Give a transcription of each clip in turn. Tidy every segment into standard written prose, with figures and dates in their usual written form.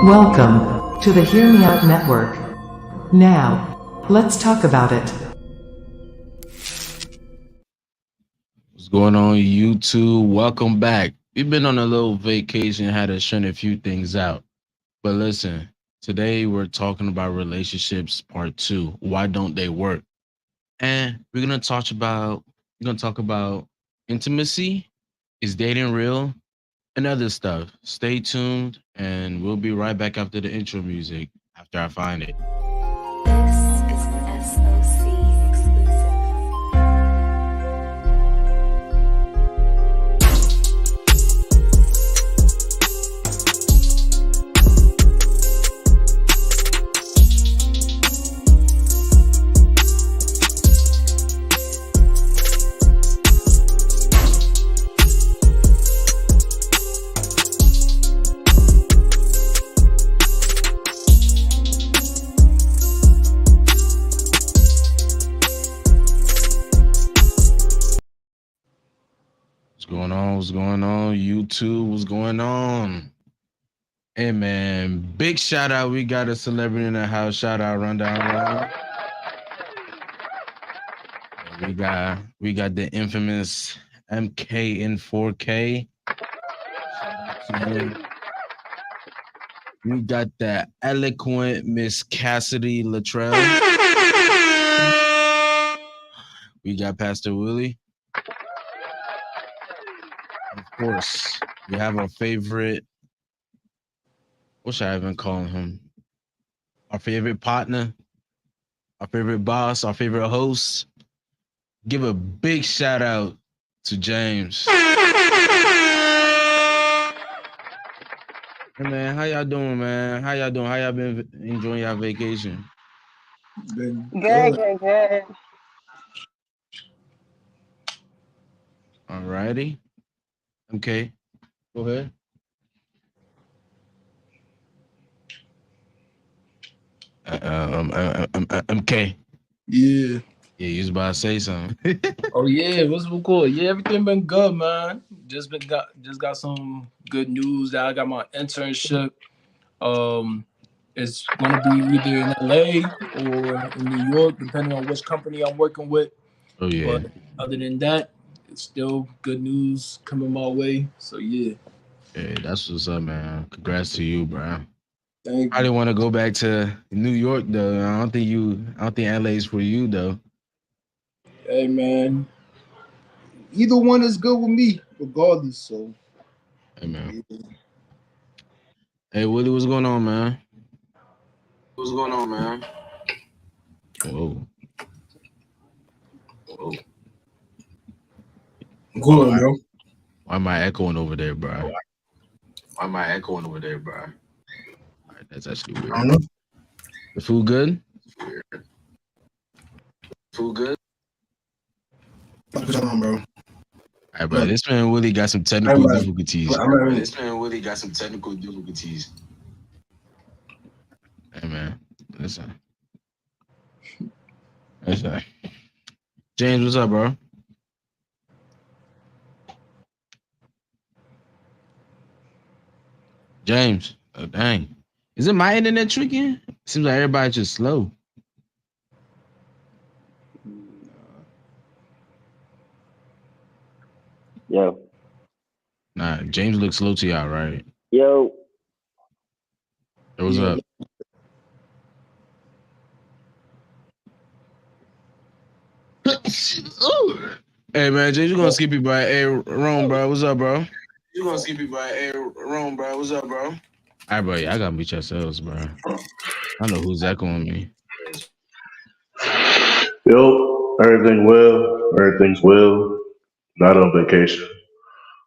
Welcome to the Hear Me Out Network. Now, let's talk about it. What's going on, YouTube? Welcome back. We've been on a little vacation, had to shrink a few things out. But listen, today we're talking about relationships part two. Why don't they work? And we're gonna talk about intimacy. Is dating real? And other stuff. Stay tuned, and we'll be right back after the intro music after I find it. This is an SOC exclusive. What's going on? What's going on? YouTube, what's going on? Hey man, big shout out. We got a celebrity in the house. Shout out Rundown Run. We got the infamous MK in 4K. Shout out to him. We got the eloquent Miss Cassidy Latrell. We got Pastor Willie. Of course, we have our favorite. What should I even call him? Our favorite partner, our favorite boss, our favorite host. Give a big shout out to James. Hey man, how y'all doing, man? How y'all doing? How y'all been enjoying your vacation? Been Good. Alrighty. Okay. Go ahead. Okay. Yeah. Yeah, you was about to say something. Oh yeah, what's good? Yeah, everything been good, man. Just got some good news that I got my internship. It's gonna be either in LA or in New York, depending on which company I'm working with. Oh yeah. But other than that, it's still good news coming my way. So yeah. Hey, that's what's up, man. Congrats to you, bro. Thank I you. didn't want to go back to New York though. I don't think LA's for you though. Hey man. Either one is good with me, regardless. So Hey man. yeah. Hey Willie, what's going on, man? What's going on, man? Whoa. Go on, bro. Why am I echoing over there, bro? Why am I echoing over there, bro? All right, that's actually weird. I don't know. The food good? Weird. Food good? What's going on, bro? All right, bro. This man Willie got some technical difficulties. This man Willie got some technical difficulties. Hey man, listen. James, what's up, bro? James, oh dang. Is it my internet tricking? Seems like everybody's just slow. Yo. Nah, James looks slow to y'all, right? Yo. Hey, what's up? Hey man, James, you gonna skip it, bro? Hey, Rome, bro, what's up, bro? You gonna skip it, bro? Hey, Rome, bro, what's up, bro? All right, bro, y'all gotta meet yourselves, bro. I know who's echoing me. Yo, everything's well. Not on vacation.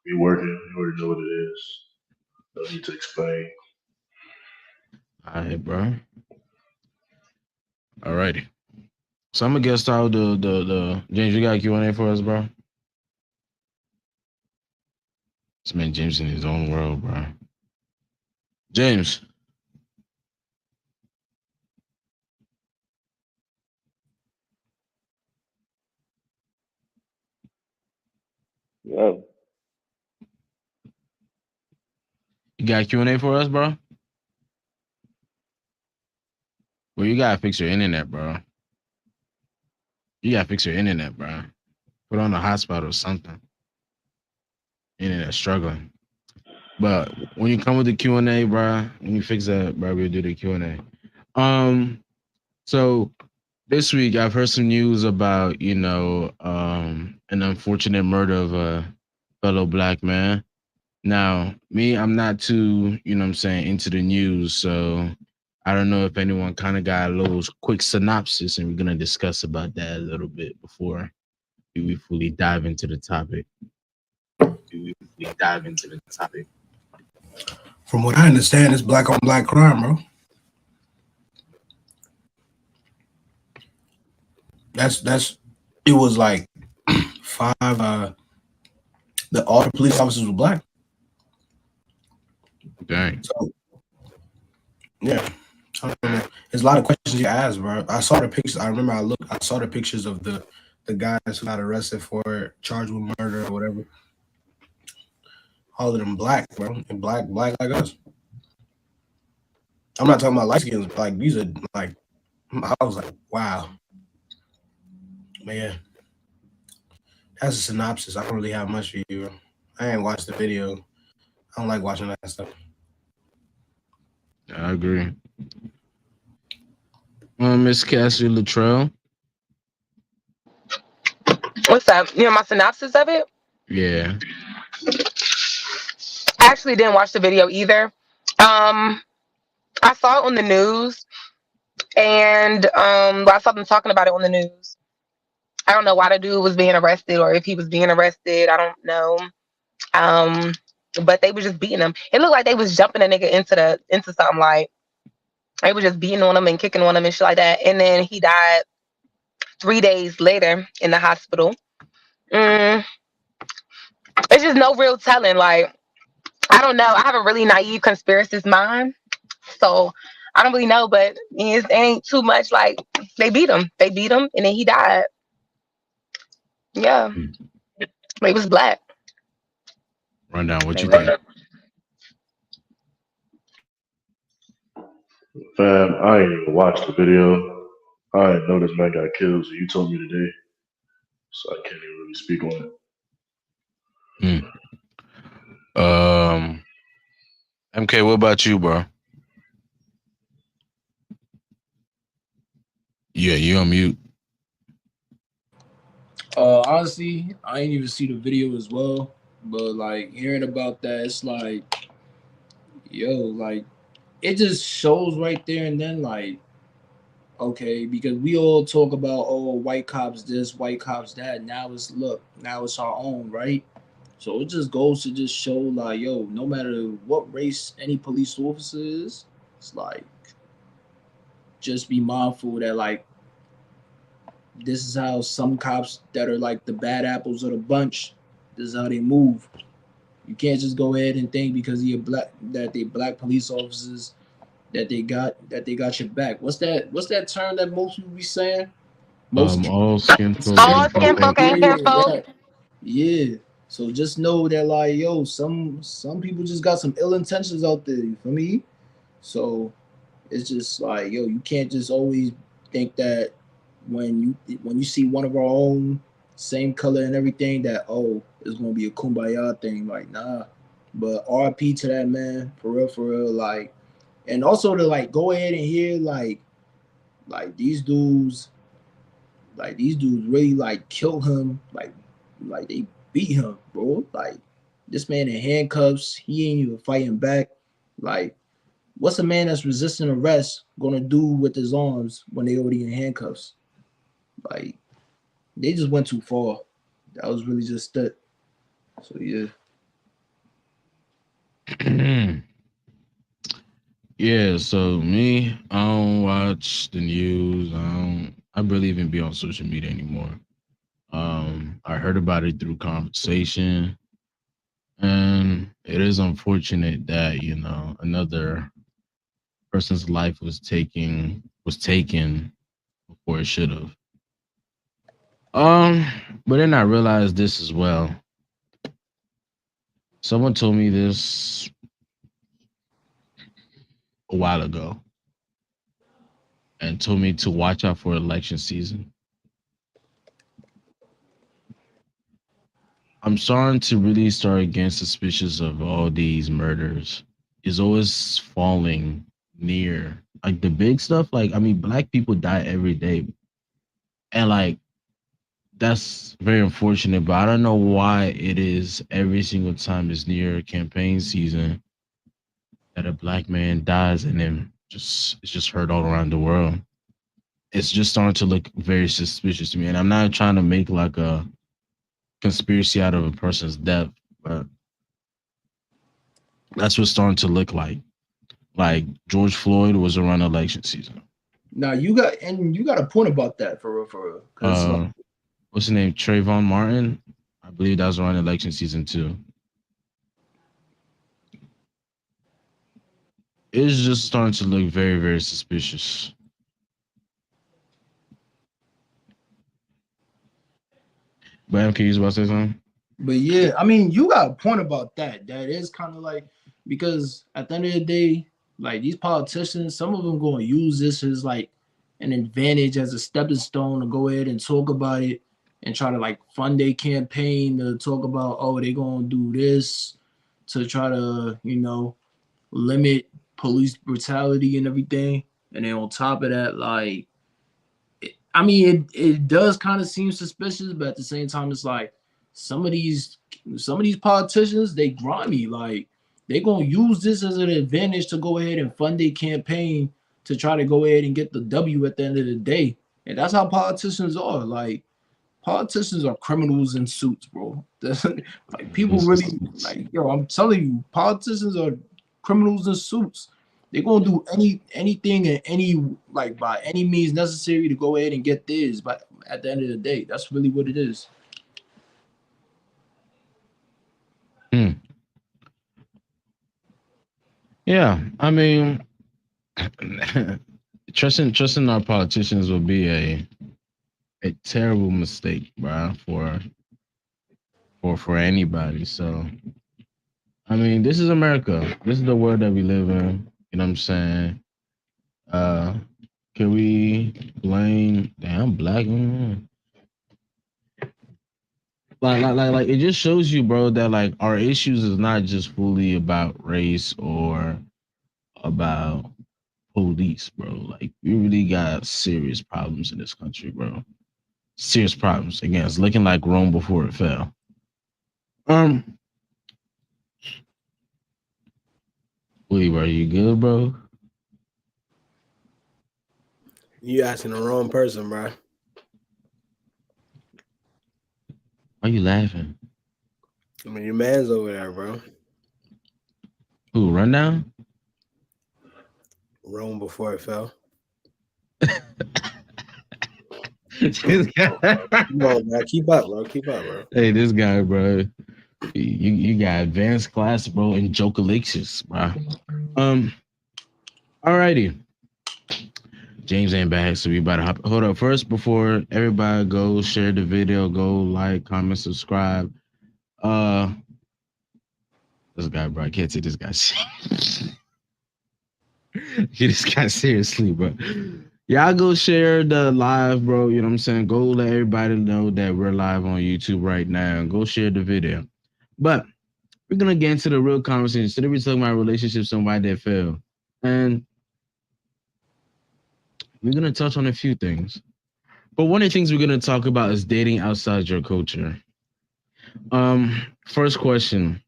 We working. You already know what it is. No need to explain. All right, bro. All righty. So I'm gonna get started with the James. You got a Q&A for us, bro? This man James in his own world, bro. James. Yo. You got Q&A for us, bro? Well, you gotta fix your internet, bro. You gotta fix your internet, bro. Put on a hotspot or something. Internet struggling. But when you come with the Q&A, bro, when you fix that, bro, we'll do the Q&A. So this week I've heard some news about, an unfortunate murder of a fellow black man. Now, me, I'm not too, into the news, so I don't know if anyone kind of got a little quick synopsis, and we're gonna discuss about that a little bit before we fully dive into the topic. From what I understand, it's black on black crime, bro. That's it was like five all the police officers were black. Dang. So yeah. I don't know. There's a lot of questions you ask, bro. I saw the pictures. I remember I saw the pictures of the guys who got arrested for charged with murder or whatever. All of them black, bro. And black like us. I'm not talking about light skins. Like these are like, I was like, wow. Man, that's a synopsis. I don't really have much for you, bro. I ain't watched the video. I don't like watching that stuff. I agree. Miss Cassie Luttrell. What's up? You know my synopsis of it? Yeah. I actually didn't watch the video either. I saw it on the news, and I saw them talking about it on the news. I don't know why the dude was being arrested or if he was being arrested. I don't know. But they were just beating him. It looked like they was jumping a nigga into something, like they were just beating on him and kicking on him and shit like that. And then he died 3 days later in the hospital. It's just no real telling. Like, I don't know. I have a really naive conspiracist mind, so I don't really know. But it ain't too much. Like, they beat him, and then he died. Yeah, he was black. Rundown. What you think? Fam, I ain't even watched the video. I didn't know this man got killed, so you told me today. So I can't even really speak on it. MK, what about you, bro? Yeah, you on mute. Honestly, I ain't even see the video as well, but like hearing about that, it's like, yo, like it just shows right there and then, like, okay, because we all talk about, oh, white cops this, white cops that. Now it's our own, right? So it just goes to just show, like, yo, no matter what race any police officer is, it's like, just be mindful that, like, this is how some cops that are like the bad apples of the bunch, this is how they move. You can't just go ahead and think because you're black that they black police officers that they got your back. What's that term that most people be saying? All skin folk. All skin folk ain't Yeah, kinfolk. right. Yeah. So just know that, like, yo, some people just got some ill intentions out there. You feel me? So it's just like, yo, you can't just always think that when you see one of our own, same color and everything, that, oh, it's gonna be a kumbaya thing. Like, nah. But RP to that man, for real, like, and also to like go ahead and hear like these dudes really like killed him, like they beat him, bro. Like, this man in handcuffs, he ain't even fighting back. Like, what's a man that's resisting arrest gonna do with his arms when they already in handcuffs? Like, they just went too far. That was really just it. So yeah. Yeah, so me, I don't watch the news. I barely even be on social media anymore. I heard about it through conversation, and it is unfortunate that, another person's life was taken before it should have. But then I realized this as well. Someone told me this a while ago. and told me to watch out for election season. I'm starting to really start getting suspicious of all these murders. Is always falling near like the big stuff. Like I mean, black people die every day, and like that's very unfortunate. But I don't know why it is every single time it's near campaign season that a black man dies, and then just it's just heard all around the world. It's just starting to look very suspicious to me, and I'm not trying to make like a conspiracy out of a person's death, but that's what's starting to look like. Like George Floyd was around election season. Now you got a point about that for real. 'Cause, What's his name? Trayvon Martin. I believe that was around election season too. It's just starting to look very, very suspicious. But MK, you about to say something? but yeah, I mean, you got a point about that. That is kind of like, because at the end of the day, like these politicians, some of them going to use this as like an advantage, as a stepping stone to go ahead and talk about it and try to like fund their campaign to talk about, oh, they going to do this to try to, limit police brutality and everything. And then on top of that, like, I mean, it does kind of seem suspicious, but at the same time, it's like some of these politicians, they grimy. Like they gonna use this as an advantage to go ahead and fund their campaign to try to go ahead and get the W at the end of the day. And that's how politicians are. Like politicians are criminals in suits, bro. Like people really like, yo, I'm telling you, politicians are criminals in suits. They're gonna do anything and by any means necessary to go ahead and get this. But at the end of the day, that's really what it is. Yeah, I mean, trusting our politicians will be a terrible mistake, bro, for anybody. So, I mean, this is America. This is the world that we live in. You know what I'm saying? Can we blame? Damn, black. Like it just shows you, bro, that like our issues is not just fully about race or about police, bro. Like we really got serious problems in this country, bro. Serious problems. Again, it's looking like Rome before it fell. Willie, bro, you good, bro? You asking the wrong person, bro. Why you laughing? I mean, your man's over there, bro. Who, Rundown? Rome before it fell. This guy. Come on, man. Keep up, bro. Hey, this guy, bro. You got advanced class, bro, in Jokalicious, bro. Alrighty. James ain't back, so we about to hold up first before everybody go share the video, go like, comment, subscribe. This guy, bro, I can't take this guy seriously. Get this guy seriously, bro. Y'all go share the live, bro. You know what I'm saying? Go let everybody know that we're live on YouTube right now. Go share the video. But we're gonna get into the real conversation. Today we're talking about relationships and why they fail. And we're going to touch on a few things. But one of the things we're going to talk about is dating outside your culture. First question.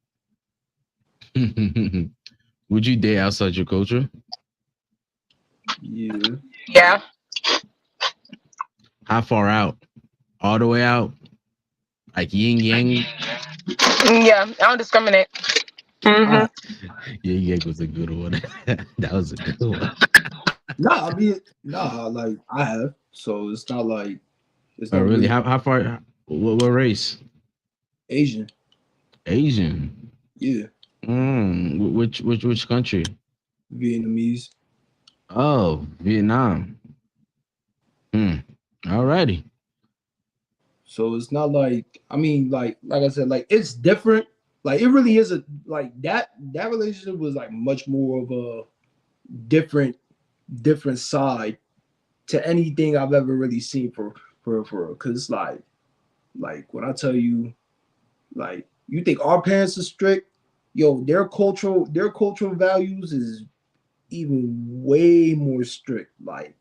Would you date outside your culture? Yeah. Yeah. How far out? All the way out? Like yin yang? Yeah, I don't discriminate. Mm-hmm. Yin yang was a good one. That was a good one. Like I have. So it's not like it's not really. How far? What race? Asian. Asian. Yeah. Which country? Vietnamese. Oh, Vietnam. Alrighty. So it's not like, I mean, like I said, like it's different. Like it really is that relationship was like much more of a different side to anything I've ever really seen for because like when I tell you, like, you think our parents are strict, yo, their cultural values is even way more strict. Like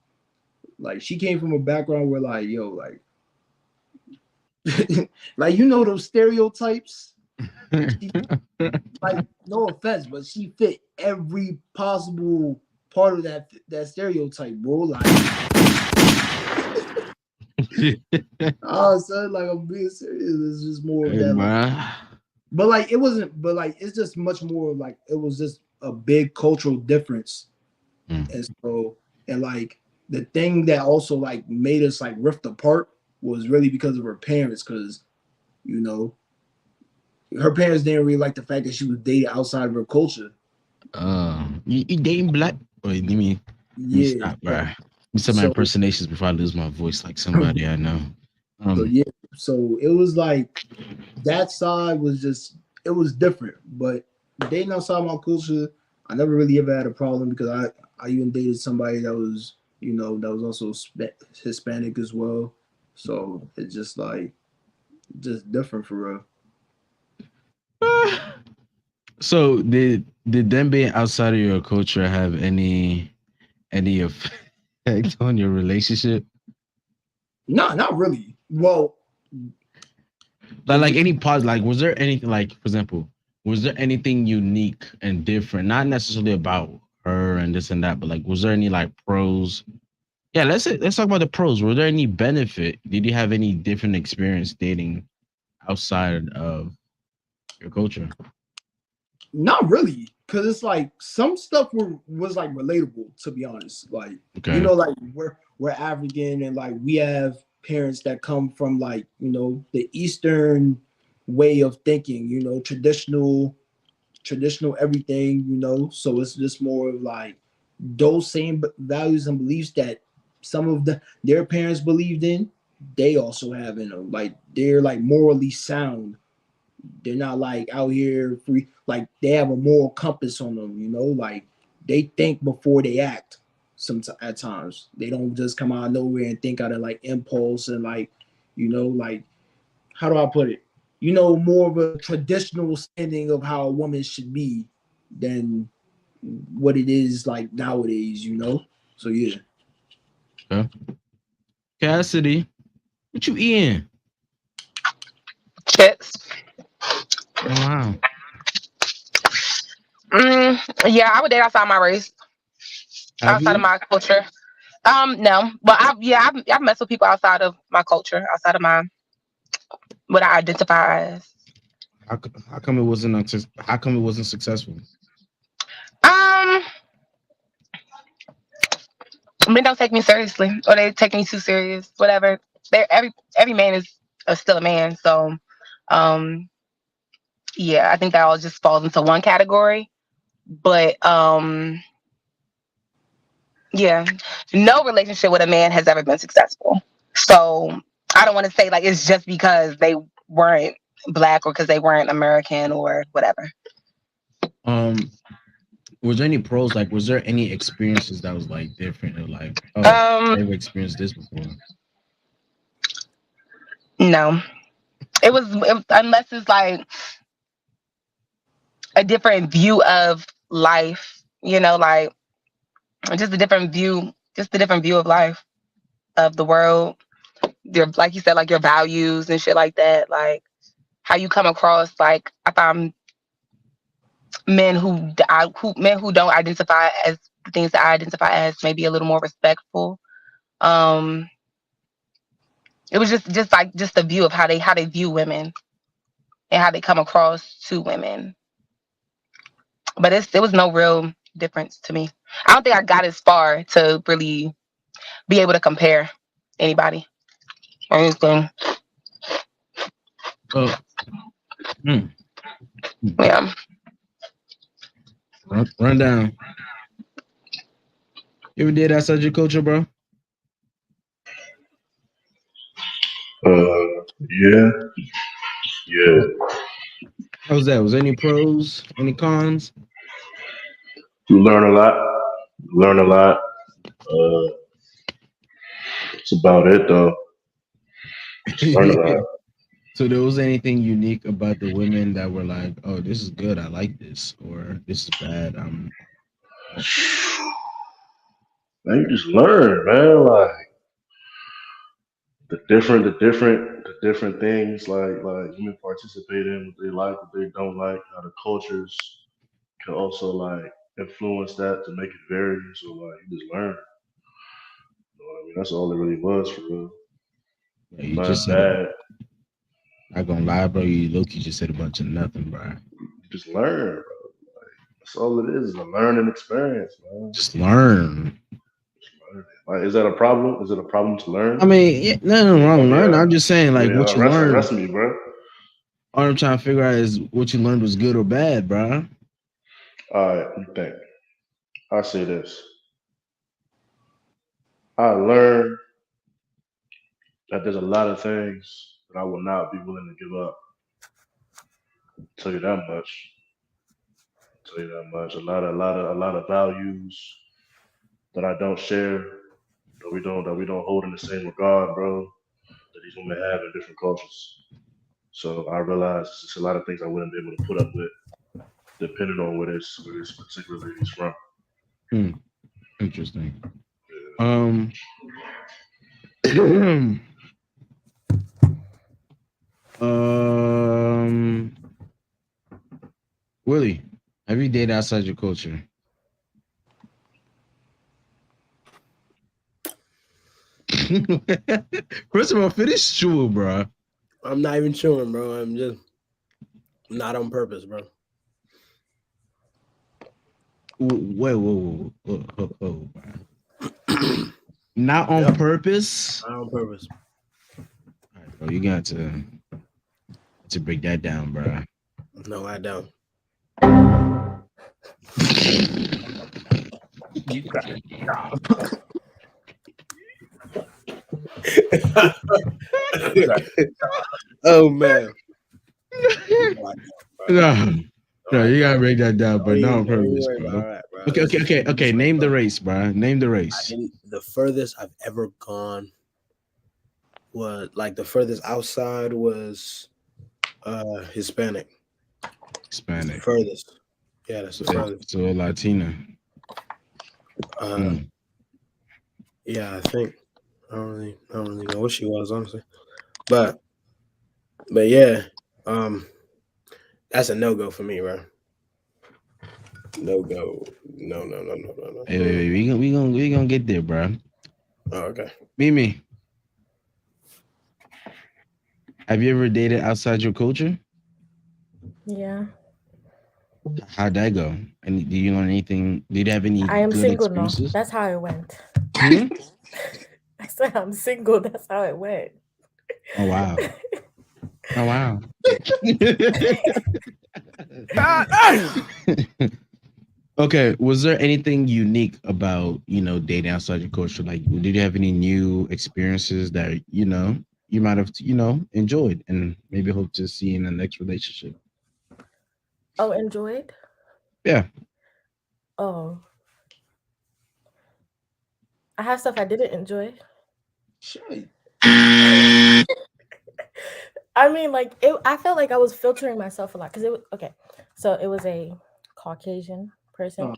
she came from a background where like, yo, like like, you know, those stereotypes. Like, no offense, but she fit every possible part of that stereotype, bro. Like, oh, son, like, I'm being serious. It's just more of Hey, that. Like, man. but like, it wasn't. But like, it's just much more like it was just a big cultural difference, and so and like the thing that also like made us like rift apart was really because of her parents, because you know her parents didn't really like the fact that she was dating outside of her culture. You dating black? Wait, let me Yeah. stop, bro. Let me say my So- impersonations before I lose my voice like somebody I know. So yeah, so it was like that side was just, it was different. But dating outside my culture, I never really ever had a problem because I even dated somebody that was, you know, that was also Hispanic as well. So it's just like just different for real. So did them being outside of your culture have any effect on your relationship? No, not really. Well, Like any pause, like was there anything, like for example, was there anything unique and different, not necessarily about her and this and that, but like was there any like pros? Yeah, let's talk about the pros. Were there any benefit? Did you have any different experience dating outside of your culture? not really, because it's like some stuff was like relatable, to be honest. Like, Okay. you know, like we're African, and like we have parents that come from like, you know, the Eastern way of thinking, you know, traditional everything, you know. So it's just more of like those same values and beliefs that some of their parents believed in, they also have in them. Like they're like morally sound. They're not like out here free. Like they have a moral compass on them, you know. Like they think before they act. At times they don't just come out of nowhere and think out of like impulse and like, you know, like, how do I put it? You know, more of a traditional standing of how a woman should be than what it is like nowadays, you know. So yeah. Cassidy, what you eating? Chips. Oh, wow. Yeah, I would date outside my race, Have outside you? of my culture. No, but I've messed with people outside of my culture, outside of my what I identify as. How come it wasn't how come it wasn't successful? Men don't take me seriously, or they take me too serious. Whatever. Every man is still a man. So, yeah, I think that all just falls into one category. But yeah, no relationship with a man has ever been successful. So I don't want to say like it's just because they weren't black or because they weren't American or whatever. Was there any pros? Like, was there any experiences that was like different, or like, oh, I've never experienced this before? No, it was unless it's like a different view of life, you know, like just a different view of life, of the world. Your, like you said, like your values and shit like that, like how you come across. Like I found men who don't identify as the things that I identify as, maybe a little more respectful. It was just the view of how they view women and how they come across to women. But it was no real difference to me. I don't think I got as far to really be able to compare anybody or anything. Yeah. Run down. You ever did outside your culture, bro? Yeah. How was that? Was there any pros? Any cons? You learn a lot. Uh, That's about it, though. Just learn about it. So there was anything unique about the women that were like, "Oh, this is good. I like this," or "This is bad." Man, you just learn, man. Like the different things like women participate in, what they like, what they don't like, how the cultures can also like influence that to make it vary. So like you just learn. You know what I mean? That's all it really was for real. Yeah, you Not just said it. bad. Not gonna lie, bro. You Loki just said a bunch of nothing, bro. You just learn, bro. Like, that's all it is a learning experience, man. Just learn. Just learn. Like, is that a problem? Is it a problem to learn? I mean, yeah, nothing wrong with learning. I'm just saying, like, what you learned. Arrest me, bro. All I'm trying to figure out is what you learned was good or bad, bro. All right, let me think. I say this. I learned that there's a lot of things that I will not be willing to give up. I'll tell you that much. A lot of values that I don't share, that we don't hold in the same regard, bro. That these women have in different cultures. So I realized there's just a lot of things I wouldn't be able to put up with, depending on where this particular lady's from. Interesting. Willie, have you dated outside your culture? First of all, finish chewing, bro. I'm not even chewing, bro. I'm just not on purpose, bro. Whoa, bro. Not on purpose. Not on purpose. All right, bro, you got to break that down, bro. No, I don't. You got it. Oh man. No, you gotta break that down, but not on purpose, bro. All right, bro. Okay. Name the race, bro. Name the race. The furthest I've ever gone was like the furthest outside was Hispanic. Hispanic. Furthest. Yeah, that's the furthest. So Latina. Yeah, I think. I don't really know what she was, honestly. But yeah, that's a no-go for me, bro. No-go. No. Hey, we gonna get there, bro. Oh, okay. Mimi, have you ever dated outside your culture? Yeah. How'd that go? And did you learn anything? Did you have any I am good single now. experiences? That's how it went. Hmm? I said I'm single. That's how it went. Oh wow. Oh wow. Okay, was there anything unique about, dating outside your culture? Like, did you have any new experiences that, you might have, enjoyed and maybe hope to see in the next relationship? Oh, enjoyed? Yeah. Oh. I have stuff I didn't enjoy. Shit. I mean, like, I felt like I was filtering myself a lot because it was okay. So it was a Caucasian person.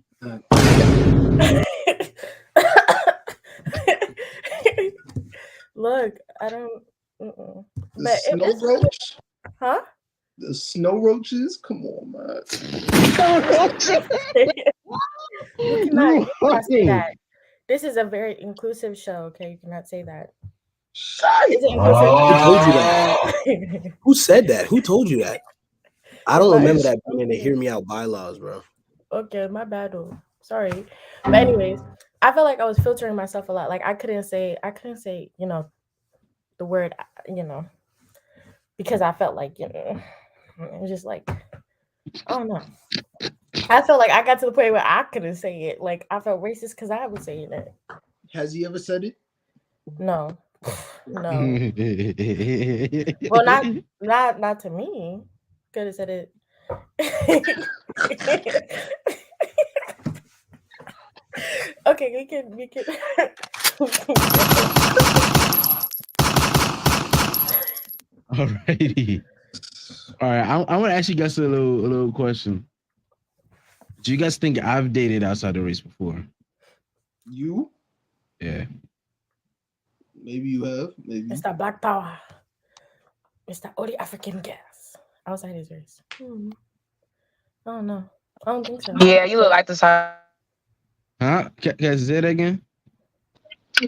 Look, I don't. The But snow roach? Huh? The snow roaches? Come on, man. You cannot say that. This is a very inclusive show. Okay, you cannot say that. Is it inclusive? Who told you that? Who said that? Who told you that? I don't remember that being in the Hear Me Out bylaws, bro. Okay, my bad. Sorry. But anyways, I felt like I was filtering myself a lot. Like I couldn't say, the word, because I felt like, it was just like, I don't know. I felt like I got to the point where I couldn't say it. Like I felt racist because I was saying it. Has he ever said it? No. No. Well, not to me. Could have said it. Okay, we can Alrighty. All right. I want to ask you guys a little question. Do you guys think I've dated outside the race before? You? Yeah. Maybe you have. Maybe. Mr. Black Power. Mr. Odi African Gas. Outside his race. I don't know. I don't think so. Yeah, you look like the side. Huh? Can I say that again?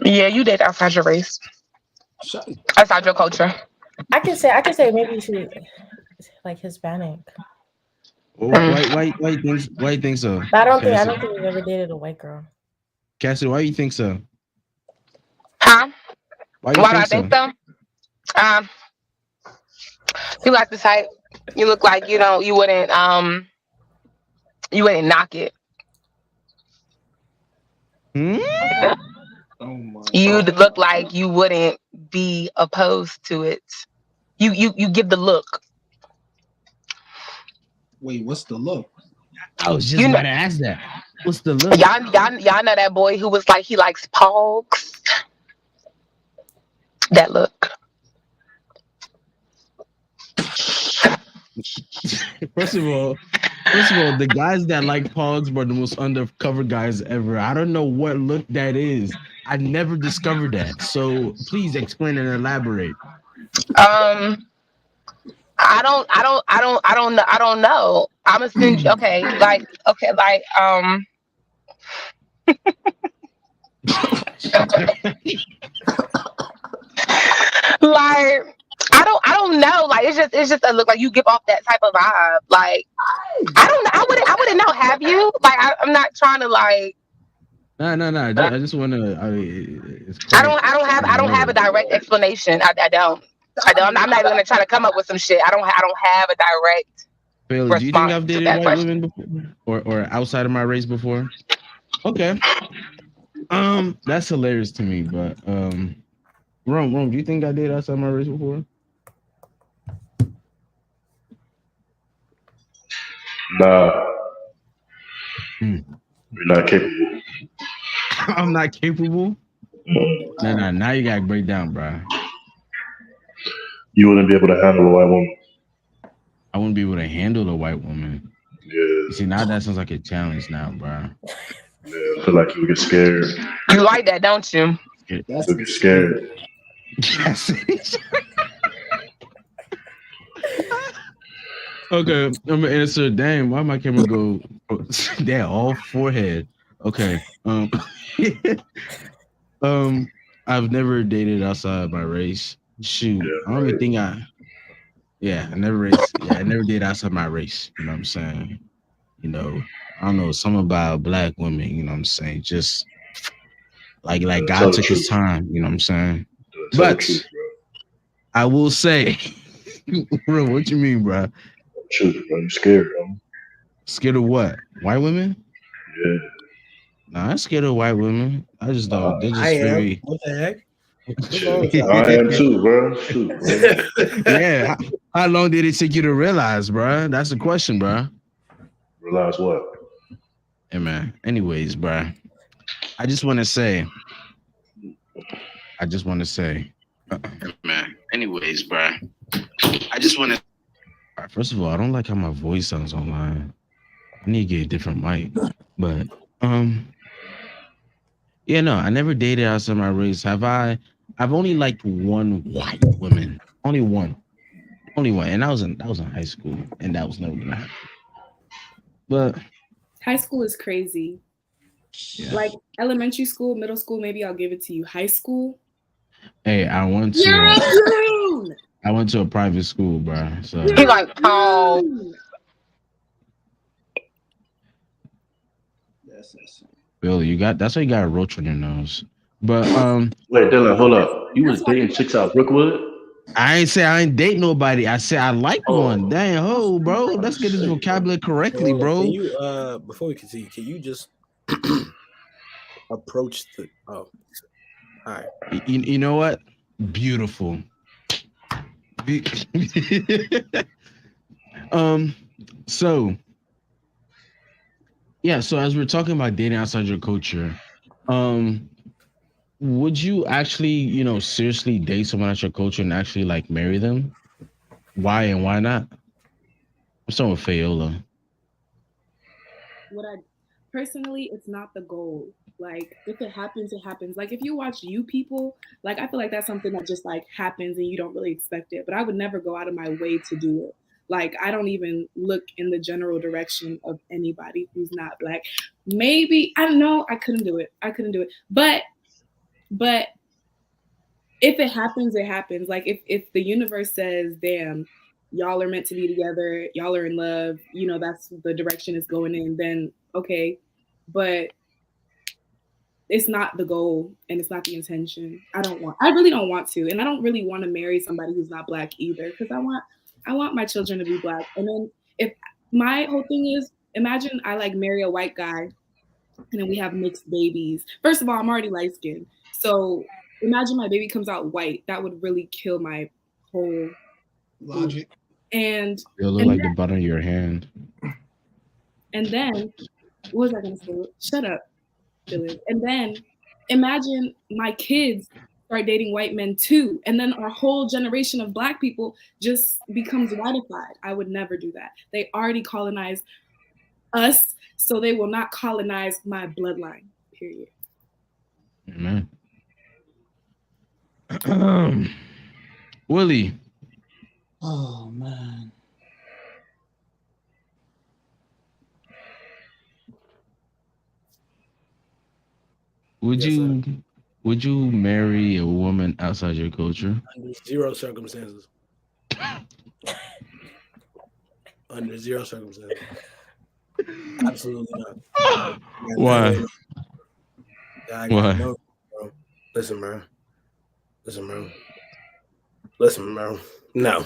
Yeah, you did outside your race, Shut it. outside your culture. I can say maybe you should like Hispanic. Oh, why you think so? But I don't Cassidy? think we've ever dated a white girl. Cassidy, why you think so? Huh? Why you Why do I think so? You like the type. You look like you wouldn't knock it. Hmm? Oh my. You'd look like you wouldn't be opposed to it. You give the look. Wait, what's the look? I was just about to ask that. What's the look? Y'all know that boy who was like he likes pogs. That look. First of all, the guys that like pogs were the most undercover guys ever. I don't know what look that is. I never discovered that. So please explain and elaborate. I don't know. I'm assuming like I don't know. Like it's just a look like you give off that type of vibe. Like I don't know. I wouldn't know. Have you? Like I'm not trying to like. No. I just want to. I don't have a direct explanation. I don't. I'm not even gonna try to come up with some shit. I don't have a direct. Bailey, do you think I've dated white question. women before, or outside of my race before? Okay. That's hilarious to me. But Rome, do you think I dated outside my race before? Nah. You're not capable. I'm not capable. Nah. Now you gotta break down, bro. You wouldn't be able to handle a white woman. I wouldn't be able to handle a white woman. Yeah. You see, now that sounds like a challenge now, bro. Yeah, I feel like you would get scared. You like that, don't you? That's You'll get scared. Yes. Okay, I'm gonna answer. Damn, why my camera go? Damn, all forehead. Okay. I've never dated outside my race. Shoot, I don't even think I never dated outside my race. You know what I'm saying? You know, I don't know, something about black women. You know what I'm saying? Just like God took his time. You know what I'm saying? But I will say, bro, what you mean, bro? Truth, bro. You scared, bro. Scared of what? White women? Yeah. Nah, I'm scared of white women. I just don't. They're just very. What the heck? I am too, bro. Shoot, bro. Yeah. How long did it take you to realize, bro? That's the question, bro. Realize what? Hey, man. Anyways, bro. I just want to say. Man. Anyways, bro. I just want to. First of all, I don't like how my voice sounds online. I need to get a different mic. But yeah, no, I never dated outside my race. Have I? I've only liked one white woman. Only one. And that was in high school, and that was never gonna happen. But high school is crazy. Yeah. Like elementary school, middle school, maybe I'll give it to you. High school. Hey, I went to a private school, bro. So He like, oh, Billy, that's why you got a roach on your nose. But wait, Dylan, hold up. You was dating chicks out Brookwood? I ain't say I ain't date nobody. I said I like one. Dang, ho, bro. Let's get this vocabulary correctly, bro. Can you before we continue, can you just approach the all right. You know what? Beautiful. So as we're talking about dating outside your culture, would you actually, seriously date someone out your culture and actually like marry them? Why and why not? I'm starting with Fayola. What I personally, it's not the goal. Like if it happens, it happens. Like if you watch You People, like I feel like that's something that just like happens and you don't really expect it. But I would never go out of my way to do it. Like I don't even look in the general direction of anybody who's not black. Maybe I don't know. I couldn't do it. But if it happens, it happens. Like if the universe says, damn, y'all are meant to be together, y'all are in love, you know, that's the direction it's going in, then okay. But it's not the goal and it's not the intention. I really don't want to. And I don't really want to marry somebody who's not black either. Because I want my children to be black. And then if my whole thing is, imagine I like marry a white guy and then we have mixed babies. First of all, I'm already light skinned. So imagine my baby comes out white. That would really kill my whole Logic. And It'll look like the bottom of your hand. And then what was I gonna say? Shut up, Dylan. And then imagine my kids start dating white men too. And then our whole generation of black people just becomes whiteified. I would never do that. They already colonized us, so they will not colonize my bloodline, period. Amen. Willie. Oh man. Would you marry a woman outside your culture? Under zero circumstances. Under zero circumstances. Absolutely not. Why? Why? No, bro. Listen, bro. No.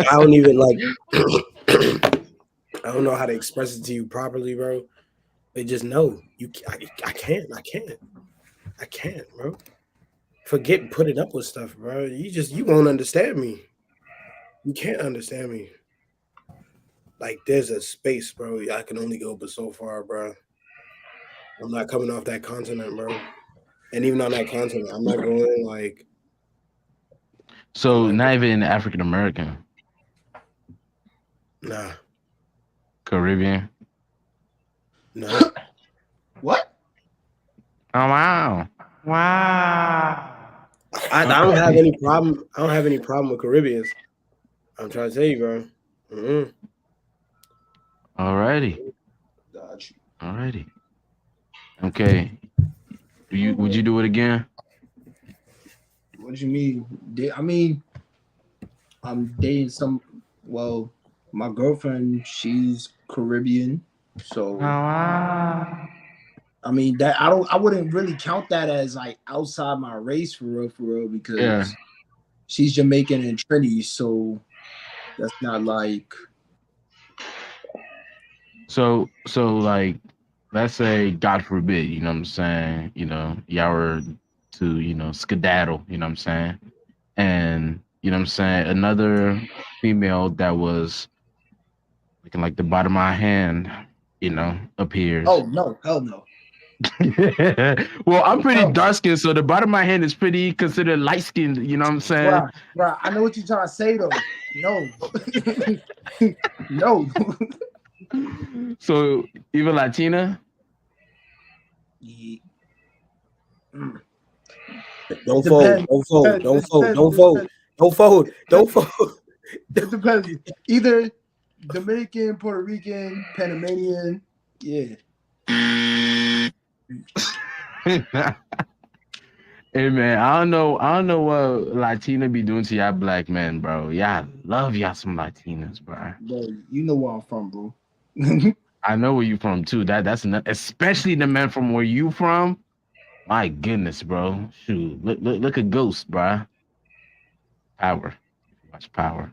I don't even like. I don't know how to express it to you properly, bro. But just know I can't, bro. Forget putting up with stuff, bro. You won't understand me. You can't understand me. Like there's a space, bro. I can only go but so far, bro. I'm not coming off that continent, bro. And even on that continent, I'm not going like. So not even African American. Nah. Caribbean. No. What? Oh wow. I don't have any problem. I don't have any problem with Caribbeans. I'm trying to tell you, bro. Mm-hmm. Alrighty. Okay. Would you do it again? What do you mean? I mean, I'm dating my girlfriend, she's Caribbean, so I mean that I wouldn't really count that as like outside my race for real, because she's Jamaican and Trini, so that's not like. So like, let's say, God forbid, you know what I'm saying, y'all were to, skedaddle, you know what I'm saying? And, you know what I'm saying, another female that was looking like the bottom of my hand, appears. Oh, no, hell no. Well, I'm pretty dark skinned, so the bottom of my hand is pretty considered light skinned, you know what I'm saying? Right. I know what you're trying to say, though. No. No. So, even Latina? Yeah. Don't fold. It depends. Either Dominican, Puerto Rican, Panamanian. Yeah. Hey man, I don't know what Latina be doing to y'all black men, bro. Y'all love y'all some Latinas, bro. Bro, you know where I'm from, bro. I know where you from too. That's enough, especially the men from where you from. My goodness, bro. Shoot, look at Ghost, bro. Power, watch Power.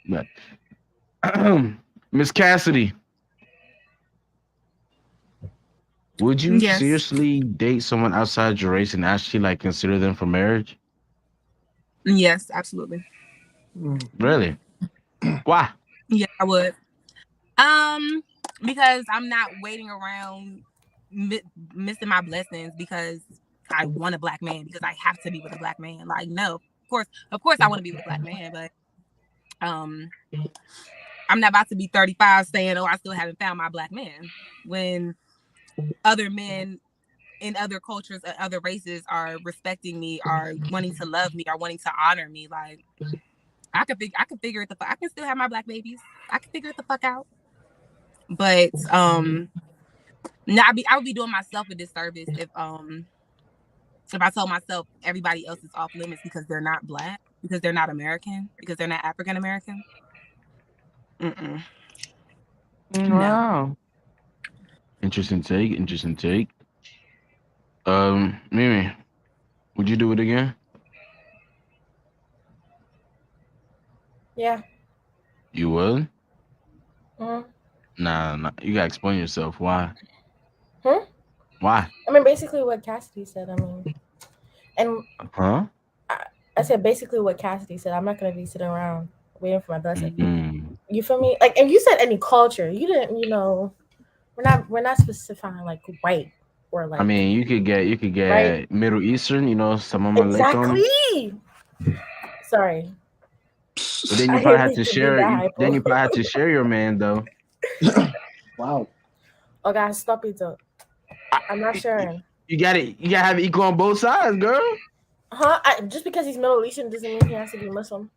But Miss Cassidy, would you seriously date someone outside your race and actually like consider them for marriage? Yes, absolutely. Really? Why? Yeah, I would. Because I'm not waiting around missing my blessings because I want a black man, because I have to be with a black man. Like, no, Of course, I want to be with a black man, but I'm not about to be 35 saying, "Oh, I still haven't found my black man," when other men in other cultures, other races are respecting me, are wanting to love me, are wanting to honor me. Like I could figure it the fuck. I can still have my black babies. I can figure it the fuck out. But no, I would be doing myself a disservice if I told myself everybody else is off limits because they're not black, because they're not American, because they're not African American. Wow. Interesting take. Mimi, would you do it again? Yeah. You would? Mhm. Nah. You gotta explain yourself. Why? Why? I mean, basically what Cassidy said. I mean, and Huh? I said basically what Cassidy said. I'm not gonna be sitting around waiting for my blessing. Mm. You feel me? Like, and you said any culture. You didn't. You know, we're not specifying like white or like. I mean, you could get Right. Middle Eastern. You know, some of my Exactly. Sorry. But then you I probably hate had this to to be share. that Then hypo. you probably had to share your man though. Wow. Oh God, stop it though. I'm not sharing. You gotta have equal on both sides, girl. Huh? Just because he's Middle Eastern doesn't mean he has to be Muslim.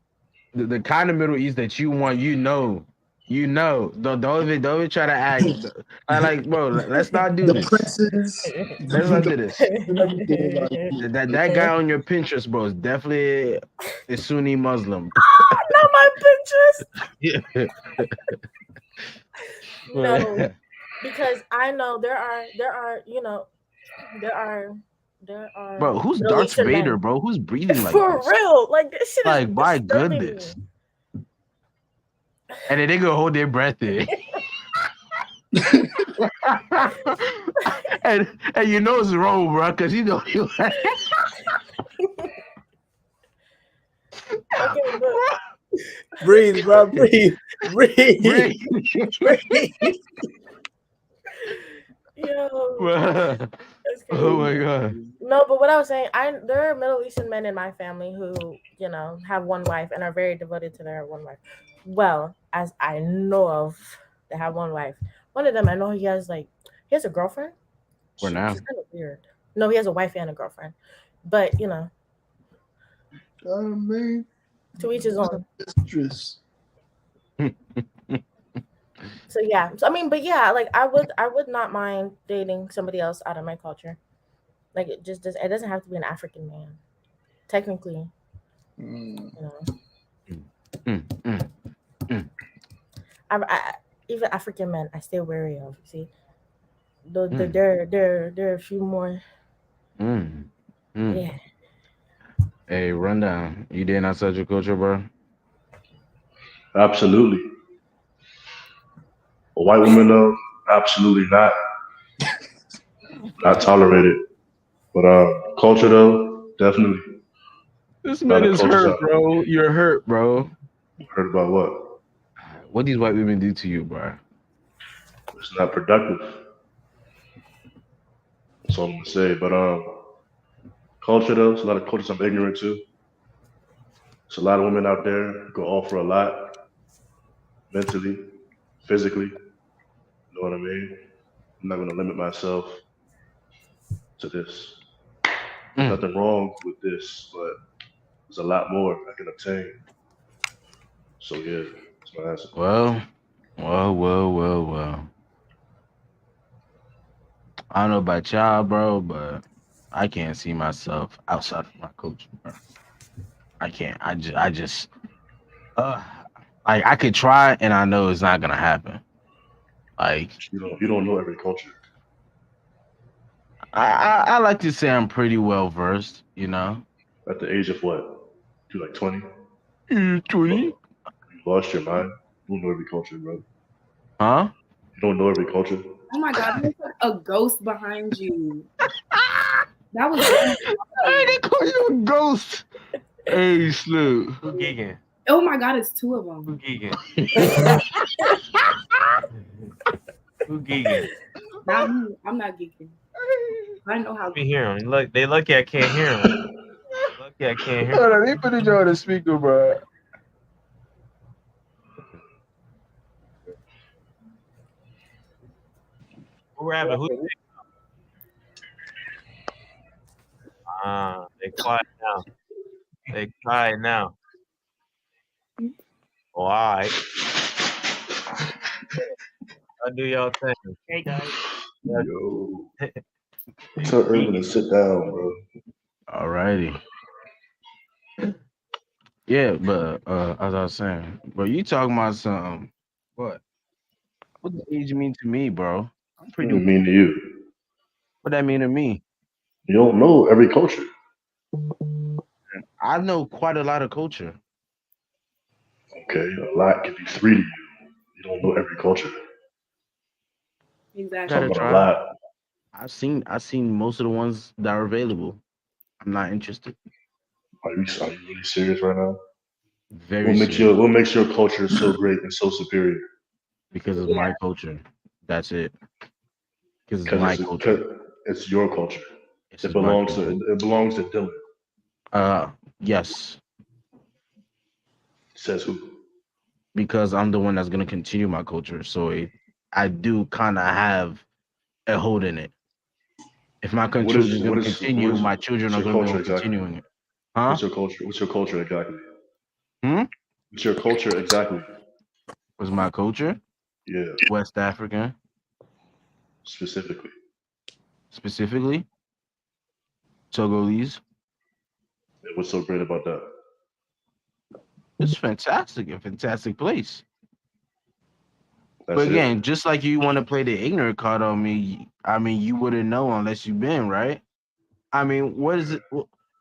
The kind of Middle East that you want, you know. Don't even try to act. Like, bro, let's not do The this. princes. Let's not do this. Everything about it. That guy on your Pinterest, bro, is definitely a Sunni Muslim. Not my Pinterest. Yeah. No, because I know there are Bro, who's Middle Darth Eastern Vader, men. bro? Who's breathing like For this? real. Like this shit Like, is my disturbing goodness. me. And then they gonna hold their breath in. and you know it's wrong, bro, because you know you. Okay, but Breathe, bro. Breathe. Breathe. yo, that's Oh crazy. my god. No, but what I was saying, there are Middle Eastern men in my family who, have one wife and are very devoted to their one wife. Well, as I know of, they have one wife. One of them, I know he has a girlfriend. For now. She's kind of weird. No, he has a wife and a girlfriend. But, Man. to each his own. Mistress. So yeah. So I mean, but yeah, like I would not mind dating somebody else out of my culture. Like it doesn't have to be an African man. Technically. I even African men I stay wary of. See, there are a few more. Yeah. Hey, rundown. You dating outside your culture, bro? Absolutely. A white woman, though, absolutely not. Not tolerated. But culture, though, definitely. This man is hurt, bro. You're hurt, bro. Hurt about what? What these white women do to you, bro? It's not productive. That's all I'm gonna say. But culture, though, there's a lot of cultures I'm ignorant to. There's a lot of women out there who can offer a lot, mentally, physically. You know what I mean? I'm not gonna limit myself to this. There's nothing wrong with this, but there's a lot more I can obtain. So yeah, that's my answer. Well. I don't know about y'all, bro, but I can't see myself outside of my culture, bro. I can't. I just I could try, and I know it's not gonna happen. Like you don't know every culture. I like to say I'm pretty well versed, you know. At the age of what? You like 20? 20. You lost your mind. You don't know every culture, bro. Huh? You don't know every culture. Oh my God, there's like a ghost behind you. That was. Hey, they call you a ghost. Hey, Sloop. Who gigging? Oh my God, it's two of them. Who gigging? Who gigging? Not me. I'm not geeking. I know how. Let me hear them. Look, they lucky I can't hear them. Okay, I can't hear. Hold on, they put it on the speaker, bro. We're having who? They quiet now. They quiet now. Oh, all right. I'll do y'all thing. Hey guys. Yo. Tell Irvin to sit down, bro. Alrighty. Yeah, but as I was saying, bro, you talking about something? What? What does age mean to me, bro? I'm What pretty. does it mean to you? What that mean to me? You don't know every culture. I know quite a lot of culture. Okay, a lot could be 3 to you. You don't know every culture. Exactly. Gotta Talking about a try. lot. I've seen most of the ones that are available. I'm not interested. Are you really serious right now? Very serious. What makes your culture so great and so superior? Because it's my culture. That's it. Because it's Because my culture. it's your culture. This It is my belongs culture. to Dylan. Yes. Says who? Because I'm the one that's gonna continue my culture. So I do kind of have a hold in it. If my culture is gonna continue, my children are your gonna be culture on exactly? continuing it. Huh? What's your culture? What's your culture exactly? What's your culture exactly? What's my culture? Yeah. West African. Specifically. Togolese. And what's so great about that? It's fantastic. A fantastic place. That's But again, it. just like you want to play the ignorant card on me, I mean, you wouldn't know unless you've been, right? I mean, what is it?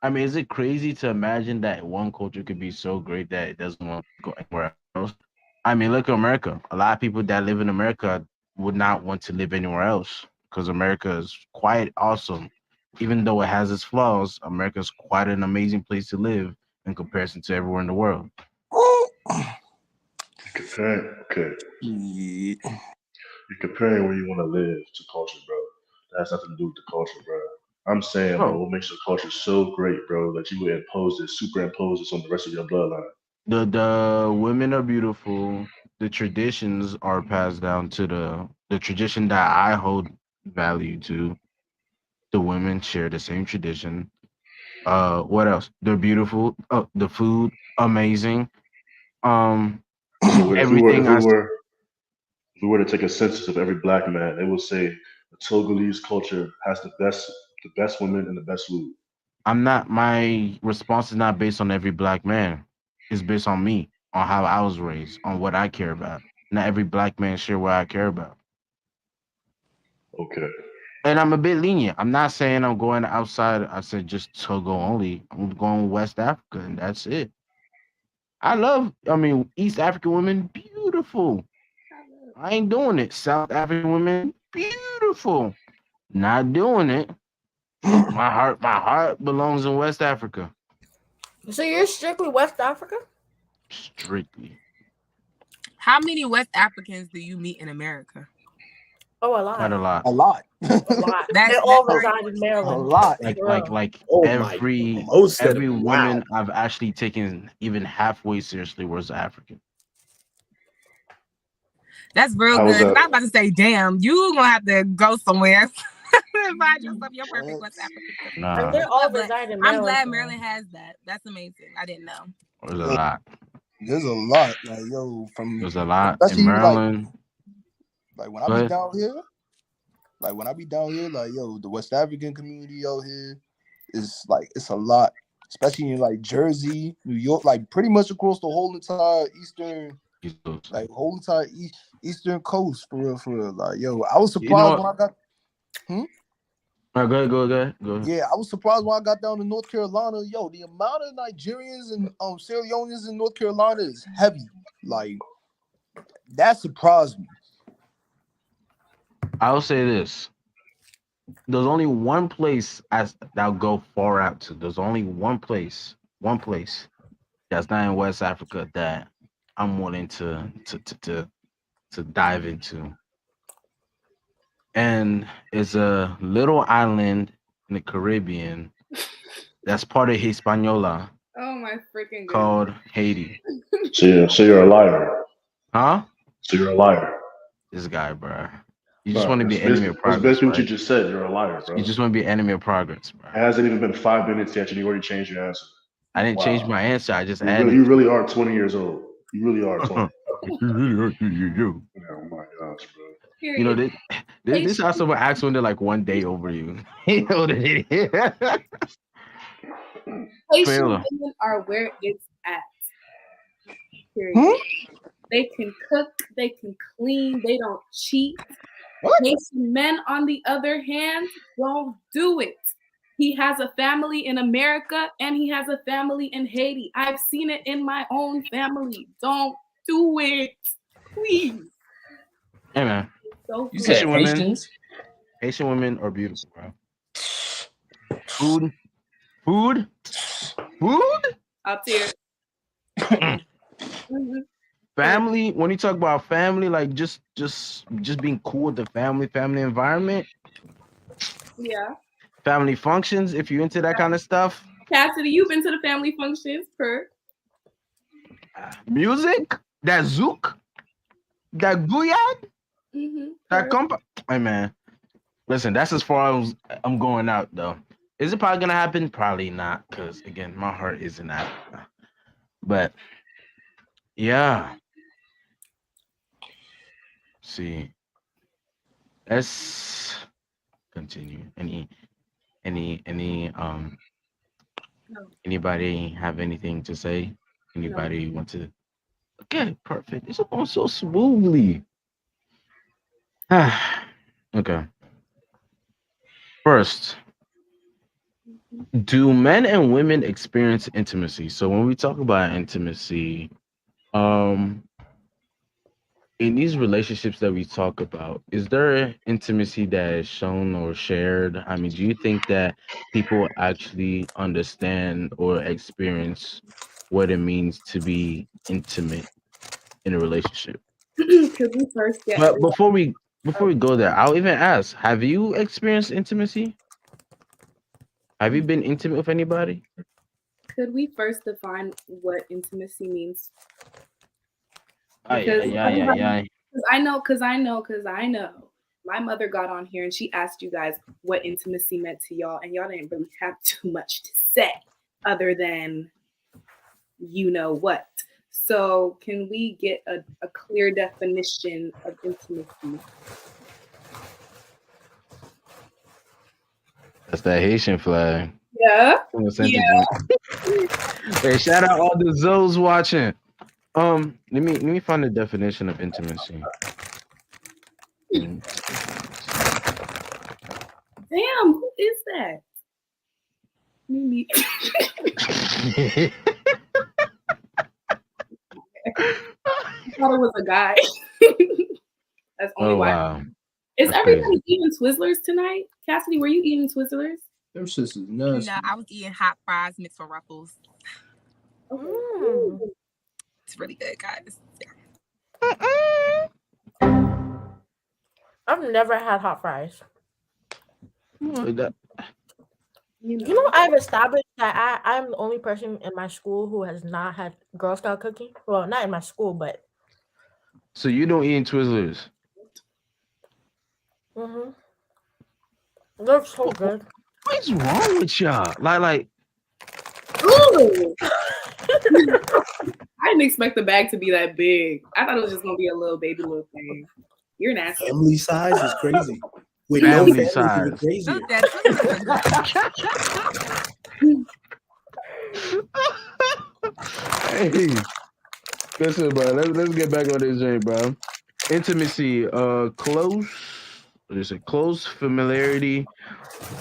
I mean, is it crazy to imagine that one culture could be so great that it doesn't want to go anywhere else? I mean, look at America. A lot of people that live in America would not want to live anywhere else because America is quite awesome. Even though it has its flaws, America is quite an amazing place to live in comparison to everywhere in the world. Okay. You're comparing where you want to live to culture, bro. That has nothing to do with the culture, bro. I'm saying, bro, what makes your culture so great, bro, that you would superimpose this on the rest of your bloodline? The women are beautiful. The traditions are passed down to the tradition that I hold value to. The women share the same tradition. What else? They're beautiful. The food amazing. So Everything I if we were to take a census of every black man, they will say the Togolese culture has the best women and the best food. I'm not. My response is not based on every black man. It's based on me, on how I was raised, on what I care about. Not every black man share what I care about. Okay. And I'm a bit lenient. I'm not saying I'm going outside. I said just Togo only. I'm going West Africa, and that's it. I mean, East African women, beautiful. I ain't doing it. South African women, beautiful. Not doing it. My heart belongs in West Africa. So you're strictly West Africa? Strictly. How many West Africans do you meet in America? Oh, a lot. Quite a lot. A lot. A lot. They all reside in Maryland. A lot. Like Oh every most of every them. woman Wow. I've actually taken even halfway seriously was African. That's real How was good. 'Cause that? I'm about to say, damn, you gonna have to go somewhere and find yourself your perfect West African. Nah, And they all But reside in I'm Maryland. glad so- Maryland has that. That's amazing. I didn't know. there's a lot. There's a lot. Like, yo, from There's a lot in especially Maryland. like when I Go be ahead. down here, like yo, the West African community out here is like it's a lot. Especially in like Jersey, New York, like pretty much across the whole entire eastern coast for real. Like, yo, I was You know surprised what? when I got Go ahead. Yeah, I was surprised when I got down to North Carolina. Yo, the amount of Nigerians and Sierra Leoneans in North Carolina is heavy. Like, that surprised me. I'll say this. There's only one place that'll go far out to. There's only one place that's not in West Africa that I'm willing to dive into. And it's a little island in the Caribbean that's part of Hispaniola Oh my freaking called Haiti. So you're a liar. Huh? So you're a liar. This guy, bro. You just Bro, want to be enemy of that's progress, basically what you right? just said. You're a liar, bro. You just want to be enemy of progress, bro. It hasn't even been 5 minutes yet, and you already changed your answer. I didn't change Wow. my answer. I just You added. really, you really are 20 years old. You really are 20. You really are. You. Oh my gosh, bro. You know, this is how someone acts when they're like one day over you. You know what it is? Haitian Fela. women are where it's at. Period. Hmm? They can cook, they can clean, they don't cheat. What? Haitian men, on the other hand, don't do it. He has a family in America and he has a family in Haiti. I've seen it in my own family. Don't do it, please. Hey man, So You said Haitian women. Haitians? Haitian women are beautiful, bro. Food. up there. Mhm. Family. When you talk about family, like just being cool with the family environment, Yeah. family functions. If you're into that kind of stuff, Cassidy, you've been to the family functions, per. music, that zouk, that guyad, Mm-hmm. that compa. Hey man, listen, that's as far as I'm going out though. Is it probably gonna happen? Probably not, because again, my heart is in Africa. But yeah, see, let's continue. Anybody have anything to say? Anybody want to? Okay, perfect. It's going so smoothly. Okay. First, do men and women experience intimacy? So when we talk about intimacy, in these relationships that we talk about, is there intimacy that is shown or shared? I mean, do you think that people actually understand or experience what it means to be intimate in a relationship? Could we first get But before we go there, I'll even ask, have you experienced intimacy? Have you been intimate with anybody? Could we first define what intimacy means? Yeah. Because I know. My mother got on here and she asked you guys what intimacy meant to y'all, and y'all didn't really have too much to say other than you know what. So can we get a clear definition of intimacy? That's that Haitian flag. Yeah. Yeah. Hey, shout out all the Zoes watching. Let me find the definition of intimacy. Damn, who is that? Mimi. I thought it was a guy. That's only Oh why. wow. Is That's everybody crazy. eating Twizzlers tonight? Cassidy, were you eating Twizzlers? Them shits is No, nuts. I was eating hot fries mixed with Ruffles. Mm. It's really good, guys. I've never had hot fries. Oh, that- You know, I've established that I'm the only person in my school who has not had Girl Scout cookie. Well, not in my school, but So you don't eat Twizzlers? they're so good. What's wrong with y'all? Like Ooh. I didn't expect the bag to be that big. I thought it was just gonna be a little baby little thing. You're nasty. Family size is crazy. With Family no family, size. it's even crazier. Hey, listen, bro. Let's get back on this joint, bro. Intimacy, close. What is it? Close familiarity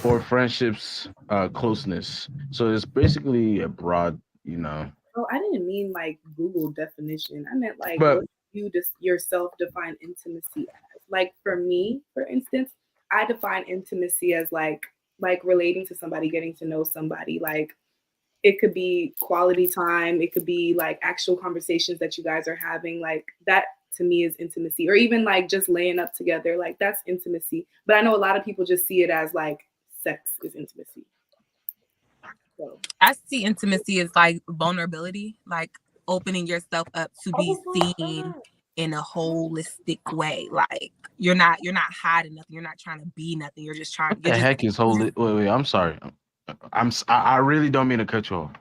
or friendships, closeness. So it's basically a broad, you know. Oh, I didn't mean like Google definition. I meant like But- what you just yourself define intimacy as. Like for me, for instance, I define intimacy as like relating to somebody, getting to know somebody. Like it could be quality time, it could be like actual conversations that you guys are having. Like that to me is intimacy, or even like just laying up together. Like that's intimacy. But I know a lot of people just see it as like sex is intimacy. So I see intimacy as like vulnerability, like opening yourself up to be seen in a holistic way. Like you're not hiding nothing. You're not trying to be nothing. You're just trying. What the heck is holy? Wait, I'm sorry. I really don't mean to cut you off.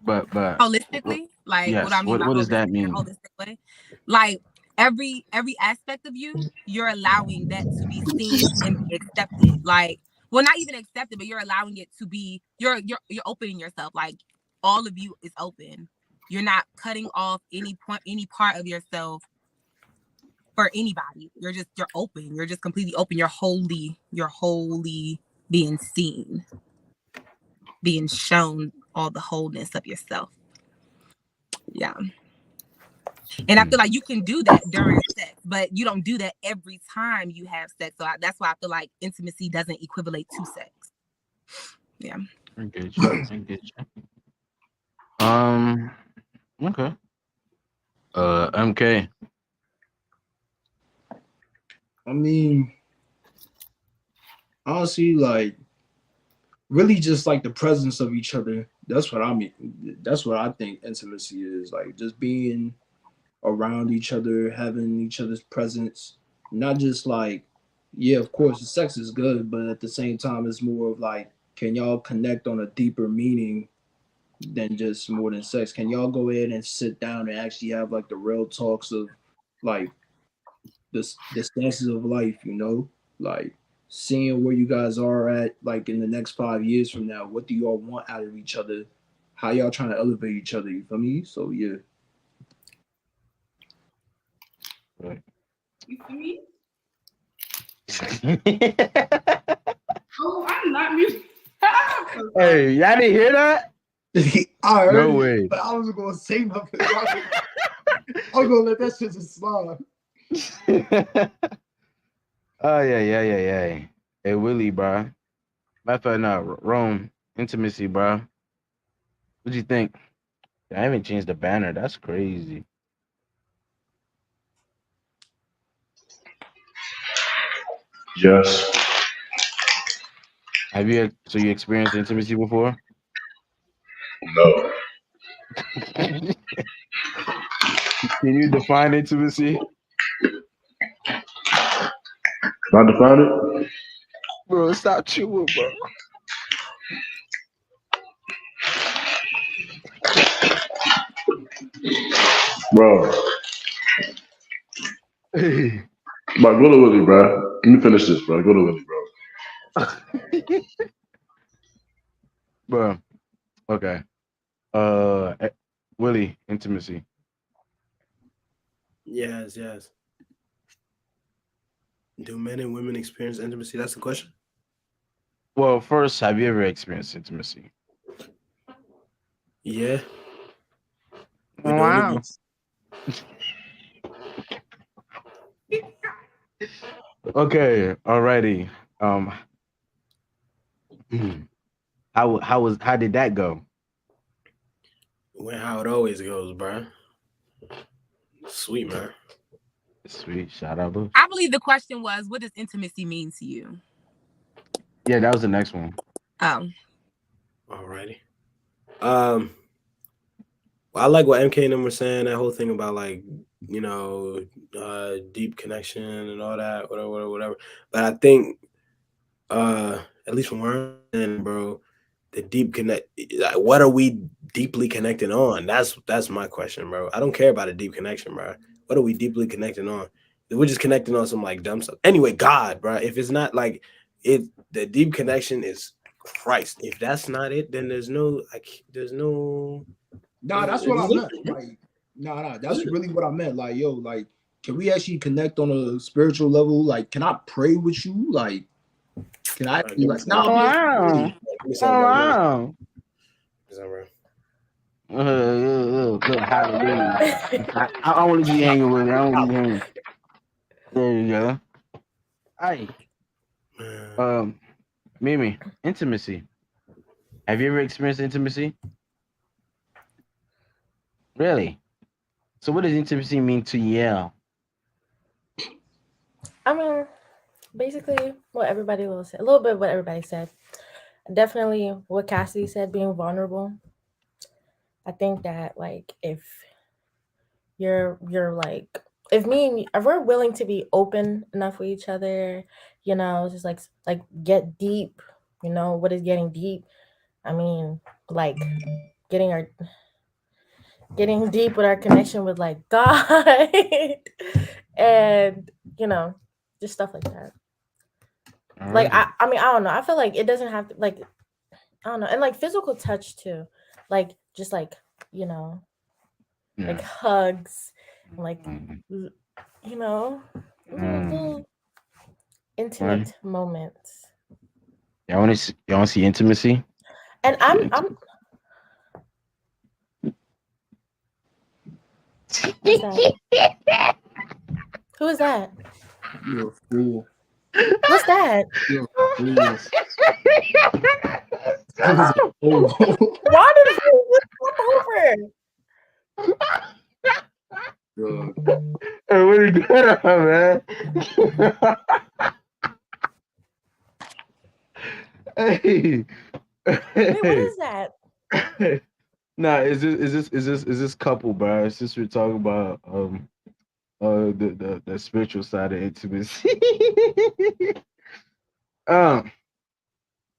But holistically, like yes. what I mean by What does that holistic in a mean? holistic way, like every aspect of you, you're allowing that to be seen and be accepted. Like, well, not even accepted, but you're allowing it to be. You're opening yourself. Like all of you is open. You're not cutting off any part of yourself for anybody. You're open. You're just completely open. You're wholly being seen, being shown all the wholeness of yourself. Yeah. And I feel like you can do that during sex, but you don't do that every time you have sex. So that's why I feel like intimacy doesn't equivalent to sex. Yeah. Engage. Okay. MK. I mean, honestly, like, really just like the presence of each other. That's what I mean. That's what I think intimacy is. Like, just being around each other, having each other's presence. Not just like, yeah, of course, the sex is good, but at the same time, it's more of like, can y'all connect on a deeper meaning than just more than sex? Can y'all go ahead and sit down and actually have like the real talks of like the stances of life, you know? Like seeing where you guys are at like in the next 5 years from now. What do y'all want out of each other? How y'all trying to elevate each other, you feel me? So yeah. you feel me? Oh, I'm not muted. Hey, y'all didn't hear that? I heard No it, way. but I was gonna say nothing. I was gonna let that shit just slide. Oh yeah. Hey Willie, bro. Matter of fact, no, Rome intimacy, bro. What you think? I haven't changed the banner. That's crazy. Yes. Have you experienced intimacy before? No. Can you define intimacy? Can I define it? Bro, stop chewing, bro. Bro. Hey. Bro, go to Willie, bro. Let me finish this, bro. Go to Willie, bro. Bro. Okay. Willie, intimacy. Yes. Do men and women experience intimacy? That's the question. Well, first, have you ever experienced intimacy? Yeah. Wow. Okay, alrighty. How did that go? Went how it always goes, bro. Sweet, man. Sweet, shout out, boo. I believe the question was, what does intimacy mean to you? Yeah, that was the next one. Oh. Alrighty. Well, I like what MK and them were saying, that whole thing about like, you know, deep connection and all that, whatever. But I think at least from where I'm in, bro, the deep connect, like, what are we deeply connecting on? That's my question, bro. I don't care about a deep connection, bro. What are we deeply connecting on? We're just connecting on some like dumb stuff. Anyway, God, bro. If it's not like it, the deep connection is Christ. If that's not it, then there's no. Nah, that's what I meant. Like, nah, that's really what I meant. Like, yo, like, can we actually connect on a spiritual level? Like, can I pray with you? Like, can I be like, nah, wow. Wow. Hallelujah. I want to be hanging with it. I want to be hanging. There you go. Hey. Mimi, intimacy. Have you ever experienced intimacy? Really? So what does intimacy mean to you? I mean, basically what everybody will say, a little bit of what everybody said. definitely what Cassidy said, being vulnerable. I think that like if you're like if we're willing to be open enough with each other, just like get deep, what is getting deep? I mean, like getting our getting deep with our connection with like God and just stuff like that. Like Alrighty. I mean, I don't know. I feel like it doesn't have to like I don't know, and like physical touch too, like just like like Yeah. hugs, like Mhm. little Mm. intimate moments. Y'all want to see intimacy? And Yeah, I'm what's that? Who is that? You're a fool. What's that? You're a fool. That was a fool. Why did you flip over? Bro. Hey, what are you doing, man? Hey. Wait, what is that? Nah, is this couple, bro? It's just we're talking about the spiritual side of intimacy. um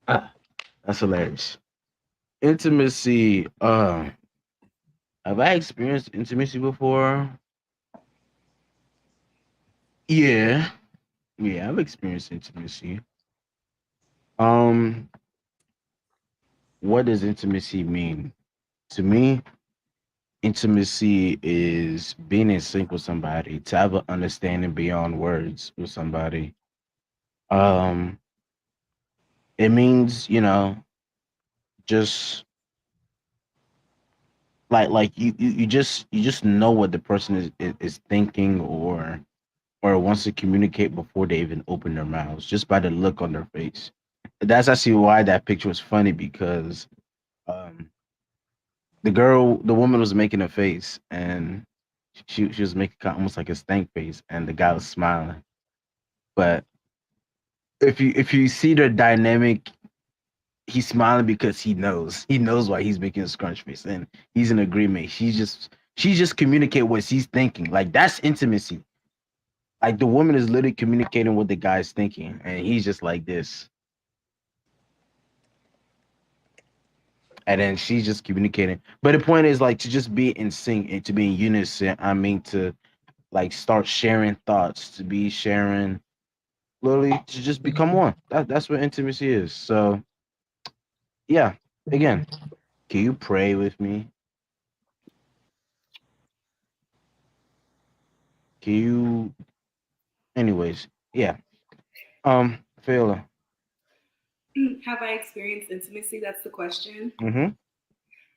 that's hilarious. Intimacy, have I experienced intimacy before? Yeah. Yeah, I've experienced intimacy. Um, what does intimacy mean? To me, intimacy is being in sync with somebody, to have an understanding beyond words with somebody. Um, it means, just like you just know what the person is thinking or wants to communicate before they even open their mouths, just by the look on their face. That's actually why that picture was funny because um the woman was making a face and she was making almost like a stank face and the guy was smiling. But if you see the dynamic, he's smiling because he knows why he's making a scrunch face and he's in agreement. She just communicate what she's thinking. Like that's intimacy. Like the woman is literally communicating what the guy's thinking and he's just like this. And then she's just communicating. But the point is like to just be in sync and to be in unison. I mean to like start sharing thoughts, to be sharing literally to just become one. That's what intimacy is. So yeah, again, can you pray with me? Can you anyways, yeah. Fela. Have I experienced intimacy? That's the question. Mm-hmm.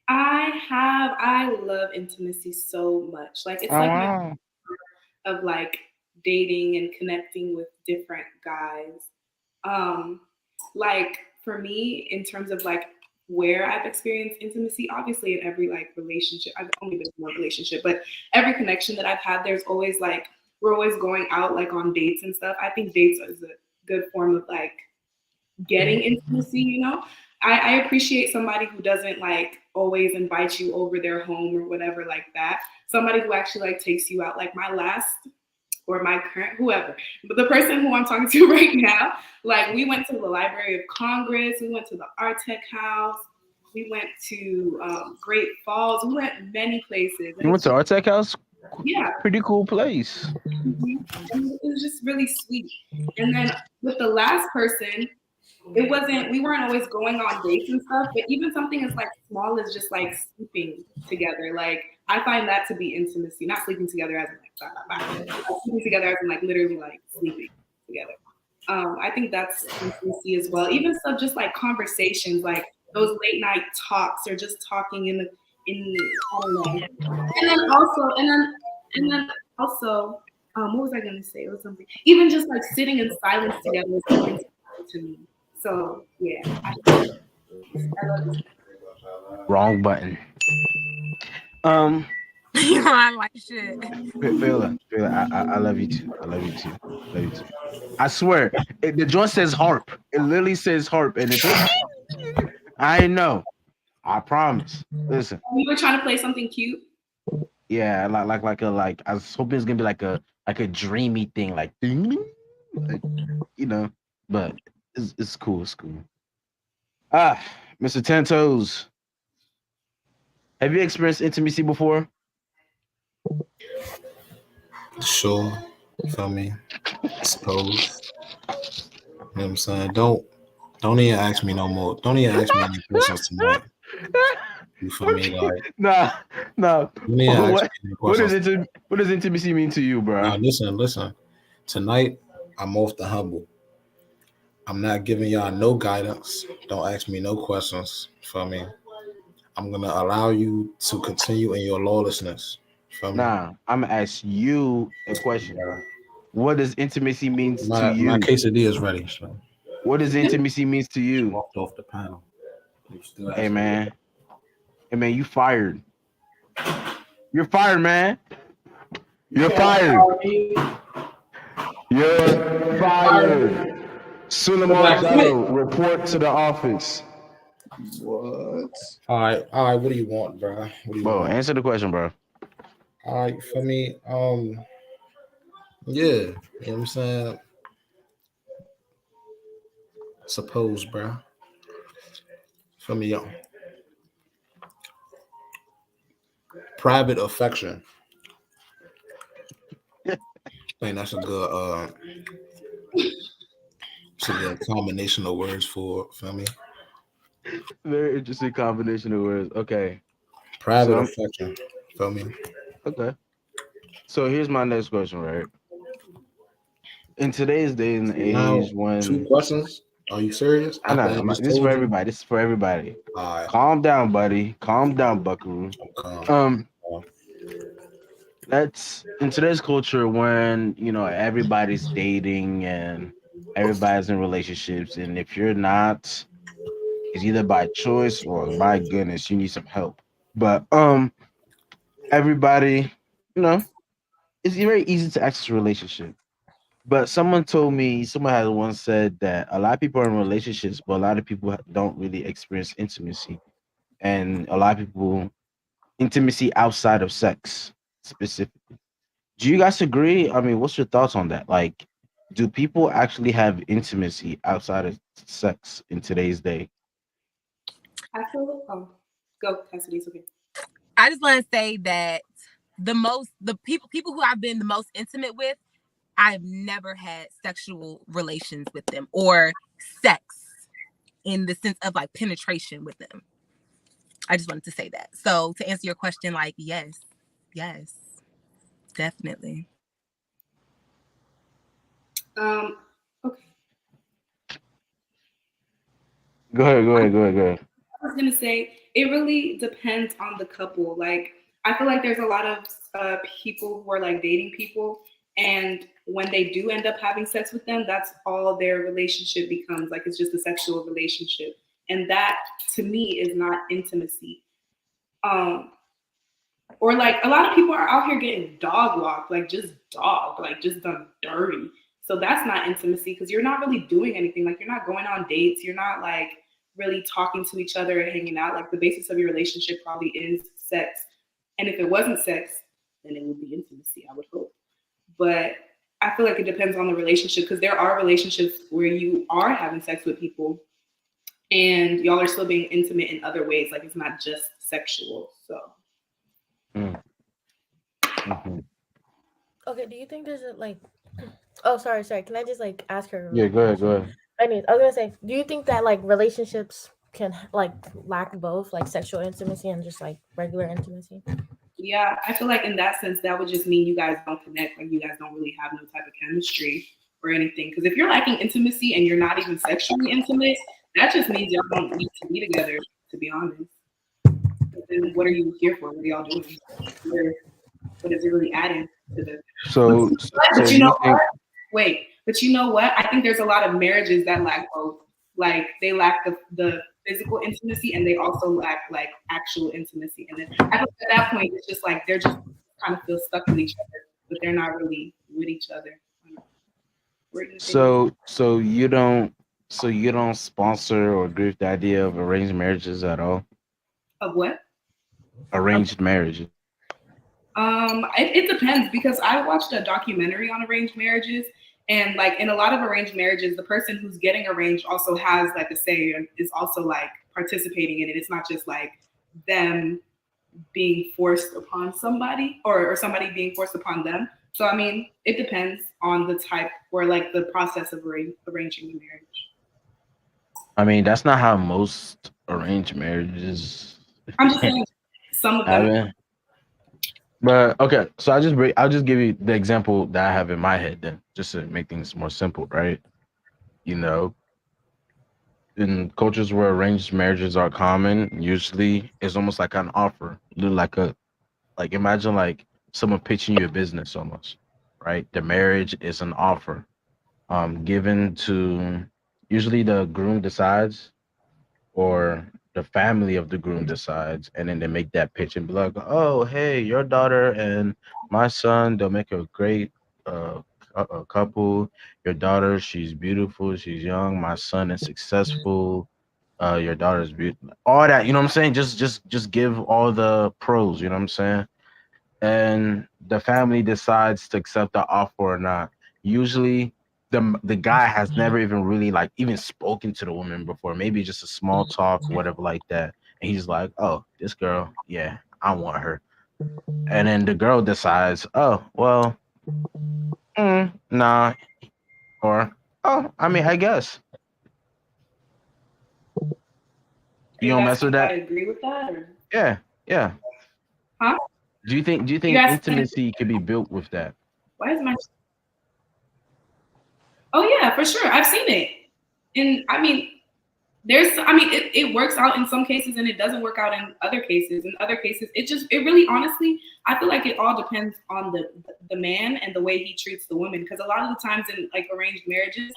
I love intimacy so much. Like it's Oh like my wow. of like dating and connecting with different guys. Like for me, in terms of like where I've experienced intimacy, obviously in every like relationship, I've only been in one relationship, but every connection that I've had, there's always like we're always going out like on dates and stuff. I think dates is a good form of like getting intimacy, I appreciate somebody who doesn't like always invite you over their home or whatever like that. Somebody who actually like takes you out. Like my last or my current, whoever, but the person who I'm talking to right now, like we went to the Library of Congress, we went to the Artec House, we went to Great Falls, we went many places. You went to Artec House? Yeah. Pretty cool place. And it was just really sweet. And then with the last person, we weren't always going on dates and stuff, but even something as like small as just like sleeping together, like I find that to be intimacy, not sleeping together as in like sleeping together as in like literally like sleeping together. I think that's intimacy as well. Even stuff just like conversations, like those late night talks or just talking in I don't know. And then also, what was I gonna say? It was something. Even just like sitting in silence together is something to me. So yeah, I love it. Wrong button. I'm like shit. Fela, I love you too. I love you too. I swear, the joint says harp. It literally says harp, and it's I know. I promise. Listen. We were trying to play something cute. Yeah, like I was hoping it's gonna be like a dreamy thing, like, ding, ding, like, you know. But it's cool. It's cool. Ah, Mr. Ten Toes, have you experienced intimacy before? Sure. Feel me? I suppose. You know what I'm saying? Don't even ask me no more. Don't even ask me any questions tonight. You feel me? Like, Nah. don't even ask me any What questions. what does intimacy mean to you, bro? Now, listen. Tonight, I'm off the humble. I'm not giving y'all no guidance. Don't ask me no questions. Feel me? I'm gonna allow you to continue in your lawlessness. Feel me? Nah, I'm gonna ask you a question. What does intimacy mean to My you? quesadilla is ready. So. What does intimacy means to you? Walked off the panel. Hey man, you fired. You're fired, man. You're fired. You're fired. Suleiman Jado, report to the office. What? All right. What do you want, bro? What do you Bro, want? answer the question, bro. All right, for me, yeah, you know what I'm saying? Suppose, bro. For me, private affection. I think that's a good it's a good combination of words for me. Very interesting combination of words. Okay. Private affection. Feel me? Okay. So here's my next question, right? In today's day and age, Now, when 2 questions. Are you serious? I know this is for everybody. This is for everybody. All right. Calm down, buddy. Calm down, Buckaroo. That's in today's culture when everybody's dating and everybody's in relationships, and if you're not, it's either by choice or my goodness, you need some help. But everybody, it's very easy to access a relationship. But someone had once said that a lot of people are in relationships, but a lot of people don't really experience intimacy, and a lot of people intimacy outside of sex specifically. Do you guys agree? I mean, what's your thoughts on that? Like, do people actually have intimacy outside of sex in today's day? I feel go, Cassidy, it's okay. I just want to say that the people who I've been the most intimate with, I've never had sexual relations with them or sex in the sense of like penetration with them. I just wanted to say that. So to answer your question, like, yes, definitely. Okay. Go ahead. I was gonna say it really depends on the couple. Like, I feel like there's a lot of people who are like dating people, and when they do end up having sex with them, that's all their relationship becomes. Like, it's just a sexual relationship, and that to me is not intimacy. Or like a lot of people are out here getting dog walked, like just done dirty. So that's not intimacy because you're not really doing anything. Like, you're not going on dates. You're not like really talking to each other and hanging out. Like, the basis of your relationship probably is sex. And if it wasn't sex, then it would be intimacy, I would hope. But I feel like it depends on the relationship because there are relationships where you are having sex with people and y'all are still being intimate in other ways. Like, it's not just sexual. So. Mm-hmm. Okay, do you think there's a like? Oh, sorry. Can I just like ask her? Yeah, go ahead. I was gonna say, do you think that like relationships can like lack both like sexual intimacy and just like regular intimacy? Yeah, I feel like in that sense, that would just mean you guys don't connect. Like, you guys don't really have no type of chemistry or anything. Because if you're lacking intimacy and you're not even sexually intimate, that just means y'all don't need to be together, to be honest. But then what are you here for? What are y'all doing? What is it really adding to the? But you know what? Wait, but you know what? I think there's a lot of marriages that lack both. Like, they lack the physical intimacy and they also lack like actual intimacy. And then I think at that point, it's just like they're just kind of feel stuck with each other, but they're not really with each other. So you don't So you don't sponsor or agree with the idea of arranged marriages at all? Of what? Arranged marriages. It depends because I watched a documentary on arranged marriages, and like in a lot of arranged marriages, the person who's getting arranged also has like a say and is also like participating in it. It's not just like them being forced upon somebody or somebody being forced upon them. So I mean, it depends on the type or like the process of arranging the marriage. I mean, that's not how most arranged marriages I'm just saying some of them. happen. But okay, so I'll just give you the example that I have in my head then, just to make things more simple, right? You know, in cultures where arranged marriages are common, usually it's almost like an offer, like imagine like someone pitching you a business almost, right? The marriage is an offer, given to usually the groom decides or the family of the groom decides, and then they make that pitch and be like, "Oh, hey, your daughter and my son, they'll make a great a couple. Your daughter, she's beautiful, she's young. My son is successful. Your daughter's beautiful. All that, you know what I'm saying? Just give all the pros, you know what I'm saying? And the family decides to accept the offer or not. Usually the guy has never even really like even spoken to the woman before, maybe just a small talk, whatever like that. And he's like, oh, this girl, yeah, I want her. And then the girl decides, oh, well, nah, or oh, I mean, I guess. You don't mess with I that? agree with that. Or? Yeah, yeah. Huh? Do you think You guys intimacy could be built with that? Why is my? Oh yeah, for sure. I've seen it, and I mean, it works out in some cases, and it doesn't work out in other cases. In other cases, it really, honestly, I feel like it all depends on the man and the way he treats the woman. Because a lot of the times in like arranged marriages,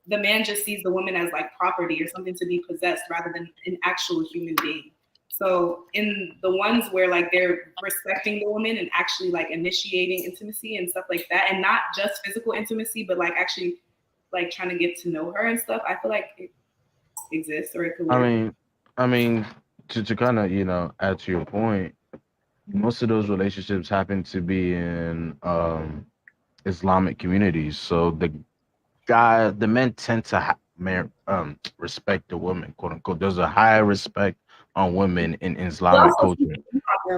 the man just sees the woman as like property or something to be possessed rather than an actual human being. So in the ones where like they're respecting the woman and actually like initiating intimacy and stuff like that, and not just physical intimacy, but like actually like trying to get to know her and stuff, I feel like it exists or it could work. I mean, to kind of, you know, add to your point, most of those relationships happen to be in Islamic communities. So the men tend to respect the woman, quote unquote. There's a higher respect on women in Islamic culture.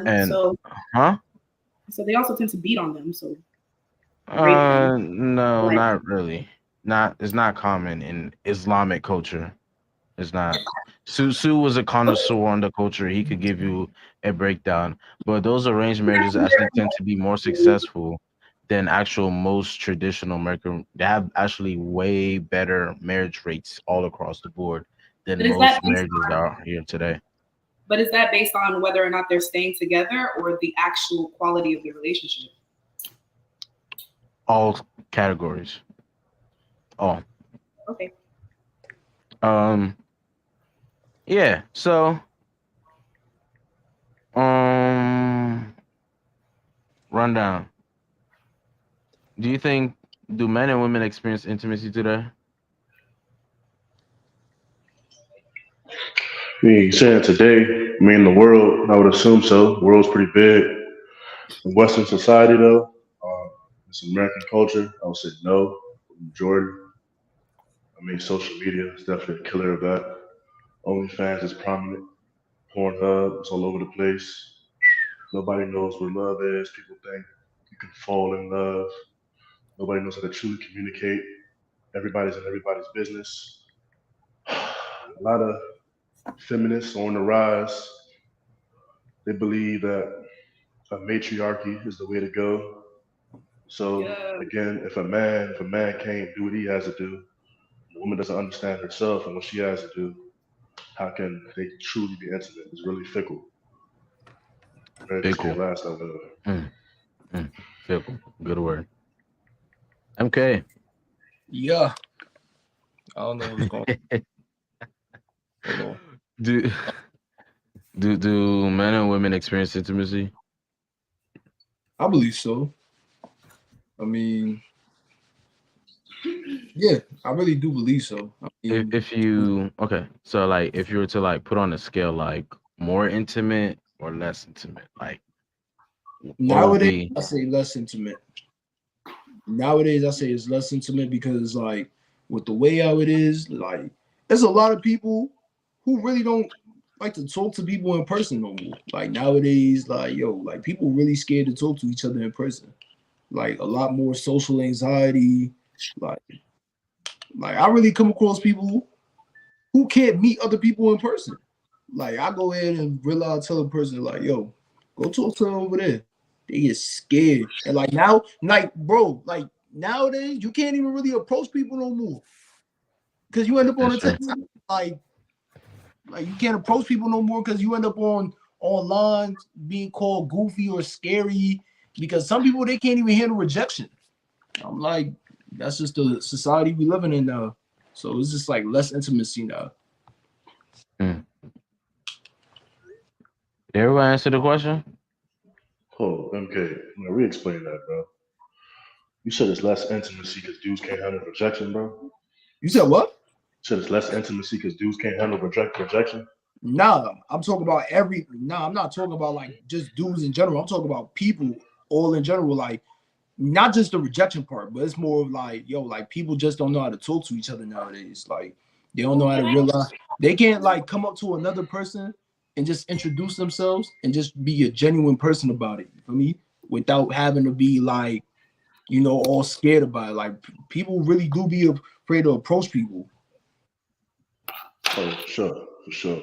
And so huh? So they also tend to beat on them. So no, Like- not really. It's not common in Islamic culture. It's not. Sue was a connoisseur on the culture. He could give you a breakdown. But those arranged marriages actually tend to be more successful than actual most traditional American. They have actually way better marriage rates all across the board than But is most that based marriages on- that are here today. But is that based on whether or not they're staying together or the actual quality of the relationship? All categories. All. Okay. Yeah, so rundown. Do men and women experience intimacy today? I mean, saying today, I mean, the world, I would assume so. The world's pretty big. In Western society, though, it's American culture, I would say no, majority. I mean, social media is definitely a killer of that. OnlyFans is prominent. Pornhub, it's all over the place. Nobody knows what love is. People think you can fall in love. Nobody knows how to truly communicate. Everybody's in everybody's business. A lot of feminists on the rise. They believe that a matriarchy is the way to go. So again, if a man can't do what he has to do, the woman doesn't understand herself and what she has to do, how can they truly be intimate? It's really fickle. Fickle. Last of it. Fickle. Good word. MK. Yeah. I don't know what's going on. Do men and women experience intimacy? I believe so. I mean, Yeah, I really do believe so. I mean, If you okay, so like if you were to like put on a scale like more intimate or less intimate, like what would nowadays be I say less intimate. Nowadays I say it's less intimate because like with the way how it is, like there's a lot of people who really don't like to talk to people in person no more. Like nowadays, like yo, like people really scared to talk to each other in person. Like a lot more social anxiety. Like like I really come across people who can't meet other people in person. Like I go in and realize tell a person like, yo, go talk to them over there. They get scared. And like now, like bro, like nowadays you can't even really approach people no more. Cause you end up on a that's true. text. Like you can't approach people no more because you end up on online being called goofy or scary because some people they can't even handle rejection. I'm like, that's just the society we living in now. So it's just like less intimacy now. Mm. Did everybody answer the question? Oh, MK, re-explain that, bro. You said it's less intimacy because dudes can't handle rejection, bro. You said what? You said it's less intimacy because dudes can't handle rejection. Nah, I'm talking about I'm not talking about like just dudes in general. I'm talking about people all in general, like not just the rejection part, but it's more of like, yo, like people just don't know how to talk to each other nowadays. Like they don't know how to realize they can't like come up to another person and just introduce themselves and just be a genuine person about it. For me, without having to be like, you know, all scared about it. Like people really do be afraid to approach people. Oh, for sure.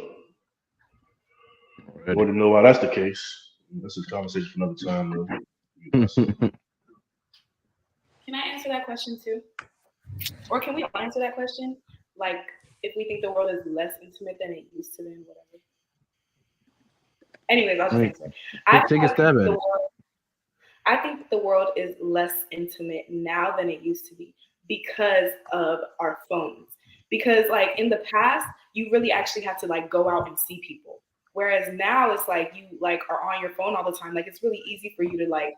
I want to know why that's the case. That's a conversation for another time, bro. Can I answer that question too? Or can we all answer that question? Like, if we think the world is less intimate than it used to be, whatever. Anyways, I'll just answer. Take a stab at it. I think the world is less intimate now than it used to be because of our phones. Because like in the past, you really actually have to like go out and see people. Whereas now it's like you like are on your phone all the time. Like it's really easy for you to like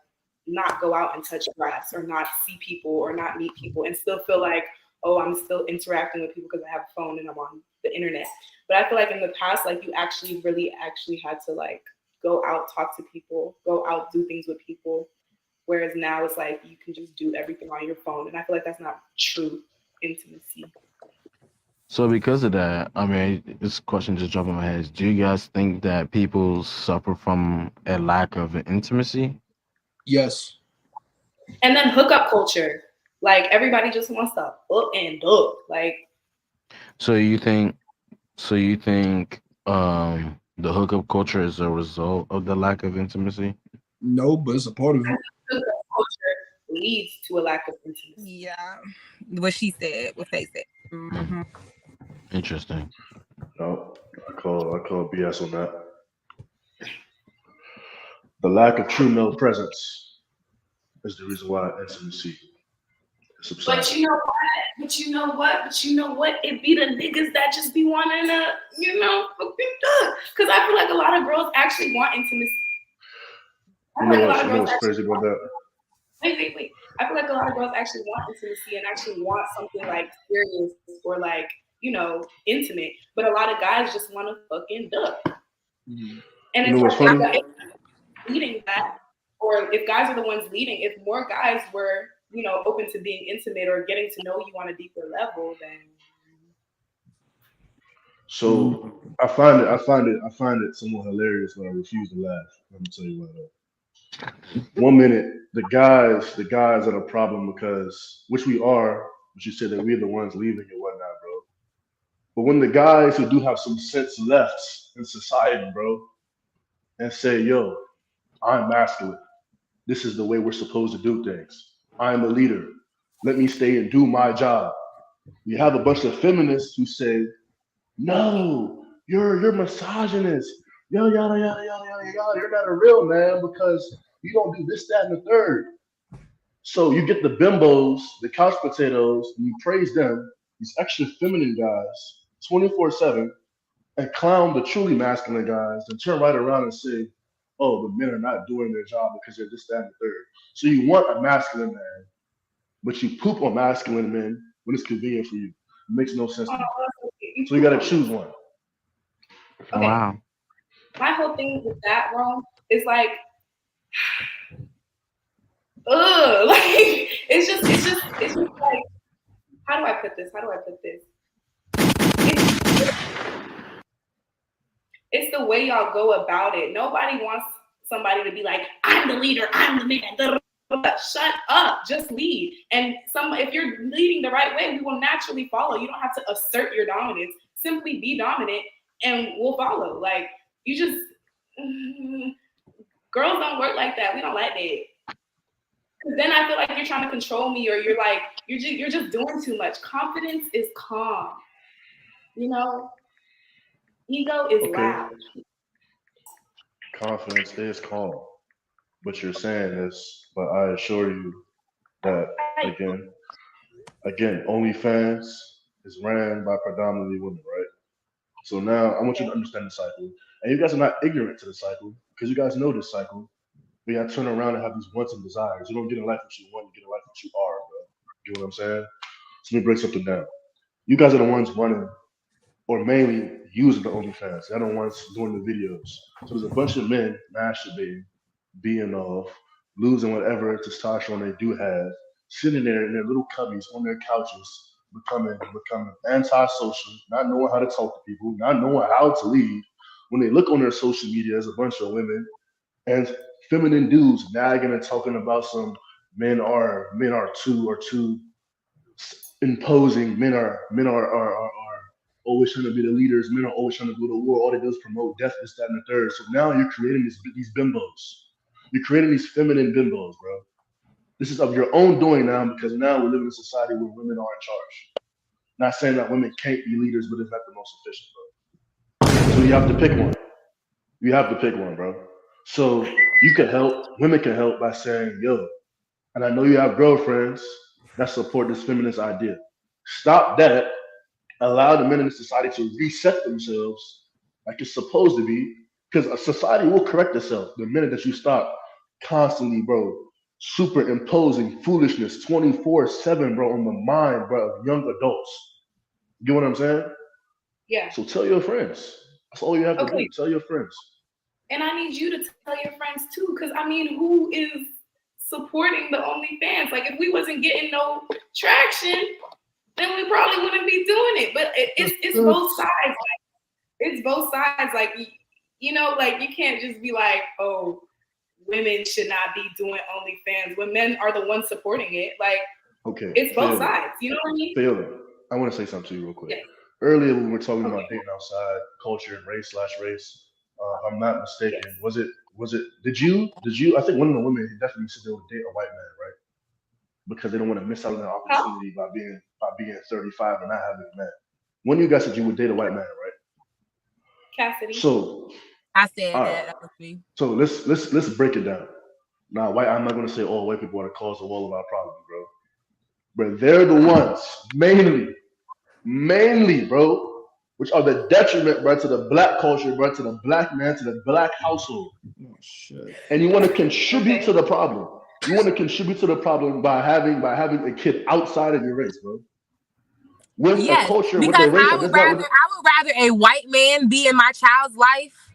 not go out and touch grass or not see people or not meet people and still feel like, oh, I'm still interacting with people because I have a phone and I'm on the internet. But I feel like in the past, like you actually had to like go out, talk to people, go out, do things with people. Whereas now it's like you can just do everything on your phone. And I feel like that's not true intimacy. So because of that, I mean, this question just jumped in my head. Do you guys think that people suffer from a lack of intimacy? Yes. And then hookup culture. Like everybody just wants to hook and hook. Like So you think the hookup culture is a result of the lack of intimacy? No, but it's a part of it. hookup culture leads to a lack of intimacy. Yeah. What she said, what they said. Mm-hmm. Interesting. No, I call BS on that. The lack of true male presence is the reason why intimacy is subsiding. But you know what? It be the niggas that just be wanting to, because I feel like a lot of girls actually want intimacy. You know what's crazy about that? Wait. I feel like a lot of girls actually want intimacy and actually want something like serious or like, intimate. But a lot of guys just want to fucking duck. Mm-hmm. And you know what's funny? Leading that, or if guys are the ones leading, if more guys were, open to being intimate or getting to know you on a deeper level, then. So I find it somewhat hilarious when I refuse to laugh. Let me tell you why. 1 minute, the guys are the problem because, which we are, but you said that we're the ones leaving and whatnot, bro. But when the guys who do have some sense left in society, bro, and say, yo, I'm masculine. This is the way we're supposed to do things. I'm a leader. Let me stay and do my job. You have a bunch of feminists who say, no, you're misogynist. Yada, yada, yada, yada, yada. You're not a real man because you don't do this, that, and the third. So you get the bimbos, the couch potatoes, and you praise them, these extra feminine guys, 24/7, and clown the truly masculine guys, and turn right around and say, oh, the men are not doing their job because they're this, that, and the third. So you want a masculine man, but you poop on masculine men when it's convenient for you. It makes no sense to me. You So you gotta choose one. Okay. Wow. My whole thing with that, bro, is like, like it's just like, how do I put this? It's the way y'all go about it. Nobody wants somebody to be like, I'm the leader, I'm the man. Shut up, just lead. And if you're leading the right way, we will naturally follow. You don't have to assert your dominance. Simply be dominant and we'll follow. Like, you just, girls don't work like that. We don't like that. Because then I feel like you're trying to control me, or you're like, you're just doing too much. Confidence is calm. You know? Ego is loud. Confidence is calm. What you're saying is, but I assure you that again, OnlyFans is ran by predominantly women, right? So now I want you to understand the cycle. And you guys are not ignorant to the cycle, because you guys know this cycle. We gotta turn around and have these wants and desires. You don't get a life what you want, you get a life what you are, bro. You know what I'm saying? So let me break something down. You guys are the ones running, or mainly using the OnlyFans. They're the ones doing the videos. So there's a bunch of men masturbating, being off, losing whatever testosterone they do have, sitting there in their little cubbies on their couches, becoming antisocial, not knowing how to talk to people, not knowing how to lead. When they look on their social media, there's a bunch of women and feminine dudes nagging and talking about some men are too imposing, men are always trying to be the leaders, men are always trying to go to war, all they do is promote death, this, that, and the third. So now you're creating these bimbos. You're creating these feminine bimbos, bro. This is of your own doing now, because now we live in a society where women are in charge. Not saying that women can't be leaders, but it's not the most efficient, bro. So you have to pick one. You have to pick one, bro. So you can help, women can help by saying, yo, and I know you have girlfriends that support this feminist idea. Stop that. Allow the men in the society to reset themselves like it's supposed to be, because a society will correct itself the minute that you stop constantly, bro, superimposing foolishness 24/7, bro, on the mind, bro, of young adults. You get what I'm saying? Yeah. So tell your friends. That's all you have to do. Tell your friends. And I need you to tell your friends too, because I mean, who is supporting the OnlyFans? Like, if we wasn't getting no traction, then we probably wouldn't be doing it. But it's both sides. Like, it's both sides. Like, you know, like, you can't just be like, oh, women should not be doing OnlyFans when men are the ones supporting it. Like, okay, it's both sides. You know what I mean? Taylor, I want to say something to you real quick. Yeah. Earlier, when we were talking about dating outside, culture and race, if I'm not mistaken, did you, I think one of the women definitely said they would date a white man, right? Because they don't want to miss out on the opportunity by being 35 and not having a man. One of you guys said you would date a white man, right? Cassidy. So I said that was me. So let's break it down. Now, I'm not gonna say all white people are the cause of all of our problems, bro. But they're the ones, mainly, bro, which are the detriment, bro, to the black culture, bro, to the black man, to the black household. Oh, shit. And you want to contribute to the problem. You want to contribute to the problem by having a kid outside of your race, bro. With a culture, with a race, I would rather a white man be in my child's life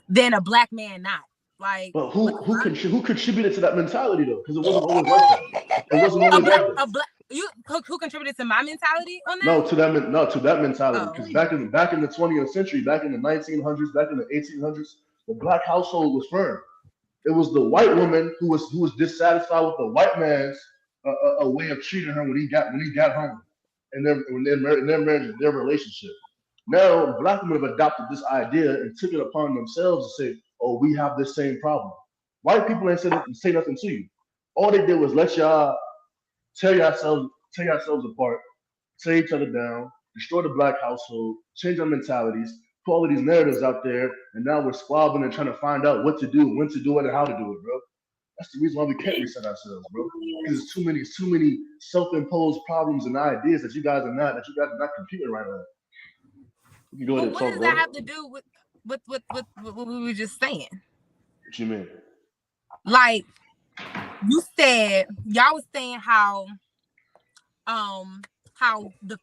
than a black man not. Like, but who contributed to that mentality though? Because it wasn't always like that. It wasn't always like that. Who contributed to my mentality on that? No, to that mentality. Because back in the 20th century, back in the 1900s, back in the 1800s, the black household was firm. It was the white woman who was dissatisfied with the white man's a way of treating her when he got home, and their marriage, their relationship. Now, black women have adopted this idea and took it upon themselves to say, "Oh, we have this same problem." White people ain't say nothing to you. All they did was let y'all tear yourselves apart, tear each other down, destroy the black household, change our mentalities, put all of these narratives out there, and now we're squabbling and trying to find out what to do, when to do it, and how to do it, bro. That's the reason why we can't reset ourselves, bro. Because there's too many self-imposed problems and ideas that you guys are not computing right now. You can go ahead and what talk, does bro. that have to do with what we were just saying? What you mean? Like, you said, y'all was saying how the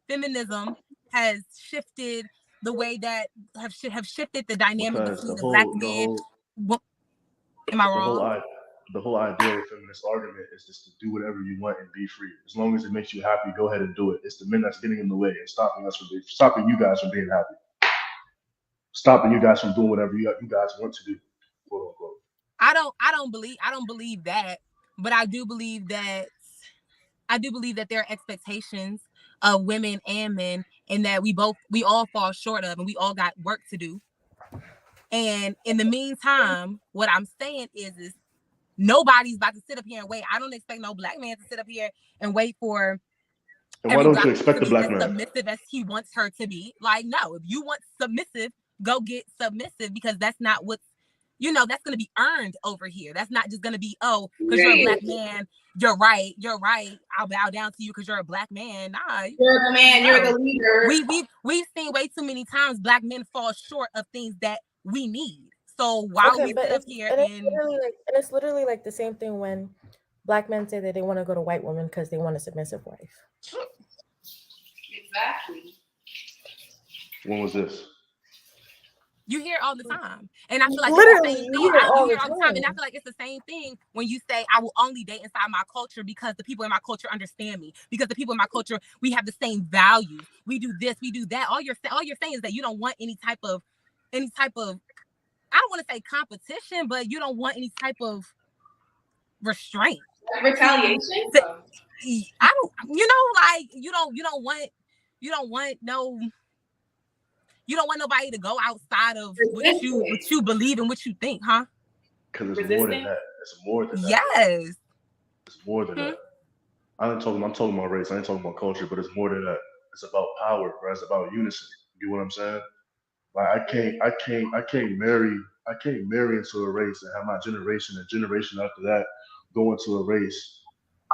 feminism has shifted the way that have shifted the dynamic Because between the black man. Am I wrong? The whole idea of a feminist argument is just to do whatever you want and be free. As long as it makes you happy, go ahead and do it. It's the men that's getting in the way and stopping you guys from being happy, stopping you guys from doing whatever you guys want to do, quote unquote. I don't believe that, but I do believe that there are expectations of women and men, and that we all fall short of, and we all got work to do. And in the meantime, what I'm saying is nobody's about to sit up here and wait. I don't expect no black man to sit up here and wait for. And why don't you expect the black man submissive as he wants her to be? Like, no, if you want submissive, go get submissive, because that's not what's, that's going to be earned over here. That's not just going to be, oh, because you're a black man, you're right. I'll bow down to you because you're a black man. Nah, you're the man. You're the leader. We've seen way too many times black men fall short of things that we need. So why we sit up here it's literally like the same thing when black men say that they want to go to white women because they want a submissive wife. Exactly. When was this? You hear it all the time, and I feel like literally it's the same thing. you hear it all You the hear it all the time, and I time. feel like it's the same thing when you say I will only date inside my culture because the people in my culture understand me, because the people in my culture, we have the same values. We do this, we do that. All you're saying is that you don't want any type of I don't want to say competition, but you don't want any type of restraint. Retaliation. I don't, like you don't want nobody to go outside of what you believe and what you think, huh? Because it's more than that. It's more than that. Yes. It's more than that. I'm talking about race. I ain't talking about culture, but it's more than that. It's about power, bro. It's about unison. You get what I'm saying? Like I can't marry into a race and have my generation and generation after that go into a race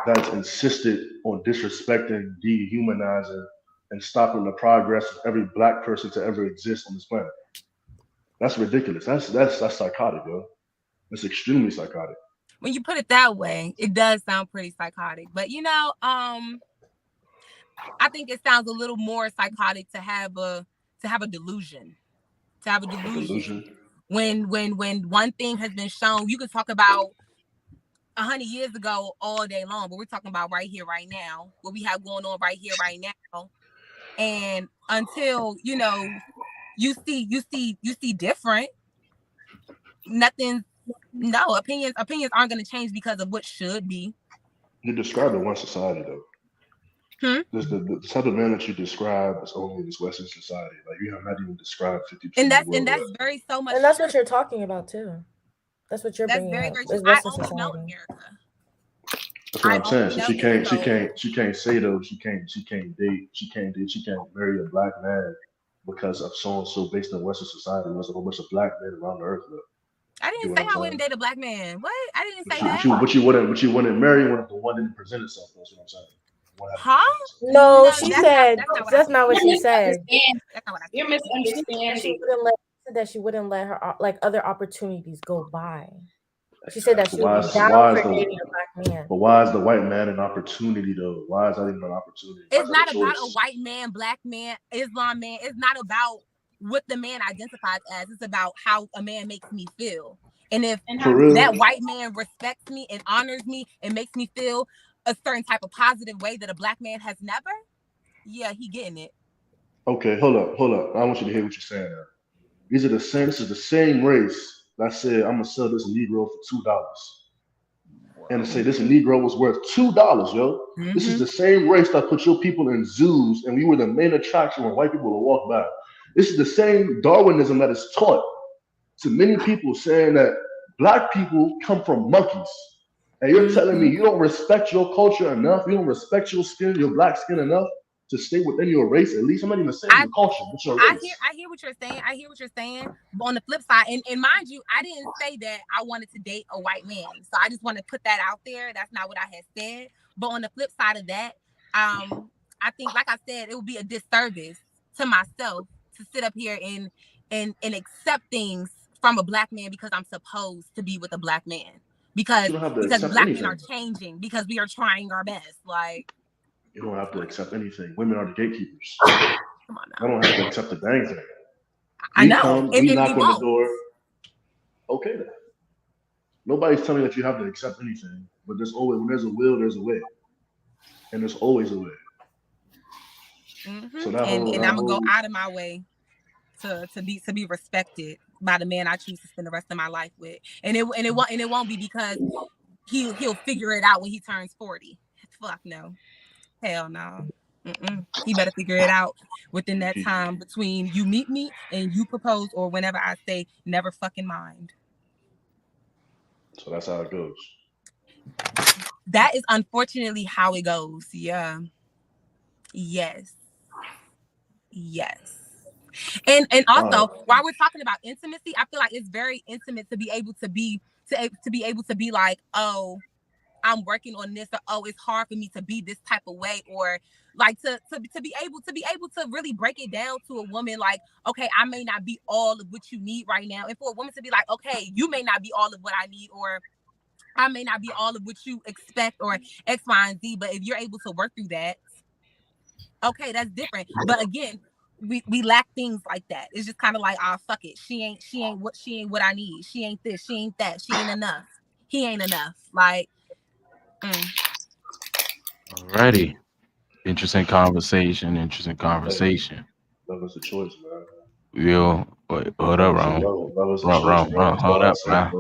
that's insisted on disrespecting, dehumanizing, and stopping the progress of every black person to ever exist on this planet. That's ridiculous. That's psychotic, bro. It's extremely psychotic. When you put it that way, it does sound pretty psychotic. But I think it sounds a little more psychotic to have a delusion. To have a delusion. When one thing has been shown, you can talk about 100 years ago all day long, but we're talking about right here, right now, what we have going on right here, right now. And until you see different, opinions aren't going to change because of what should be. You described one society though. The type of man that you describe is only in this Western society. Like you have not even described 50%. And that's very so much. And that's what you're talking about too. That's what you're bringing very, up. very It's true. I Western only know society. America. That's what I'm saying. So she can't say though, she can't marry a black man because of so and so based on Western society. There's a whole bunch of black men around the earth though. I didn't say I wouldn't date a black man. What? I didn't say that. But you wouldn't marry one of the one that didn't present itself. That's what I'm saying. Huh? No, she said that's not what she said. You're misunderstanding. She wouldn't let her like other opportunities go by. She said that she would be Why down is for dating a black man. But why is the white man an opportunity though? Why is that even an opportunity? It's not about a white man, black man, Islam man. It's not about what the man identifies as. It's about how a man makes me feel. And if that white man respects me and honors me and makes me feel a certain type of positive way that a black man has never, yeah, he getting it. Okay, hold up. I want you to hear what you're saying now. This is the same race that said, I'm gonna sell this Negro for $2. And to say this Negro was worth $2, yo. Mm-hmm. This is the same race that put your people in zoos and we were the main attraction when white people would walk by. This is the same Darwinism that is taught to many people, saying that black people come from monkeys. And you're telling me you don't respect your culture enough, you don't respect your skin, your black skin enough to stay within your race. At least I'm not even saying your culture, but your race. I hear what you're saying. But on the flip side, and mind you, I didn't say that I wanted to date a white man. So I just want to put that out there. That's not what I had said. But on the flip side of that, I think, like I said, it would be a disservice to myself to sit up here and accept things from a black man because I'm supposed to be with a black man. Because black men are changing, because we are trying our best. Like, You don't have to accept anything. Women are the gatekeepers. Come on I don't have to accept the dang thing. I We know, come, and we knock we on the won't. door. Okay then. Nobody's telling you that you have to accept anything, but when there's a will, there's a way, and there's always a way. So that And whole, I'm that gonna go whole, out of my way to be respected by the man I choose to spend the rest of my life with, and it won't be because he'll figure it out when he turns 40. Fuck no, hell no. He better figure it out within that time between you meet me and you propose, or whenever I say never fucking mind. so that's how it goes. That is unfortunately how it goes. Yeah. Yes. And also, while we're talking about intimacy, I feel like it's very intimate to be able to be like, oh, I'm working on this, or oh, it's hard for me to be this type of way, or like to be able to really break it down to a woman, like, okay, I may not be all of what you need right now, and for a woman to be like, okay, you may not be all of what I need, or I may not be all of what you expect, or X, Y, and Z, but if you're able to work through that, okay, that's different. But again, we lack things like that. It's just kind of like, oh, fuck it. She ain't what I need. She ain't this. She ain't that. She ain't enough. He ain't enough. Like, Alrighty. Interesting conversation. Love is a choice, man. Yo, wait, hold up, Love bro. is a choice, bro. That's all I say,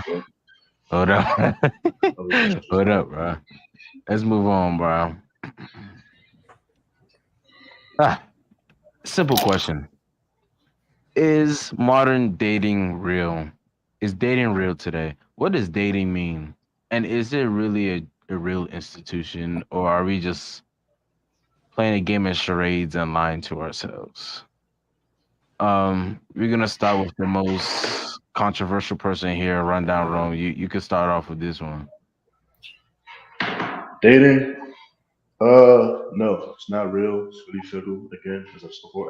bro. Hold up, bro. Let's move on, bro. Simple question. Is modern dating real? Is dating real today? What does dating mean? And is it really a real institution, or are we just playing a game of charades and lying to ourselves? We're gonna start with the most controversial person here, Rundown Rome. You can start off with this one. Dating? No, it's not real. It's really fickle. Again,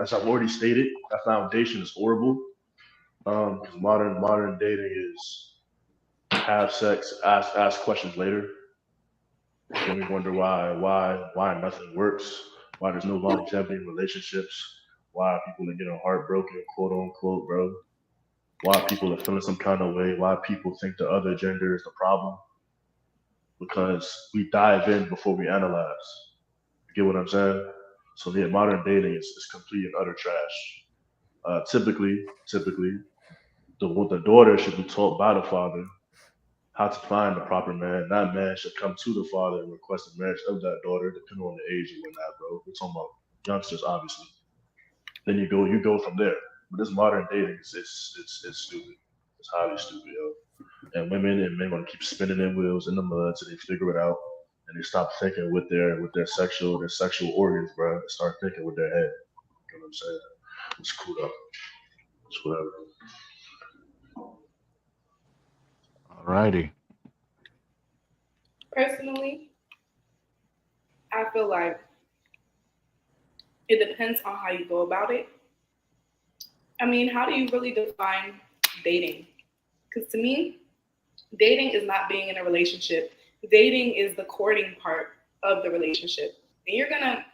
as I've already stated, that foundation is horrible. Because modern dating is have sex, ask questions later. Then we wonder why nothing works, why there's no longevity in relationships, why people are getting heartbroken, quote unquote, bro. Why people are feeling some kind of way, why people think the other gender is the problem. Because we dive in before we analyze. You get what I'm saying? So yeah, modern dating is complete and utter trash. Typically, the daughter should be taught by the father how to find the proper man. That man should come to the father and request the marriage of that daughter, depending on the age and whatnot, bro. We're talking about youngsters, obviously. Then you go from there. But this modern dating it's stupid. It's highly stupid, yo. And women and men gonna keep spinning their wheels in the mud till they figure it out and they stop thinking with their sexual organs, bro. They start thinking with their head. You know what I'm saying? It's cool though. It's whatever. Alrighty. Personally, I feel like it depends on how you go about it. I mean, how do you really define dating? Because to me, dating is not being in a relationship. Dating is the courting part of the relationship. And you're gonna,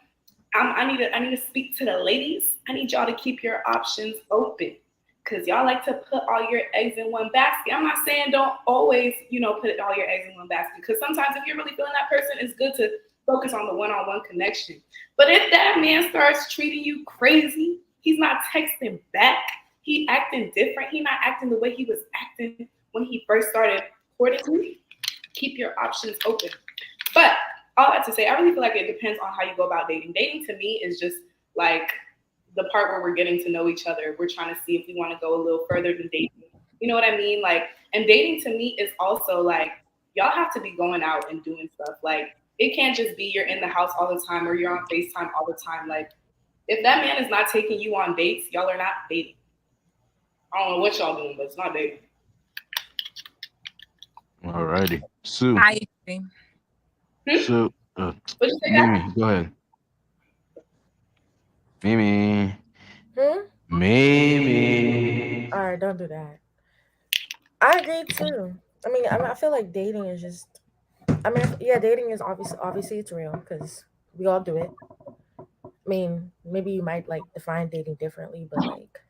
I need to speak to the ladies. I need y'all to keep your options open. Because y'all like to put all your eggs in one basket. I'm not saying don't always, put all your eggs in one basket. Because sometimes if you're really feeling that person, it's good to focus on the one-on-one connection. But if that man starts treating you crazy, he's not texting back, he acting different, he not acting the way he was acting when he first started courting you, keep your options open. But all that to say, I really feel like it depends on how you go about dating. Dating to me is just like the part where we're getting to know each other. We're trying to see if we want to go a little further than dating. You know what I mean? Like, and dating to me is also like, y'all have to be going out and doing stuff. Like, it can't just be you're in the house all the time or you're on FaceTime all the time. Like, if that man is not taking you on dates, y'all are not dating. I don't know what y'all doing, but it's not dating. Alrighty. Sue. I agree. Sue. What'd you say? Mimi, go ahead. Mimi. Mimi. All right, don't do that. I agree too. I feel like dating is just. Yeah, dating is obviously it's real because We all do it. I mean, maybe you might like define dating differently, but like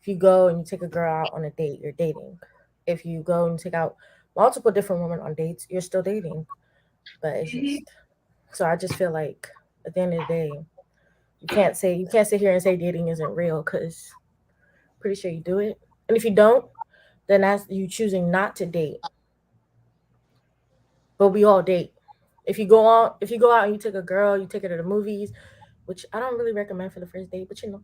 if you go and you take a girl out on a date, you're dating. If you go and take out multiple different women on dates, you're still dating. But it's just so I just feel like at the end of the day, you can't sit here and say dating isn't real because pretty sure you do it. And if you don't, then that's you choosing not to date. But we all date. If you go out and you take a girl, you take her to the movies, which I don't really recommend for the first date, but you know.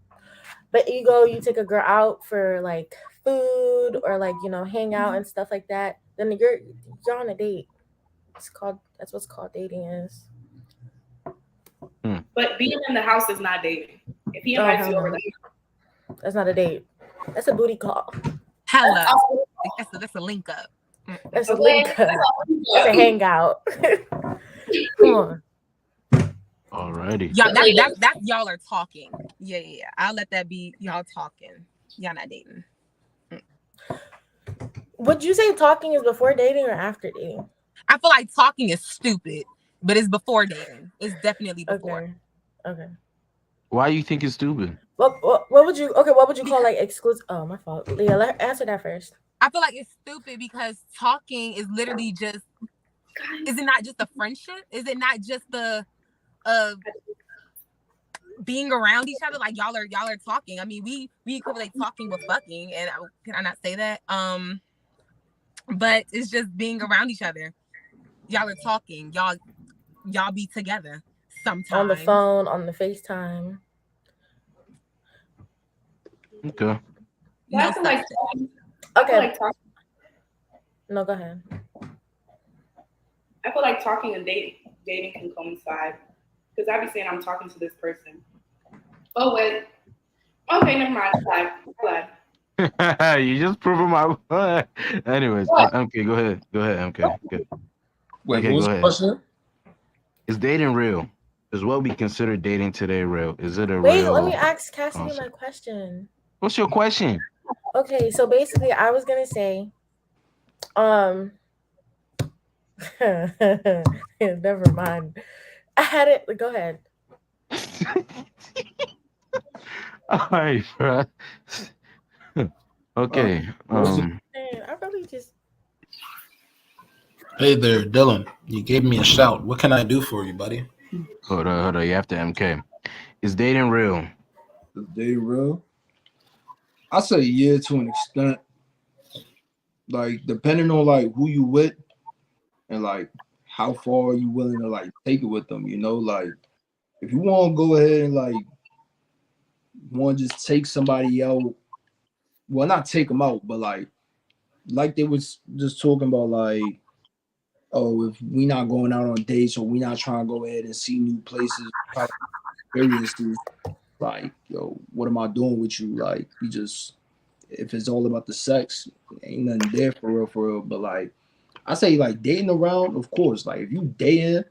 But you take a girl out for like food or like, hang out and stuff like that, then you're on a date. That's what's called dating is. But being in the house is not dating. If he invites you over the house, that's not a date. That's a booty call. Hello. That's a link up. That's a link up. That's a hangout. Come on. Alrighty. Y'all, that's y'all are talking. Yeah. I'll let that be y'all talking. Y'all not dating. Would you say talking is before dating or after dating? I feel like talking is stupid, but it's before dating. It's definitely before. Okay. Why you think it's stupid? What would you call like exclusive? Oh, my fault. Leah, answer that first. I feel like it's stupid because talking is literally just. Is it not just a friendship? Is it not just the being around each other? Like y'all are talking. I mean, we equivalent talking with fucking, and can I not say that? But it's just being around each other. Y'all are talking. Y'all be together sometimes on the phone, on the FaceTime. Okay. I feel like okay. No, go ahead. I feel like talking and dating can coincide because I be saying I'm talking to this person. Oh wait. Okay, never mind. Glad. You just proving my point. Anyways, okay, go ahead. Okay, good. Wait, okay, what was go the ahead. question? Is dating real? Is what we consider dating today real? Is it a Wait, real? let me ask Cassidy concept? my question. What's your question? Okay, so basically I was gonna say, never mind. I had it. Go ahead. All right, bro. Okay. I really just. Hey there, Dylan. You gave me a shout. What can I do for you, buddy? Hold on. You have to MK. Is dating real? Is dating real? I say yeah, to an extent. Like depending on like who you with and like how far are you willing to like take it with them, like if you want to go ahead and like want to just take somebody out, well not take them out, but like they was just talking about like, oh, if we not going out on dates or we not trying to go ahead and see new places, experiences, like, yo, what am I doing with you? Like, you just, if it's all about the sex, ain't nothing there for real. But like, I say like dating around, of course, like if you dating,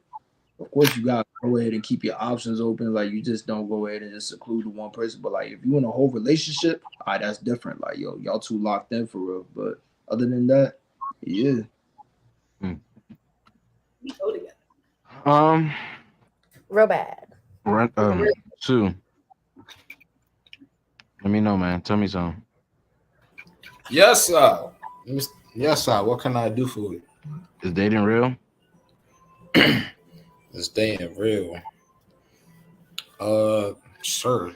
of course you gotta go ahead and keep your options open. Like you just don't go ahead and just seclude to one person. But like if you in a whole relationship, that's different. Like, yo, y'all too locked in for real. But other than that, yeah. We go together. Real bad. Sue. Let me know, man. Tell me something. Yes, sir. Yes, sir. What can I do for you? Is dating real? Is dating real? Sure.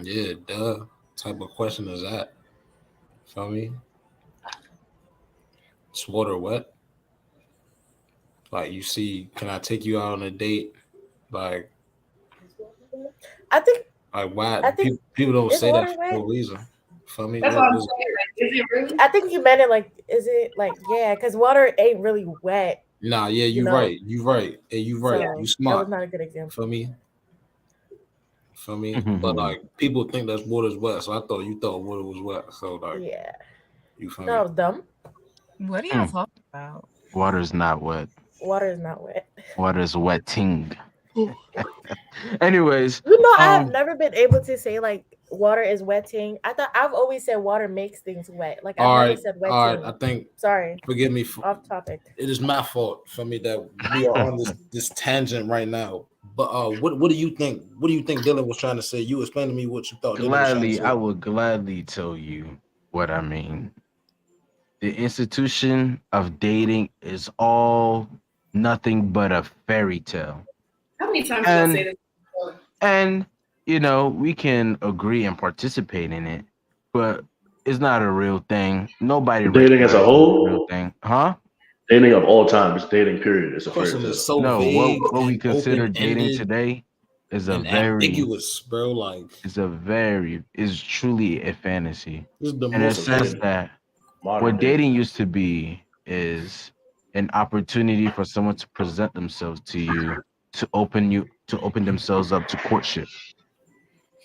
Yeah, duh. Type of question is that? Feel me? It's water wet. Like you see, can I take you out on a date? Like, I think. Like why? People don't say that for no reason. Feel me? That's what I'm saying. Like, is it really? I think you meant it like, is it like, yeah? Because water ain't really wet. Nah, yeah, you're right. You're right. Hey, you're right. So, You smart. That was not a good example. Feel me? But like people think that water's wet, so I thought you thought water was wet. So like, yeah, you feel that me? was dumb. What are y'all talking about? Water is not wet. Water is not wet. Water is wetting. Anyways, I have never been able to say like water is wetting. I've always said water makes things wet. Like I've never said wetting. All right. I think. Sorry. Forgive me. Off topic. It is my fault for me that we are on this tangent right now. But what do you think? What do you think Dylan was trying to say? You explain to me what you thought Dylan was trying to Gladly, say. I would gladly tell you what I mean. The institution of dating is all nothing but a fairy tale. How many times did I say this? And you know, we can agree and participate in it, but it's not a real thing. Nobody Dating as a recognizes whole? real thing, huh? Dating of all time, just dating period. It's a fairy Question tale. is so No, vague what we and consider dating open-ended today is a and very ambiguous, bro. Like is truly a fantasy. this is the In a most sense dating. that Modern what dating. dating used to be is an opportunity for someone to present themselves to you to open themselves up to courtship.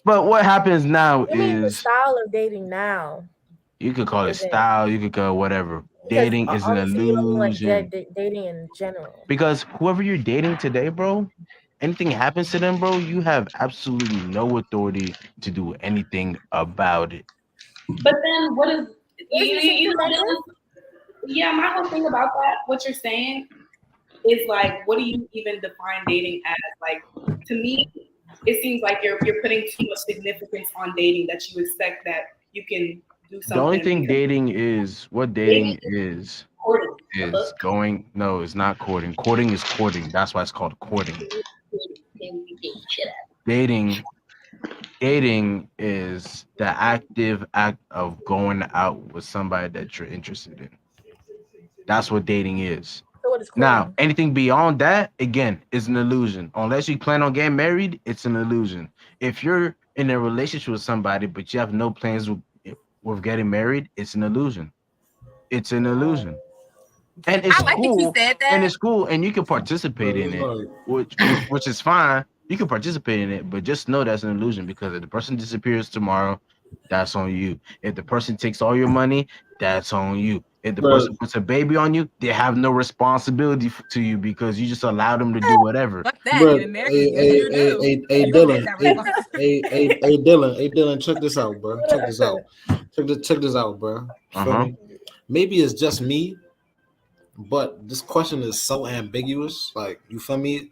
But what happens now I mean, the is style of dating now. you could call it Is it? style, you could call it whatever. Because Dating is an honestly, you don't mean like illusion. dating in general. Because whoever you're dating today, bro, anything happens to them, bro, you have absolutely no authority to do anything about it. But then what is Isn't it negative? yeah, my whole thing about that, what you're saying is like, what do you even define dating as? Like, to me, it seems like you're putting too much significance on dating that you expect that you can do something. The only thing dating is courting. going. No, it's not courting. Courting is courting. That's why it's called courting. Dating is the active act of going out with somebody that you're interested in. That's what dating is. So what is Now, anything beyond that, again, is an illusion. Unless you plan on getting married, it's an illusion. If you're in a relationship with somebody, but you have no plans with getting married, it's an illusion. It's an illusion. And it's I like that you cool. said that. And it's cool, and you can participate in it, which is fine. You can participate in it, but just know that's an illusion because if the person disappears tomorrow, that's on you. If the person takes all your money, that's on you. If the person puts a baby on you, they have no responsibility to you because you just allow them to do whatever. Fuck that. Bro, In America, you do. hey, You don't Dylan, have that responsibility. hey, Dylan, check this out, bro. Check this out, bro. Feel me? Maybe it's just me, but this question is so ambiguous. Like, you feel me?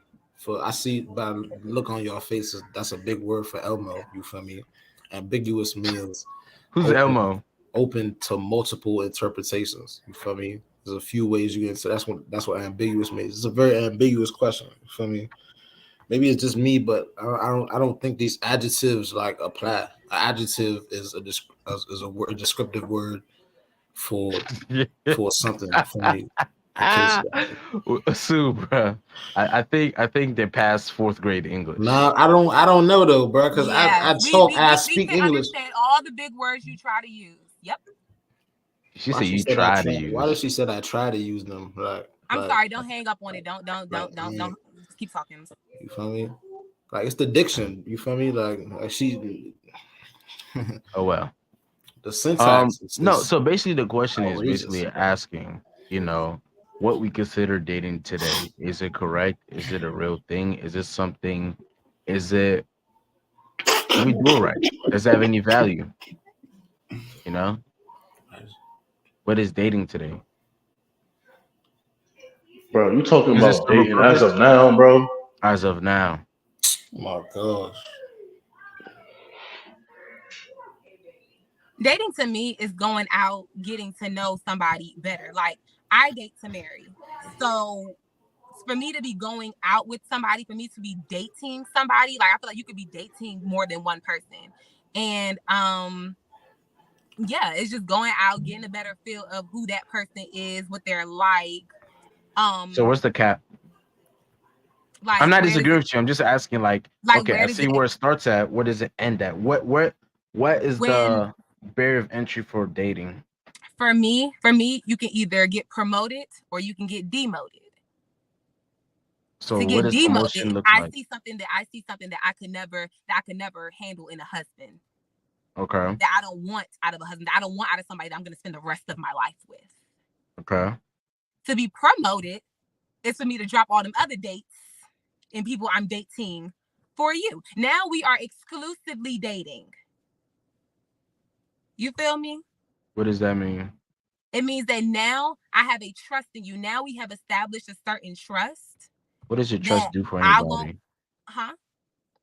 I see by the look on your faces, that's a big word for Elmo. You feel me? Ambiguous means who's Elmo? Open to multiple interpretations. You feel me? There's a few ways you can say that's what ambiguous means. It's a very ambiguous question. You feel me? Maybe it's just me, but I don't think these adjectives like apply. An adjective is a descriptive word for something. For me. Sue, bro. I think they passed 4th grade English. Nah, I don't know though, bro, because I speak can English. Understand all the big words you try to use. Yep. She said you try to use. Why did she say I try to use them? I'm sorry. Don't hang up on it. Don't. Just keep talking. You feel me? Like it's the diction. You feel me? Like she. Oh well. The syntax. No. So basically, the question is outrageous. basically asking, what we consider dating today. Is it correct? Is it a real thing? Is it something? Is it? Do we do it right? Does it have any value? What is dating today? Bro, you talking about dating as of now, bro? As of now. Oh my gosh. Dating to me is going out, getting to know somebody better. Like, I date to marry. So for me to be going out with somebody, for me to be dating somebody, like I feel like you could be dating more than one person. And yeah, it's just going out, getting a better feel of who that person is, what they're like. So what's the cap? Like, I'm not disagreeing with you. I'm just asking, like okay, I see it, where it starts at. Where does it end at? What is the barrier of entry for dating? For me, you can either get promoted or you can get demoted. So to what get does promotion demoted, look I like? see something that I could never handle in a husband. Okay. That I don't want out of a husband. That I don't want out of somebody that I'm going to spend the rest of my life with. Okay. To be promoted is for me to drop all them other dates and people I'm dating for you. Now we are exclusively dating. You feel me? What does that mean? It means that now I have a trust in you. Now we have established a certain trust. What does your trust do for anybody? Huh?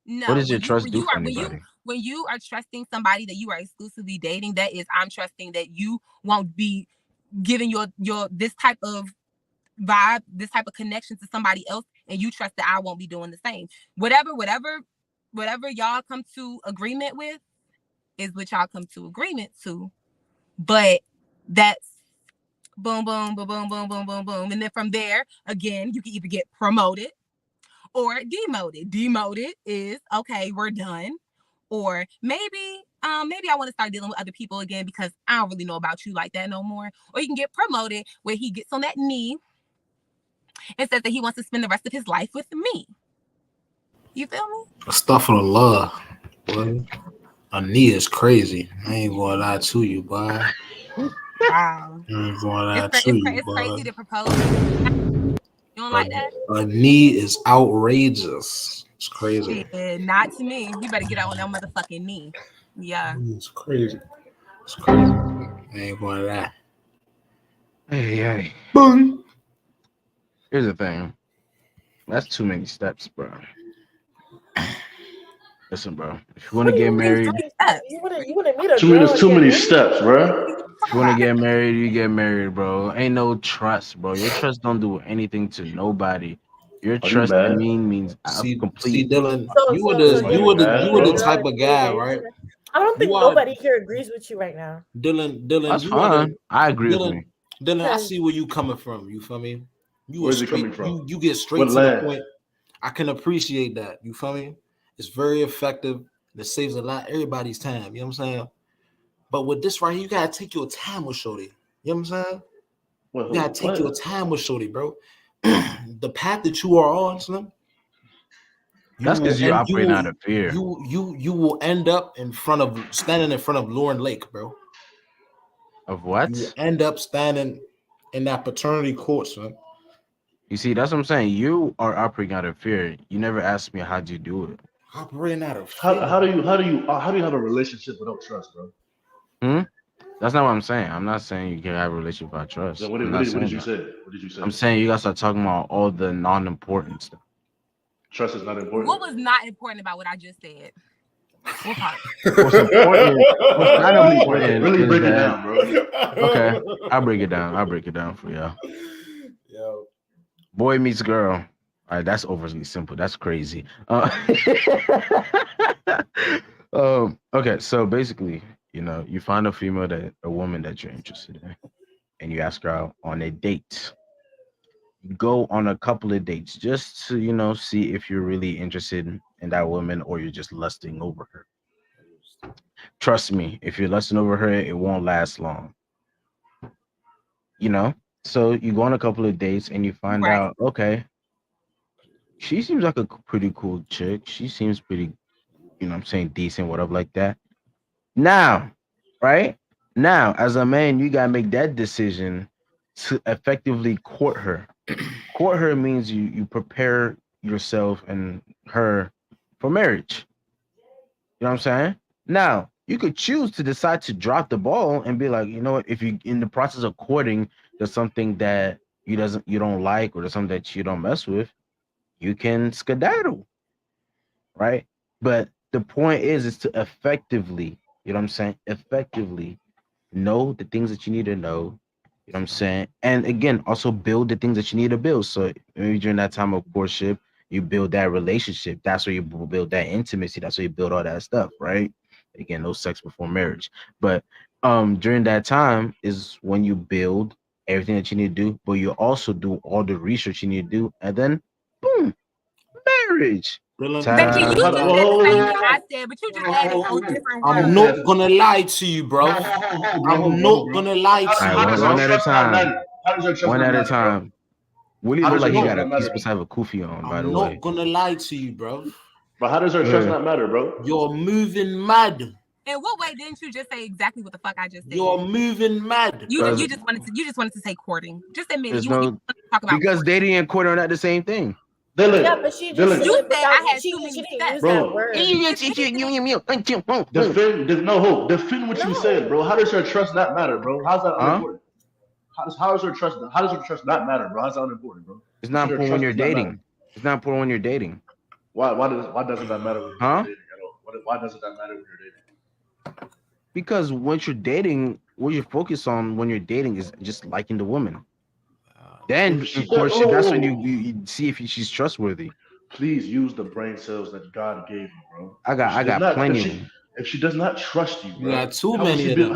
No. What does your When you trust when do you for are anybody? when you are trusting somebody that you are exclusively dating, that is, I'm trusting that you won't be giving your this type of vibe, this type of connection to somebody else, and you trust that I won't be doing the same. Whatever y'all come to agreement with is what y'all come to agreement to. But that's boom, boom, boom, boom, boom, boom, boom, boom. And then from there, again, you can either get promoted or demoted. Demoted is okay, we're done. Or maybe I want to start dealing with other people again because I don't really know about you like that no more. Or you can get promoted where he gets on that knee and says that he wants to spend the rest of his life with me. You feel me? Stuff for the love, boy. A knee is crazy. I ain't gonna lie to you, boy. Wow. I ain't gonna lie to you, It's boy. crazy to propose. You don't like that? A knee is outrageous. It's crazy. Shit, not to me. You better get out on that motherfucking knee. Yeah. It's crazy. It's crazy. I ain't gonna lie. Hey. Boom. Here's the thing. That's too many steps, bro. Listen, bro. If you want to get married, You wouldn't meet a To me, girl there's and too get many married? steps, bro. if you want to get married, you get married, bro. Ain't no trust, bro. Your trust don't do anything to nobody. Your Are you trust to mad? me means See, complete. Dylan, So you were you're Are you gonna mad, you were the bro? type of guy, right? I don't think You are nobody here agrees with you right now. Dylan. That's You are fine. I agree with Dylan. me. Dylan, I Because see where you coming from. You feel me? You are Where's it straight. coming from? You get straight What to the land? point. I can appreciate that. You feel me? It's very effective. It saves a lot everybody's time. You know what I'm saying? But with this right here, you gotta take your time with Shorty. You know what I'm saying? Wait, You gotta take your what? time with Shorty, bro. The path that you are on, Slim, That's because you're operating out of fear. you will end up standing in front of Lauren Lake, bro. Of what? You will end up standing in that paternity court, son. You see, that's what I'm saying. You are operating out of fear. You never asked me how'd you do it. Operating out of fear. How do you have a relationship without trust, bro? That's not what I'm saying. I'm not saying you can have a relationship without trust. Then what I'm not did saying you that. say? What did you say? I'm saying you gotta start talking about all the non-important stuff. Trust is not important. What was not important about what I just said? What part? What's important? What's not important? Really is break it that- down, bro. Okay, I'll break it down. I'll break it down for y'all. Yo. Boy meets girl. All right, that's overly simple. That's crazy. Okay, so basically, you find a woman that you're interested in, and you ask her out on a date. You go on a couple of dates just to, see if you're really interested in that woman or you're just lusting over her. Trust me, if you're lusting over her, it won't last long. So you go on a couple of dates and you find Right. out, okay, she seems like a pretty cool chick. She seems pretty, decent, whatever like that. Now, right? Now, as a man, you gotta make that decision to effectively court her. Court her means you prepare yourself and her for marriage. You know what I'm saying? Now, you could choose to decide to drop the ball and be like, you know what, if you in the process of courting, there's something that you don't like or there's something that you don't mess with, you can skedaddle. Right? But the point is to effectively, effectively know the things that you need to know. You know what I'm saying? And again, also build the things that you need to build. So maybe during that time of courtship, you build that relationship. That's where you build that intimacy. That's where you build all that stuff, right? Again, no sex before marriage. But during that time is when you build everything that you need to do, but you also do all the research you need to do, and then boom, marriage. Becky, you just said the same thing I said, but you just added some different words. I'm not gonna lie to you, bro. I'm not gonna lie to you, All right, one at a time. How does your trust One not at a matter, bro? time. Willie How look does like your he trust got not he's matter? supposed to have a kufi on, by I'm the not way. gonna lie to you, bro. But how does our trust not matter, bro? You're moving mad. In what way didn't you just say exactly what the fuck I just said? You're moving mad. You just wanted to say courting. Just admit it. There's You want to talk about because courting. dating and courting are not the same thing. Dylan, Yeah, but she just You said said I had too many she didn't steps. use Bro. that word. Defend what you said, bro. How does your trust not matter, bro? How's that unimportant? How does your trust not matter, bro? How's that unimportant, bro? It's not important when you're dating. It's not important when you're dating. Why doesn't that matter when you're Huh? dating at all? Why doesn't that matter when you're dating? Because once you're dating, what you focus on when you're dating is just liking the woman. Then, If she- of course, that's when oh. you see if she's trustworthy. Please use the brain cells that God gave you, bro. I got plenty of them. If she does not trust you, You bro, got too how would many she of be, them.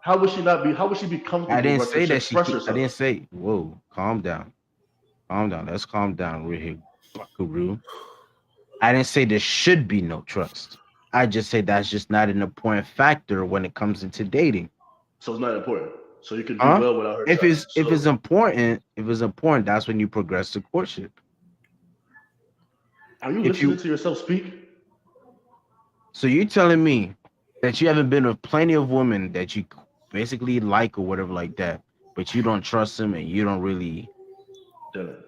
How would she not be? How would she be comfortable? I didn't bro, say to that she. express I herself? didn't say. Whoa, calm down, calm down. Let's calm down, real here, Buckaroo. I didn't say there should be no trust. I just say that's just not an important factor when it comes into dating. So it's not important. So you can do Huh? well without her. If trust. it's important, that's when you progress to courtship. Are you if listening you- to yourself speak? So you're telling me that you haven't been with plenty of women that you basically like or whatever like that, but you don't trust them and you don't really Dylan,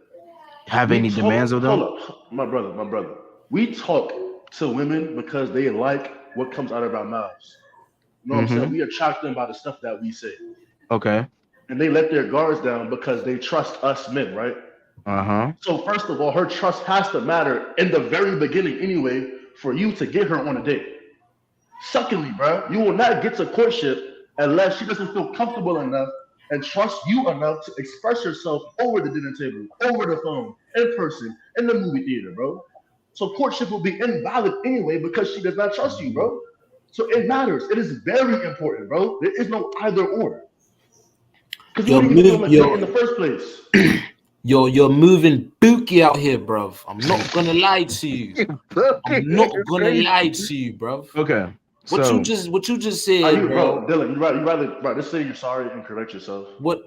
have we any talk- demands of them? Hold up, my brother. We talk to women because they like what comes out of our mouths. You know what I'm saying? We attract them by the stuff that we say. Okay. And they let their guards down because they trust us men, right? Uh-huh. So first of all, her trust has to matter in the very beginning anyway for you to get her on a date. Secondly, bro, you will not get to courtship unless she doesn't feel comfortable enough and trust you enough to express yourself over the dinner table, over the phone, in person, in the movie theater, bro. So courtship will be invalid anyway because she does not trust you, bro. So it matters. It is very important, bro. There is no either or. Because you wouldn't even give them a date in the first place. You're moving bookie out here, bruv. I'm not gonna lie to you. I'm not gonna lie to you, bruv. Okay. What So you just said, Are you, bro. bro, Dylan, you rather just say you're sorry and correct yourself. What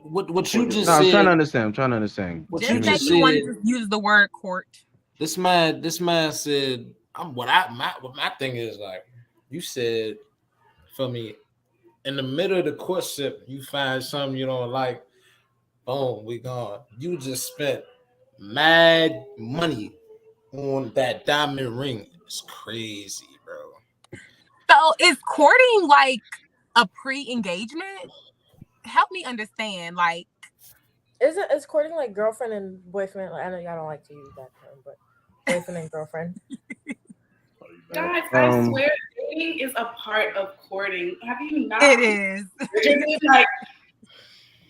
you just no, I'm said. trying to understand. What Just you that just you wanted said. to use the word court. This man said, my thing is like, you said, for me, in the middle of the courtship, you find something you don't like, boom, we gone. You just spent mad money on that diamond ring. It's crazy, bro. So is courting like a pre-engagement? Help me understand. Like, Is courting like girlfriend and boyfriend? I know y'all don't like to use that term, but boyfriend and girlfriend. Guys, I swear dating is a part of courting. Have you not? it is. It's like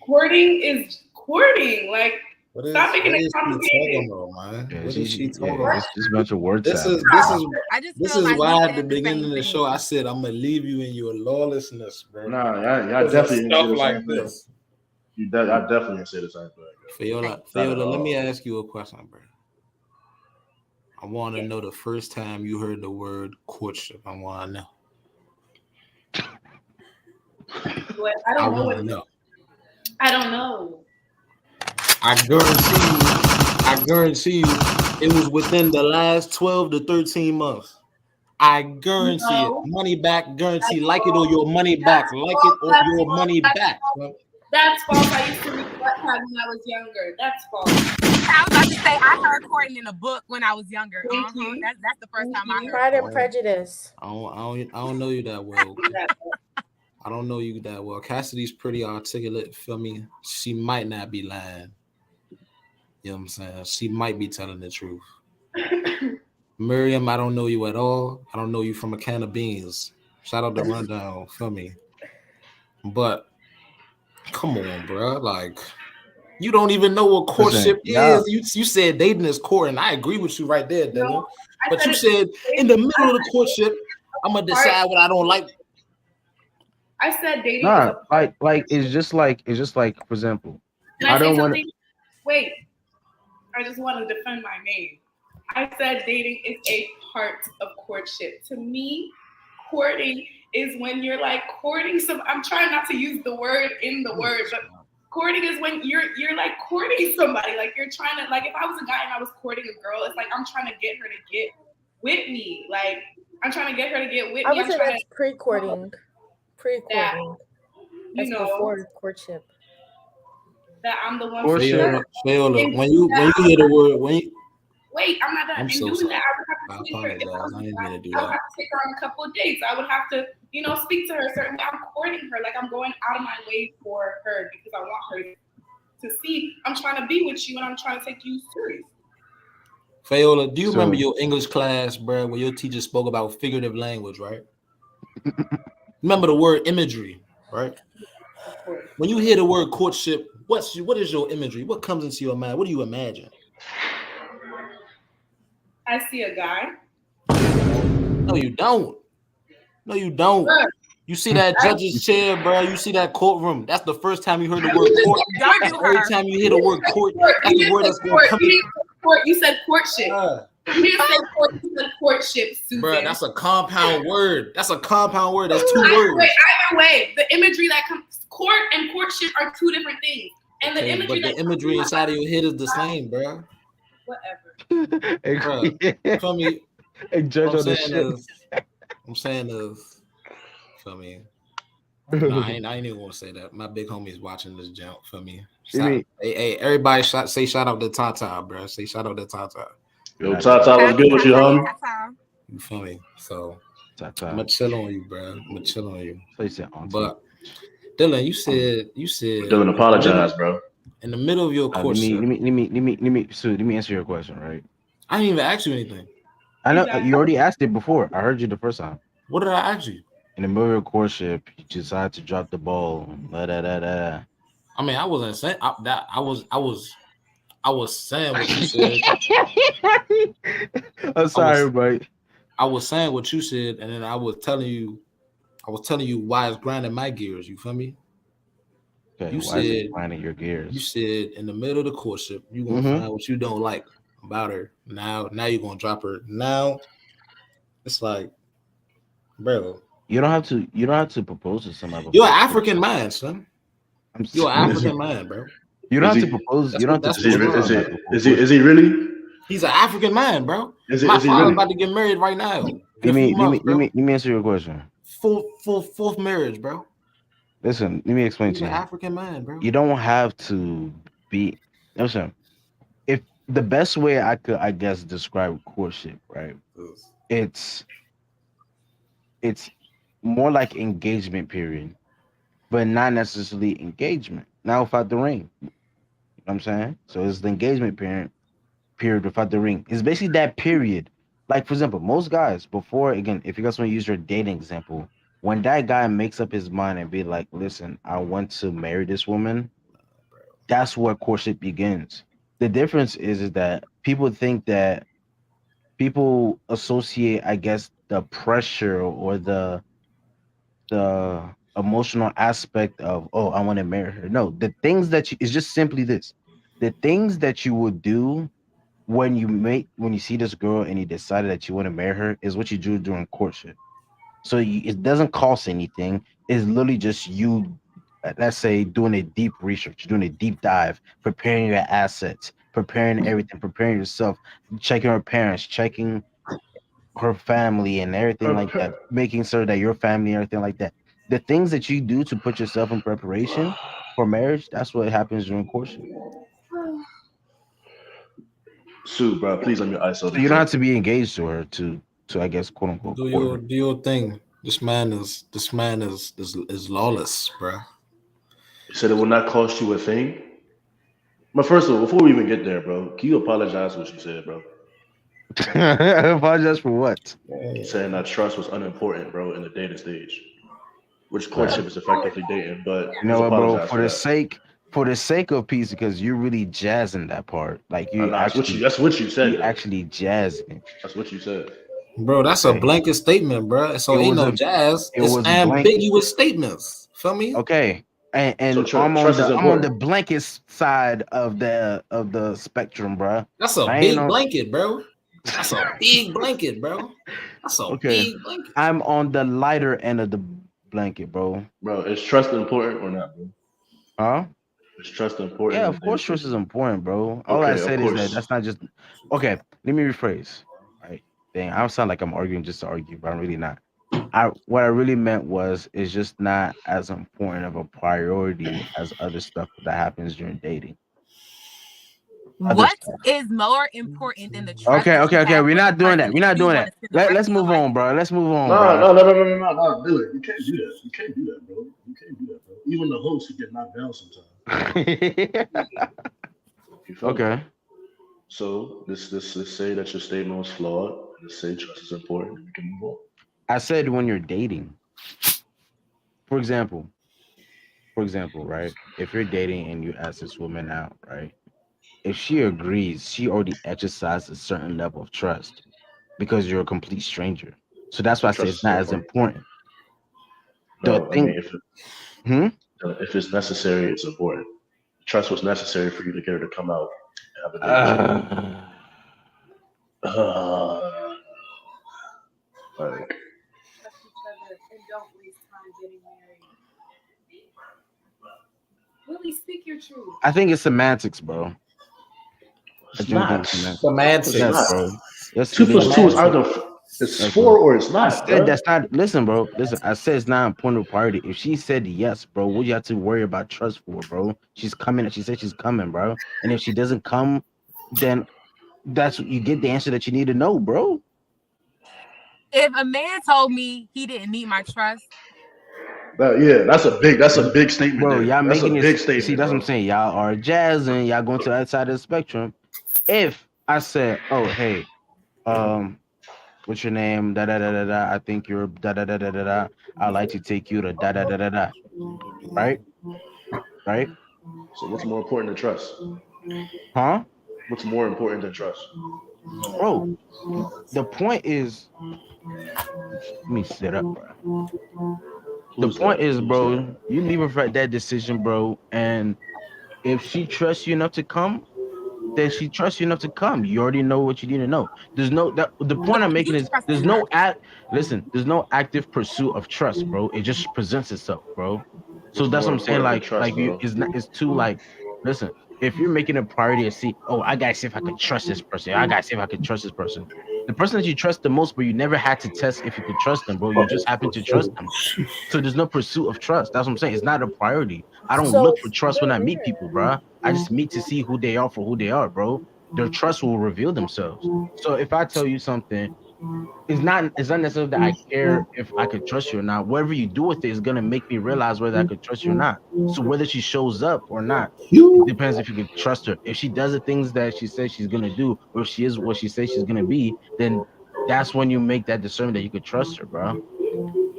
courting is courting. Like, stop making it What is she complicated. talking about, man? What is she talking Yeah, about? just a bunch of words. This is I just this feel is like why we at the said the beginning same of the thing. show I said I'm gonna leave you in your lawlessness, bro. Nah, y'all Because of definitely didn't say stuff the like same thing. this. I definitely didn't say the same thing. Fiola, let me ask you a question, bro. I want to know the first time you heard the word courtship. I want to know. But I don't know want what to know. I don't know. I guarantee you, it was within the last 12 to 13 months. I guarantee No. it. Money back, guarantee. Like it or your money back. Like it or your money back. Bro. That's false. I used to read Wattpad when I was younger. That's false. I was about to say I heard courting in a book when I was younger. Thank you. That's the first time I heard. Pride and Prejudice. I don't know you that well. I don't know you that well. Cassidy's pretty articulate. Feel me? She might not be lying. You know what I'm saying? She might be telling the truth. Miriam, I don't know you at all. I don't know you from a can of beans. Shout out to Rundown. Feel me? But come on, bro. Like, you don't even know what courtship is. You said dating is courting. I agree with you right there, Dylan. No, but you said in the middle of the courtship, I'm gonna decide what I don't like. I said dating. Nah, like it's just like for example, Can I I say don't want something? Wait, I just want to defend my name. I said dating is a part of courtship. To me, courting is when you're like courting some. I'm trying not to use the word in the word, but courting is when you're like courting somebody. Like you're trying to, like if I was a guy and I was courting a girl, it's like I'm trying to get her to get with me. Like I'm trying to get her to get with I me. would say that's pre-courting. Pre-courting. That's know, before courtship. That I'm the one. Fiola, when you hear the word wait, I'm not done. I'm And so doing sorry. that, I would have to take her. If I was a guy, I would have to take her on a couple of dates. I would have to, speak to her a certain way. I'm courting her, like I'm going out of my way for her because I want her to see I'm trying to be with you and I'm trying to take you serious. Fayola, do you remember So- your English class, bro, where your teacher spoke about figurative language, right? Remember the word imagery, right? When you hear the word courtship, what is your imagery? What comes into your mind? What do you imagine? I see a guy. No, you don't. No, you don't. Bruh. You see that judge's chair, bro. You see that courtroom. That's the first time you heard the word court. Don't do Every her. time you hear the word court, that's the word that's going to come. You said courtship. You didn't say court. You said courtship, Susan. Bro, that's a compound word. That's a compound word. That's two Either words. way, either way, the imagery that comes court and courtship are two different things. And the Okay, imagery but the imagery inside of your head is the same, bro. whatever. Bro, feel me? Hey, judge What on this shit. I'm saying is, feel me? No, I ain't even gonna say that. My big homie's watching this jump for me. Hey, everybody, say shout out to Tata, bro. Say shout out to Tata. Yo, Tata, what's good with you, homie? You feel me? So Tata. I'm gonna chill on you, bro. I'm gonna chill on you. But But Dylan, you said Dylan, apologize, bro. In the middle of your courtship. Let me answer your question, right? I didn't even ask you anything. I know you already asked it before. I heard you the first time. What did I ask you? In the middle of your courtship, you decide to drop the ball. I mean, I wasn't saying that. I was saying what you said. I'm sorry, but I was saying what you said, and then I was telling you why it's grinding my gears. You feel me? Okay, You why is it said grinding your gears? You said in the middle of the courtship, you're gonna find what you don't like about her. Now you're gonna drop her. Now it's like, bro, you don't have to propose to somebody. You're an African man, son. You're an African man, bro. You don't have to propose. You don't have to. Is he really? He's an African man, bro. Is My he father's really? about to get married right now. Let me answer your question. Fourth marriage, bro. Listen, let me explain He's to an you. African man, bro. You don't have to be. Listen, if the best way I could, I guess, describe courtship, right? It's more like engagement period, but not necessarily engagement. Now without the ring, you know what I'm saying? So it's the engagement period without the ring. It's basically that period. Like for example, most guys before, again, if you guys want to use your dating example, when that guy makes up his mind and be like, listen, I want to marry this woman, that's where courtship begins. The difference is that people think that people associate, I guess, the pressure or the emotional aspect of, oh, I want to marry her. No, the things that it's just simply this. The things that you would do when you see this girl and you decided that you want to marry her is what you do during courtship. So it doesn't cost anything. It's literally just you, let's say, doing a deep research, doing a deep dive, preparing your assets, preparing everything, preparing yourself, checking her parents, checking her family and everything like that, making sure that your family and everything like that. The things that you do to put yourself in preparation for marriage, that's what happens during courtship. Sue, bro, please let me ISO. So you don't have to be engaged to her to I guess, quote unquote. Do your thing. This man is lawless, bro. You said it will not cost you a thing. But first of all, before we even get there, bro, can you apologize for what you said, bro? Apologize for what? Saying that trust was unimportant, bro, in the dating stage, which courtship is effectively dating. But you know what, bro? For the sake of peace, because you're really jazzing that part, like you. That's what you said. You actually jazzing. That's what you said, bro. That's a blanket statement, bro. So ain't no jazz. It's ambiguous statements. Feel me? Okay. And So I'm on the blanket side of the spectrum, bro. That's a big blanket, bro. That's a big blanket, bro. That's a big blanket. I'm on the lighter end of the blanket, bro. Bro, is trust important or not, bro? Huh? Is trust important? Yeah, of course trust is important, bro. All Okay, I said is that's not just okay. Let me rephrase. Right? Dang, I sound like I'm arguing just to argue, but I'm really not. What I really meant was it's just not as important of a priority as other stuff that happens during dating. What is more important than the trust? Okay. We're not doing that. We're not doing that. Let's move on, bro. Let's move on. No, Dylan, you can't do that. You can't do that, bro. You can't do that, bro. Even the host could get knocked down sometimes. Okay. So let's say that your statement was flawed. Let's say trust is important, and we can move on. I said when you're dating. For example, right? If you're dating and you ask this woman out, right? If she agrees, she already exercised a certain level of trust because you're a complete stranger. So that's why I say Trust it's is not as important. important. No, I mean if it's necessary, it's important. Trust was necessary for you to get her to come out and have a date. Like, Willie, speak your truth. I think it's semantics, bro. it's not. Semantics. Yes, bro. Yes, 2 it plus is. 2 is either it's Yes, 4 bro. or it's I not, said bro. that's not. Listen, bro. Listen, I said it's not an important priority. If she said yes, bro, what you have to worry about trust for, bro? She's coming. She said she's coming, bro. And if she doesn't come, then that's you get the answer that you need to know, bro. If a man told me he didn't need my trust, Yeah, that's a big statement, bro. there. Y'all That's making a it. big statement. See, that's bro. what I'm saying. Y'all are jazzing. Y'all going to the other side of the spectrum. If I said, oh, hey, what's your name? Da da da da da. I think you're da da da da da da. I'd like to take you to da da da da da. Right? Right? So what's more important than trust? Huh? What's more important than trust? Bro, the point is, let me sit up, bro. The point is, bro, you leave her for that decision, bro. And if she trusts you enough to come, then she trusts you enough to come. You already know what you need to know. There's no the point I'm making is there's no there's no active pursuit of trust, bro. It just presents itself, bro. So What's that's what more I'm saying. important than trust, You bro? it's too listen, if you're making a priority to see, oh, I gotta see if I can trust this person. I gotta see if I can trust this person. The person that you trust the most, but you never had to test if you could trust them, bro. You just happen to trust them. So there's no pursuit of trust. That's what I'm saying. It's not a priority. I don't So- look for trust when I meet people, bro. I just meet to see who they are for who they are, bro. Their trust will reveal themselves. So if I tell you something, it's not necessarily that I care if I could trust you or not. Whatever you do with it is gonna make me realize whether I could trust you or not. So whether she shows up or not, it depends if you could trust her. If she does the things that she says she's gonna do, or if she is what she says she's gonna be, then that's when you make that discernment that you could trust her, bro.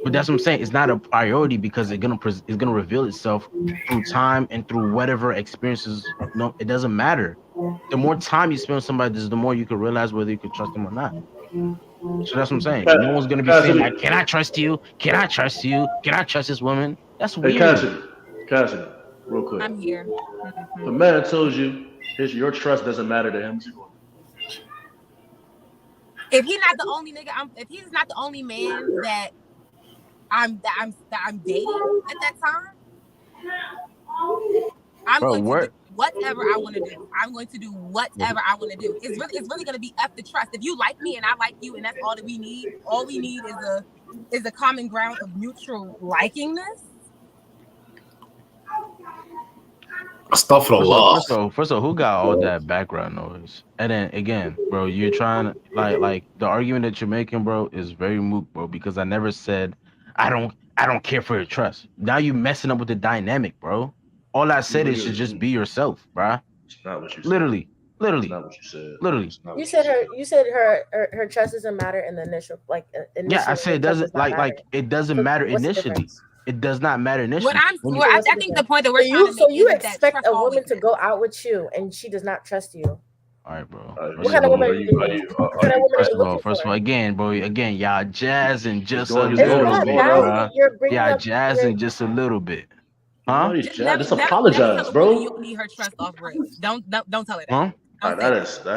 But that's what I'm saying. It's not a priority because it's gonna reveal itself through time and through whatever experiences. No, it doesn't matter. The more time you spend with somebody, the more you can realize whether you can trust them or not. So that's what I'm saying. No one's gonna be saying like, "Can I trust you? Can I trust you? Can I trust this woman?" That's Hey, weird. Cassidy, real quick. I'm here. If a man tells you your trust doesn't matter to him, what's he going to do? If he's not the only nigga, if he's not the only man that I'm dating at that time, I'm Bro, going to what? do whatever I want to do. I'm going to do whatever I want to do. It's really going to be F the trust. If you like me and I like you, and that's all that we need. All we need is a common ground of mutual likingness. Stuff for love. First of all, who got all that background noise? And then again, bro, you're trying to like the argument that you're making, bro, is very moot, bro. Because I never said I don't care for your trust. Now you messing up with the dynamic, bro. All I said is to just be yourself, bro. It's not what you said. Literally. It's not what you said. Literally. You said her trust doesn't matter in the initial Yeah, I said it doesn't it doesn't matter What's the initially. difference? It does not matter initially. I think the point that we're trying to make you is that expect trust a always woman to go out with you and she does not trust you. All right, bro. What kind of woman are you dating? What kind of woman are you looking First of all, again, y'all jazzing just a going little to bit, jazzing, bro. you're bringing Y'all up jazzing just a little bit, huh? Nobody's jazzing. Never- Just never- apologize, never tell a bro. woman you need her trust off rip. Don't tell her that. Huh? That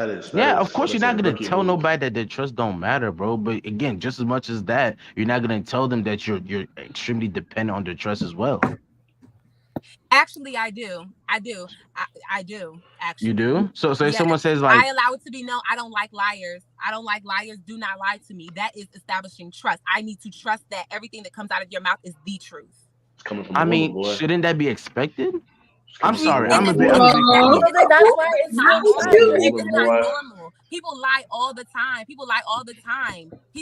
is. Yeah, of course you're not gonna rookie tell move. nobody that their trust don't matter, bro. But again, just as much as that, you're not gonna tell them that you're extremely dependent on their trust as well. Actually, I do. I do. Actually, You do? So if Yes. someone says like, I allow it to be known. I don't like liars. I don't like liars. Do not lie to me. That is establishing trust. I need to trust that everything that comes out of your mouth is the truth. It's coming from I a mean, woman, boy. shouldn't that be expected? I'm coming sorry. from I'm a a woman, bit. boy. So then that's why it's not not normal. Woman, It's not boy. normal. People lie all the time. People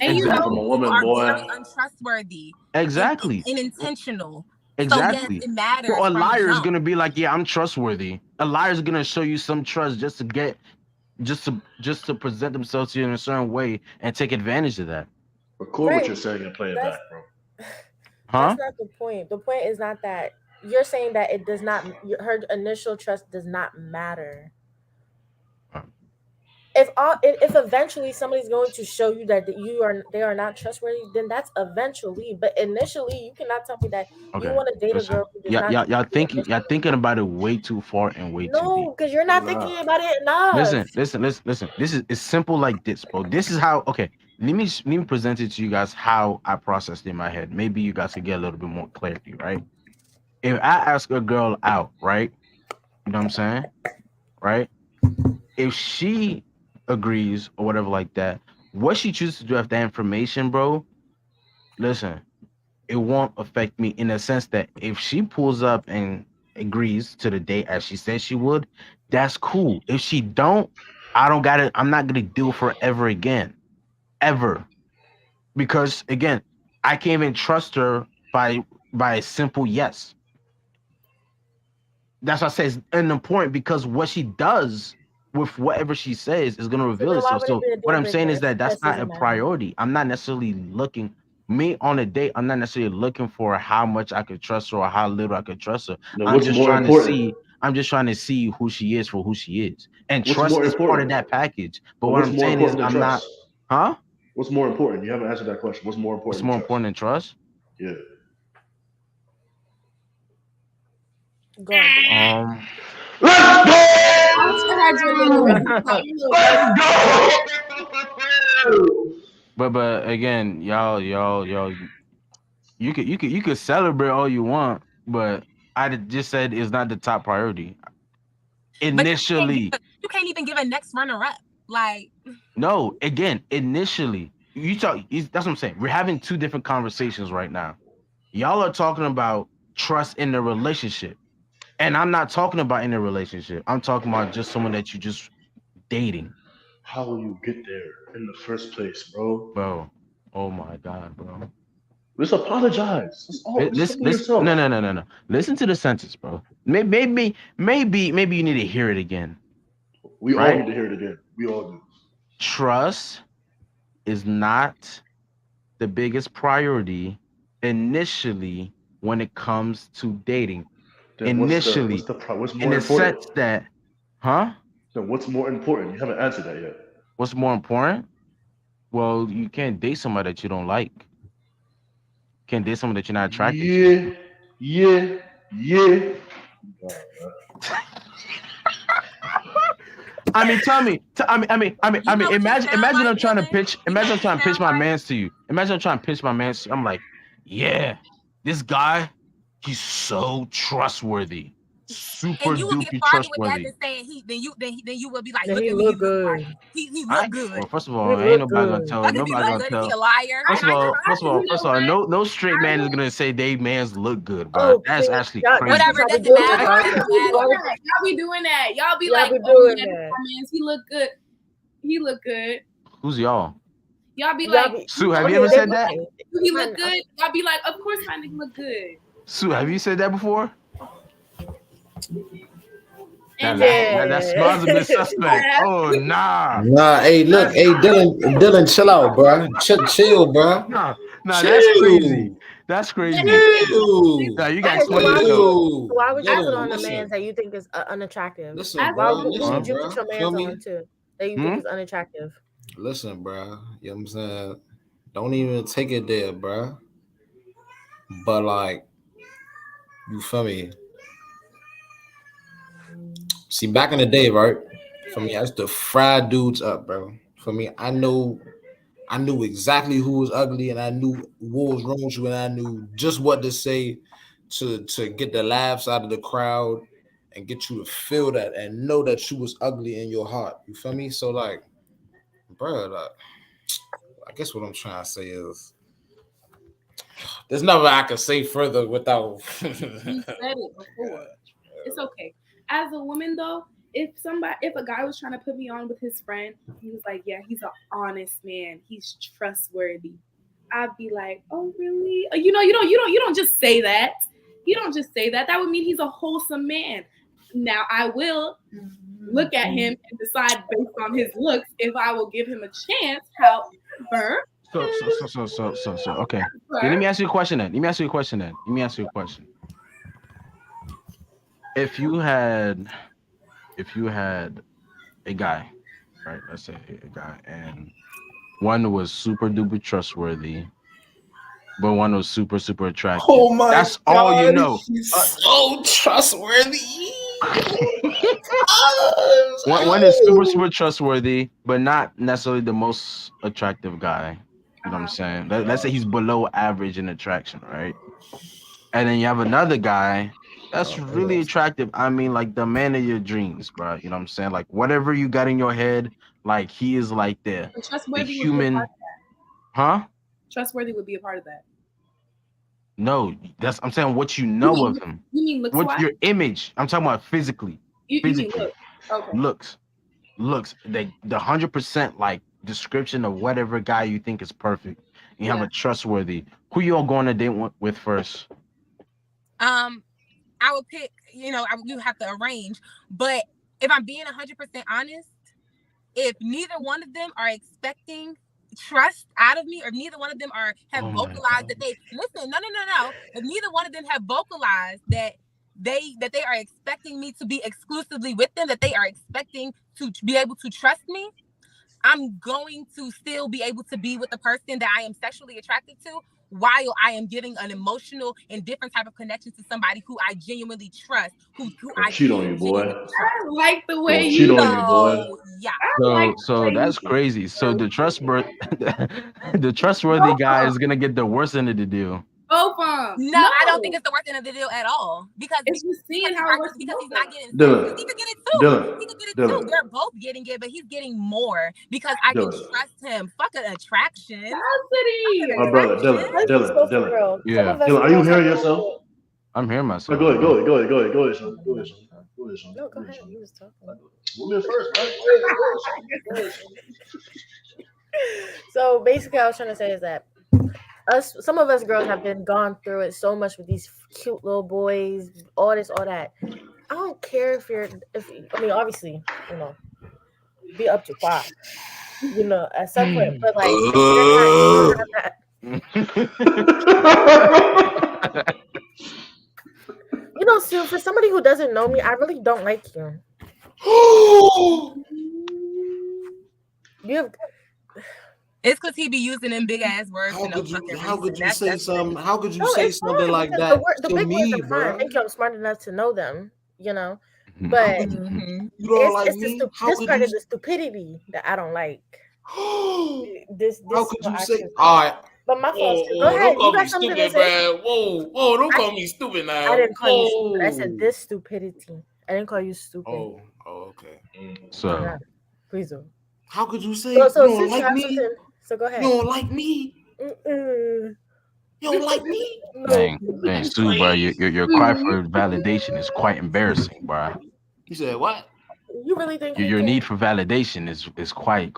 And you know- From a woman, are boy. very untrustworthy. Exactly. And intentional. Exactly. So yes, it matters. So a from the liar is jump. gonna be like, yeah, I'm trustworthy. A liar is gonna show you some trust just to get just to present themselves to you in a certain way and take advantage of that. Record what Right. you're saying and play it That's back, bro. Huh? that's not the point. The point is not that you're saying that it does not. Her initial trust does not matter. If eventually somebody's going to show you that they are not trustworthy, then that's eventually. But initially, you cannot tell me that you Okay. want to date a Listen. girl who does Yeah, not. y'all thinking about it way too far and way too deep. No, because you're not thinking about it enough. Listen. This is it's simple like this, bro. This is how. Okay, let me present it to you guys how I processed it in my head. Maybe you guys can get a little bit more clarity, right? If I ask a girl out, right? You know what I'm saying, right? If she agrees or whatever like that, what she chooses to do with that information, bro, listen, it won't affect me in the sense that if she pulls up and agrees to the date as she said she would, that's cool. If she don't, I'm not gonna deal forever again. Ever. Because again, I can't even trust her by a simple yes. That's why I say it's important because what she does with whatever she says is gonna reveal then why itself. would it So be a deal what I'm saying breaker is that if that's yes not a doesn't matter? priority. I'm not necessarily looking me on a date. I'm not necessarily looking for how much I could trust her or how little I could trust her. No, I'm what's just more trying important? to see. I'm just trying to see who she is for who she is, and What's trust more is part of important? that package. But But what what's I'm more saying is, important than I'm not. trust? Huh? What's more important? You haven't answered that question. What's more What's important more than trust? important than trust? Yeah. Go on. Let's I also had your little, go! your little Let's go! But again, y'all, you could celebrate all you want, but I just said it's not the top priority. Initially, You can't even give a next runner up. Like, no. Again, initially, that's what I'm saying. We're having two different conversations right now. Y'all are talking about trust in the relationship, and I'm not talking about in a relationship. I'm talking about just someone that you just dating. How will you get there in the first place, bro? Bro, oh my God, bro. Just apologize. That's all. Just humble yourself. No. Listen to the sentence, bro. Maybe you need to hear it again. We all right? need to hear it again. We all do. Trust is not the biggest priority initially when it comes to dating. Then Initially, what's in more the important? sense that, huh? Then what's more important? You haven't answered that yet. What's more important? Well, you can't date somebody that you don't like. Can't date someone that you're not attracted to. Yeah. I mean, tell me. Imagine I'm trying to pitch. Imagine I'm trying to pitch my mans to you. Imagine I'm trying to pitch my mans to you. I'm like, yeah, this guy, he's so trustworthy, super and you will get duper farther with that trustworthy. than saying then you will be like, Then look he at me, look he look good. right. He look good. Well, first of He all, ain't look nobody gonna good. tell. Look at me Nobody look gonna good. Is tell. he a liar? First of all, no straight man is gonna say they mans look good, bro. Oh, That's please. actually Y'all, crazy. Whatever, y'all be doesn't doing matter. that. It doesn't Y'all matter. be- Y'all be doing that. Y'all be Y'all like, be oh doing yeah, that. man, he look good. He look good. Who's y'all? Y'all be Y'all like, be- Sue, have okay, you ever they said be that? like, do he look good? Y'all be like, of course my nigga look good. Sue, have you said that before? And That smells a bit suspect. Oh nah. Nah, hey, look, hey, Dylan, chill out, bro. Chill, bro. Nah, Chill. that's crazy. That's crazy. Chill. Nah, you got Okay, so explain yourself. why would you put Dylan, on a listen. man that you think is unattractive? Listen, Why bro. would Listen, you bro. put your Feel man me? on too that you think is unattractive? Listen, bro. You know what I'm saying? Don't even take it there, bro. But like, you feel me? See, back in the day, right? For me, I used to fry dudes up, bro. For me, I knew exactly who was ugly, and I knew what was wrong with you, and I knew just what to say to get the laughs out of the crowd and get you to feel that and know that you was ugly in your heart. You feel me? So like, bro, like, I guess what I'm trying to say is there's nothing I can say further without. You said it before. It's okay. As a woman though, if a guy was trying to put me on with his friend, he was like, yeah, he's an honest man. He's trustworthy. I'd be like, oh really? You don't just say that. You don't just say that. That would mean he's a wholesome man. Now I will look at him and decide based on his looks if I will give him a chance. However, So okay. Let me ask you a question then. If you had a guy, right? Let's say a guy, and one was super duper trustworthy, but one was super attractive. Oh my That's God, all you know. he's so trustworthy. One is super trustworthy, but not necessarily the most attractive guy. You know what I'm saying? Let's say he's below average in attraction, right? And then you have another guy that's really attractive. I mean, like the man of your dreams, bro. You know what I'm saying? Like whatever you got in your head, like he is like the human, huh? Trustworthy would be a part of that. No, I'm saying what you know of him. You mean looks? What's your image? I'm talking about physically. You mean look? Okay. Looks. The 100% like description of whatever guy you think is perfect. You have a trustworthy. Who you all going to date with first? I would pick. You have to arrange. But if I'm being 100% honest, if neither one of them are expecting trust out of me, or neither one of them have vocalized that they listen. No. If neither one of them have vocalized that they are expecting me to be exclusively with them, that they are expecting to be able to trust me, I'm going to still be able to be with the person that I am sexually attracted to, while I am giving an emotional and different type of connection to somebody who I genuinely trust, who I cheat on you, boy. I like the way cheat on you, boy. Yeah. So that's crazy. So the trustworthy guy is gonna get the worst end of the deal. Both of them. No, I don't think it's the worst end of the deal at all. Because it's just seeing how it works. Because he's not getting Dylan. he could get it too. Dylan. He could get it Dylan. too. They're both getting it, but he's getting more because I can Dylan. trust him. Fuck an attraction. My brother, Dylan. Yeah. Dylan, are you hearing yourself? I'm hearing myself. Go ahead, son. Go ahead, son. No, go ahead. You was talking. Women first, man. Go ahead. So basically, I was trying to say is that some of us girls have been gone through it so much with these cute little boys, all this, all that. I don't care obviously, be up to 5, at some point, but like, if you're not, Sue, for somebody who doesn't know me, I really don't like you. It's because he be using them big ass words. How could you say something like that the to big me, words are fine. bro? I think I'm smart enough to know them, But You don't like me? This part is the stupidity that I don't like. This How could you say? action. All right. But my fault. Go ahead. Don't call You got me something to stupid, say? man. Whoa, don't call me stupid now. I didn't call you stupid. I said this stupidity. I didn't call you stupid. Oh, okay. So please don't. How could you say So you don't since you like have me? something, so go ahead. You don't like me? Mm-mm. You don't like me? Dang, Sue, bro, your cry for validation is quite embarrassing, bro. You said what? You really think Your need for validation is quite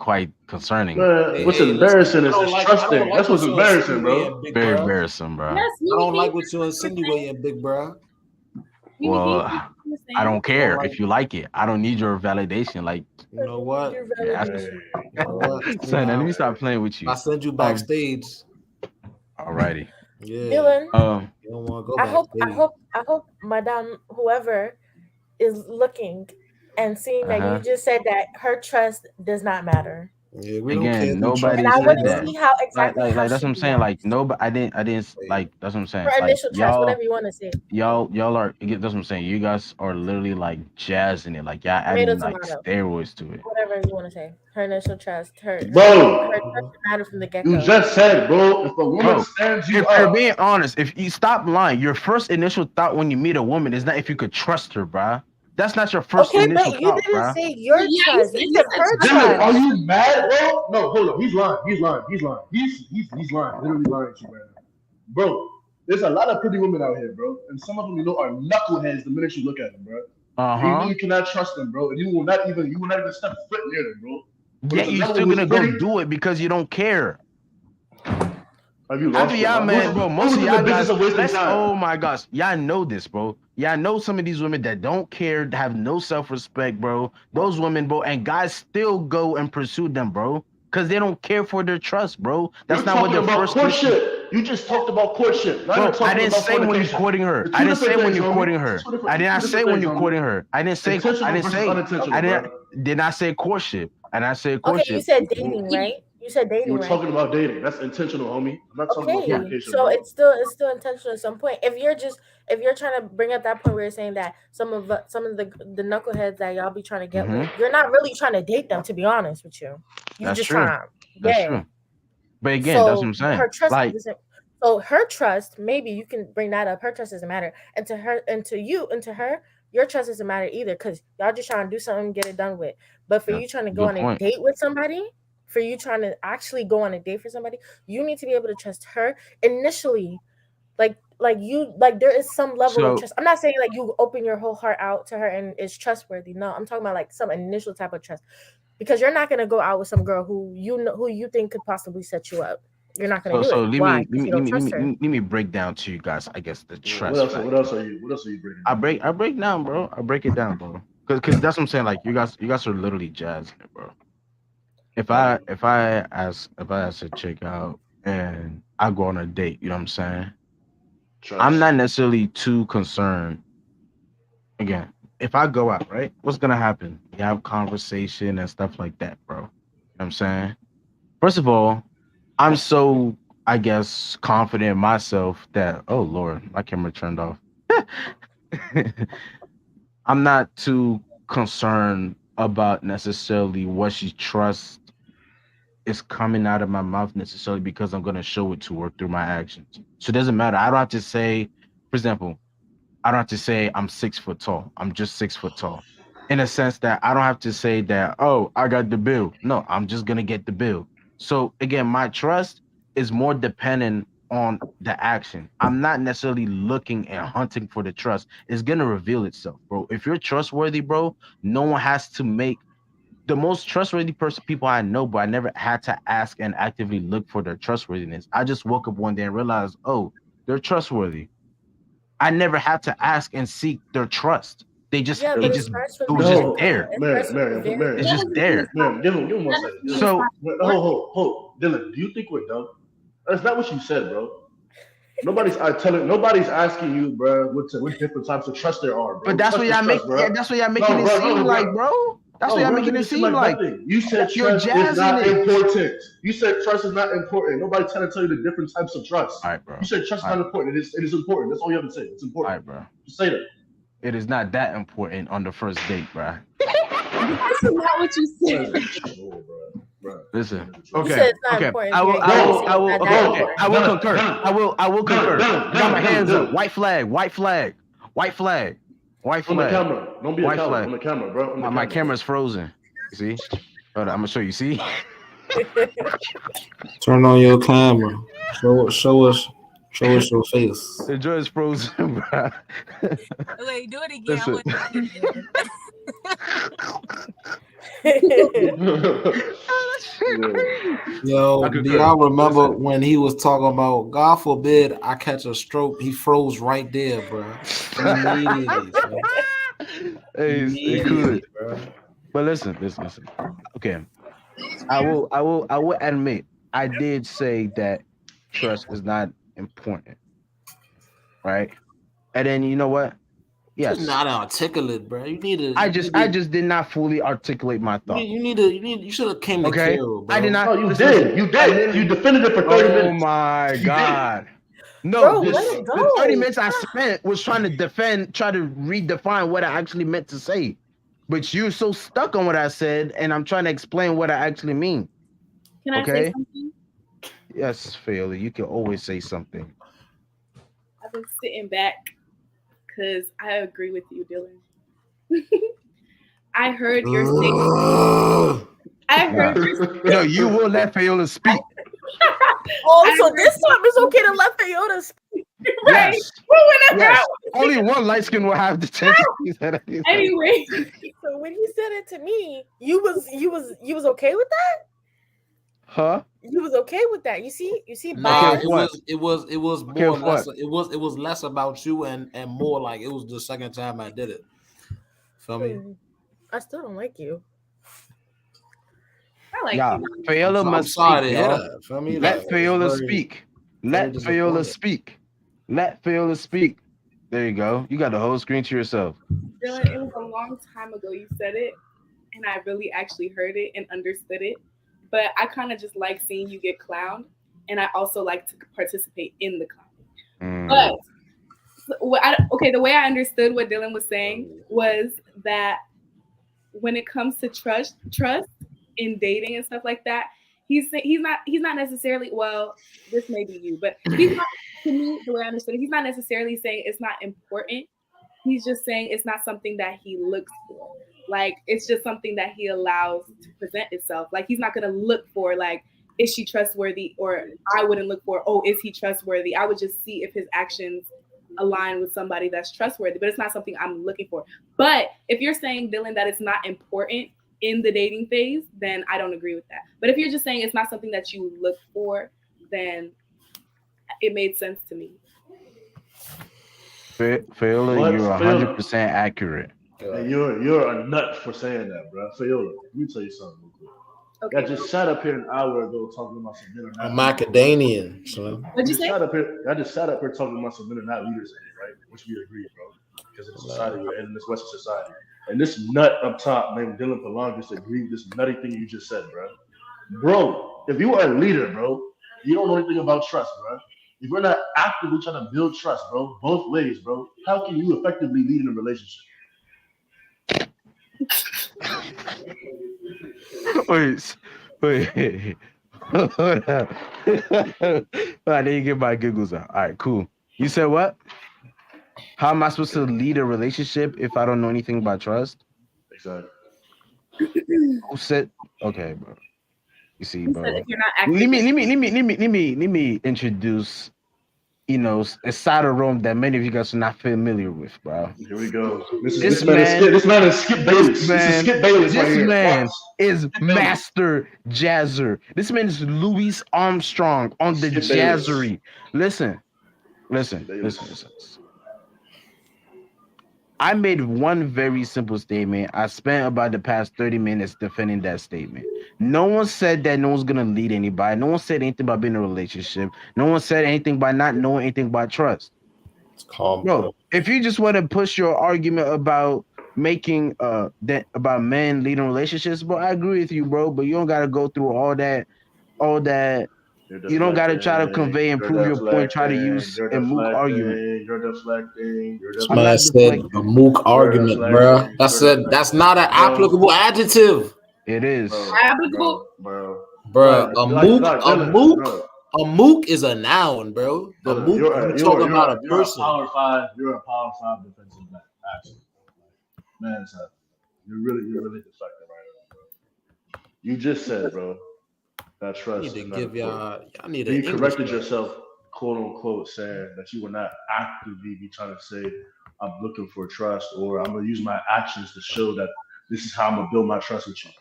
concerning. Man, what's embarrassing is trusting. That's what's embarrassing, bro. Very embarrassing, bro. I don't like what you're insinuating, big bro. Well, I don't care if you like it. I don't need your validation. Like, you know what? Son, let me stop playing with you. I send you backstage. Alrighty. Yeah. Dylan, you don't want to go I hope Madame whoever is looking and seeing that you just said that her trust does not matter. Yeah, we Again, nobody and I said want to that. see how exactly Like how that's what I'm she saying. reacts. Like nobody, I didn't like. That's what I'm saying. Her Like initial trust, y'all, whatever you want to say. y'all are. That's what I'm saying. You guys are literally like jazzing it. Like y'all adding like steroids to it. Whatever you want to say. Her initial trust. Her trust mattered from the get go. You just said, bro, if a woman stands you If up. you're being honest, if you stop lying, your first initial thought when you meet a woman is not if you could trust her, bruh. That's not your first initial but you thought, didn't bruh. say your trust. You said her Dylan, are trust. you mad, bro? No, hold up. He's lying. He's lying. He's lying. He's lying. Literally lying to you right now. Bro, there's a lot of pretty women out here, bro. And some of them, are knuckleheads the minute you look at them, bro. You cannot trust them, bro. And you will not even step foot near them, bro. But Yeah, if a you're woman still who's gonna go pretty- do it because you don't care. Are Have you After lost y'all, it? man, bro, most who's of in the y'all business guys, of wasting time? oh my gosh, y'all know this, bro. Y'all know some of these women that don't care, that have no self-respect, bro. Those women, bro, and guys still go and pursue them, bro, because they don't care for their trust, bro. That's You're not what talking their about first courtship. You just talked about courtship. Now Bro, you're I talking didn't about say when you're fornication. courting her. They're I two didn't say different when things, you're homie. courting her. I did not Two say different when things, you're homie. courting her. I didn't say. Intentional versus unintentional, I bro. did not say courtship. And I said Okay, you courtship. said dating, right? You said You dating, were right? talking about dating. That's intentional, homie. I'm not talking about Okay, fornication, so bro. it's still intentional at some point. If you're trying to bring up that point where you're saying that some of the knuckleheads that y'all be trying to get with, you're not really trying to date them. To be honest with you, you That's just true. trying to, That's yeah. true. But again, that's what I'm saying. Her trust Like, isn't. So her trust, maybe you can bring that up. Her trust doesn't matter, and to her, and to you, and to her, your trust doesn't matter either, because y'all just trying to do something, get it done with. But for you trying to go good on a point. date with somebody, for you trying to actually go on a date for somebody, you need to be able to trust her initially. Like there is some level of So- trust. I'm not saying like you open your whole heart out to her and it's trustworthy. No, I'm talking about like some initial type of trust, because you're not gonna go out with some girl who you think could possibly set you up. You're not gonna do so it. let Why? me Because you don't trust her. let me break down to you guys. I guess the trust. What else? factor. What else are you bringing? I break down, bro. I break it down, bro. Because that's what I'm saying. Like you guys are literally jazzing it, bro. If I ask a chick out and I go on a date, you know what I'm saying? I'm not necessarily too concerned. Again, if I go out, right, what's gonna happen? You have conversation and stuff like that, bro. You know what I'm saying? First of all, I'm so, I guess, confident in myself that, oh Lord, my camera turned off. I'm not too concerned about necessarily what she trusts is coming out of my mouth necessarily, because I'm going to show it to her through my actions. So it doesn't matter. I don't have to say, for example, I don't have to say I'm 6 foot tall. I'm just 6 foot tall. In a sense that I don't have to say that, oh, I got the bill. No, I'm just going to get the bill. So again, my trust is more dependent on the action. I'm not necessarily looking and hunting for the trust. It's going to reveal itself, bro. If you're trustworthy, bro, no one has to make the most trustworthy people I know, but I never had to ask and actively look for their trustworthiness. I just woke up one day and realized, oh, they're trustworthy. I never had to ask and seek their trust. It was just there. It's just there. Man, give him 1 second. So hold, Dylan. Do you think we're dumb? That's not what you said, bro. Nobody's asking you, bro, what different types of trust there are, bro. But that's what y'all make. Yeah, that's what y'all making it seem like, bro. That's what y'all making it seem like. You said trust is not important. You said trust is not important. Nobody's trying to tell you the different types of trust. All right, bro. You said trust is not important. It is important. That's all you have to say. It's important. All right, bro. Just say that. It is not that important on the first date, bro. That's not what you said. Listen. You Okay. said it's not Okay. important. I will concur. I will concur. Done. I got my hands up. White flag. White flag. White flag. White On the flag. camera. Don't be a White coward. flag. On the camera, bro. My camera's frozen. You see? Hold on, I'm gonna show you. See? Turn on your camera. Show us your face. The joint's frozen, bro. Wait, do it again. I Listen. want to see it again. Yo, do y'all remember when he was talking about, God forbid I catch a stroke? He froze right there, bro. Immediately, bro. Hey, it's cool. But listen. Okay. I will admit I did say that trust is not important. Right? And then you know what? Yes. You're not articulate, bro. You need to. I just did not fully articulate my thought. You should have came to Carol, bro. I did not. No, you did. You did. You defended it for 30 minutes. Oh my God. No, Bro, let it the go. 30 minutes I spent was trying to redefine what I actually meant to say. But you're so stuck on what I said, and I'm trying to explain what I actually mean. Can I say something? Yes, Fairly, you can always say something. I've been sitting back because I agree with you, Dylan. I heard your statement. I heard your statement. No, you will let Fayola speak. Oh, so this time it's okay to let Fiona speak. Right. Yes. Well, whenever Yes. Only one light skin will have the chance to say that. Anyway. So when you said it to me, you was okay with that? Huh? You was okay with that. You see, Nah, bias. it was Okay, more with less. what? It was less about you and more like it was the second time I did it. Feel me? I still don't like you. I like Yeah, you. Fayola I'm must sorry speak, to hear y'all. that. Feel me? Let Like, it's Fayola very, speak. very Let Fayola disappointing. speak. Let Fayola speak. There you go. You got the whole screen to yourself. Dylan, it was a long time ago you said it, and I really actually heard it and understood it. But I kind of just like seeing you get clowned, and I also like to participate in the clowning. But the way I understood what Dylan was saying was that when it comes to trust in dating and stuff like that, he's not necessarily, well, this may be you, but he's not, to me, the way I understood it, he's not necessarily saying it's not important. He's just saying it's not something that he looks for. Like, it's just something that he allows to present itself. Like, he's not gonna look for, like, is she trustworthy? Or I wouldn't look for, oh, is he trustworthy? I would just see if his actions align with somebody that's trustworthy, but it's not something I'm looking for. But if you're saying, Dylan, that it's not important in the dating phase, then I don't agree with that. But if you're just saying it's not something that you look for, then it made sense to me. Fayola, you're 100% accurate. And you're a nut for saying that, bro. Fayola, let me tell you something real quick. Okay. I just sat up here an hour ago talking about some men are I'm not macadamian. So. What'd you say? I just sat up here talking about some men are not leaders in it, right? Which we agree, bro. Because in society we're in, this Western society. And this nut up top named Dylan Palongis agreed with this nutty thing you just said, bro. Bro, if you are a leader, bro, you don't know anything about trust, bro. If we're not actively trying to build trust, bro, both ways, bro, how can you effectively lead in a relationship? Wait. Hold up. I need to get my giggles out. All right, cool. You said what? How am I supposed to lead a relationship if I don't know anything about trust? Exactly. Who said? Okay, bro. You see, bro. If you're not Let me introduce, a side of Rome that many of you guys are not familiar with, bro. Here we go. This man is Skip Bayless. This is Skip Bayless right here. This man is Master Jazzer. This man is Louis Armstrong on the Skip Jazzery. Listen. I made one very simple statement. I spent about the past 30 minutes defending that statement. No one said that no one's gonna lead anybody. No one said anything about being in a relationship. No one said anything about not knowing anything about trust. It's calm, bro. If you just want to push your argument about making that about men leading relationships, bro, I agree with you, bro. But you don't gotta go through all that. You don't gotta try to convey and prove your point. Try to use a mook argument. You're deflecting. This man said a mook argument, bro. That's not an applicable adjective. It is. Applicable, bro. A mook is a noun, bro. A mook, you're talking about a person. You're a power 5 defensive back. Actually, man, you're really deflecting right now, bro. You just said, bro, that trust. You corrected yourself, quote unquote, saying that you will not actively be trying to say, I'm looking for trust, or I'm gonna use my actions to show that this is how I'm gonna build my trust with you.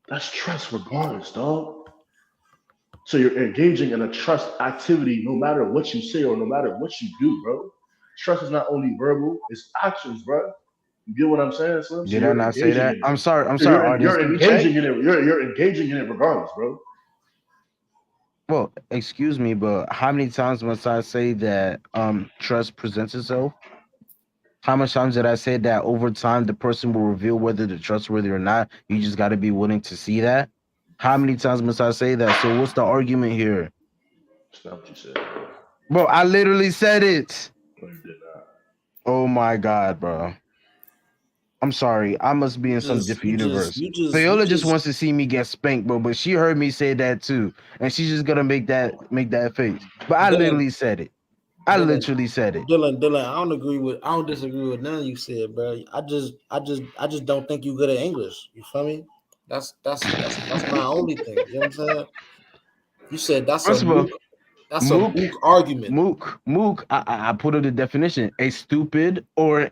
That's trust regardless, dog. So you're engaging in a trust activity no matter what you say or no matter what you do, bro. Trust is not only verbal, it's actions, bro. You get what I'm saying, Slim? Did I not say that? I'm sorry, You're engaging in it. You're engaging in it regardless, bro. Well, excuse me, but how many times must I say that trust presents itself? How much times did I say that over time the person will reveal whether they're trustworthy or not? You just got to be willing to see that. How many times must I say that? So what's the argument here? That's not what you said, bro. I literally said it. No, you did not. Oh my God, bro. I'm sorry. I must be in some different universe. Fayola just wants to see me get spanked, bro. But she heard me say that too, and she's just gonna make that face. But I literally said it. I literally said it. Dylan, I don't disagree with none you said, bro. I just don't think you good at English. You feel me? That's my only thing. You know what I'm saying? You said that's a mook argument. Mook. I put up the definition: a stupid or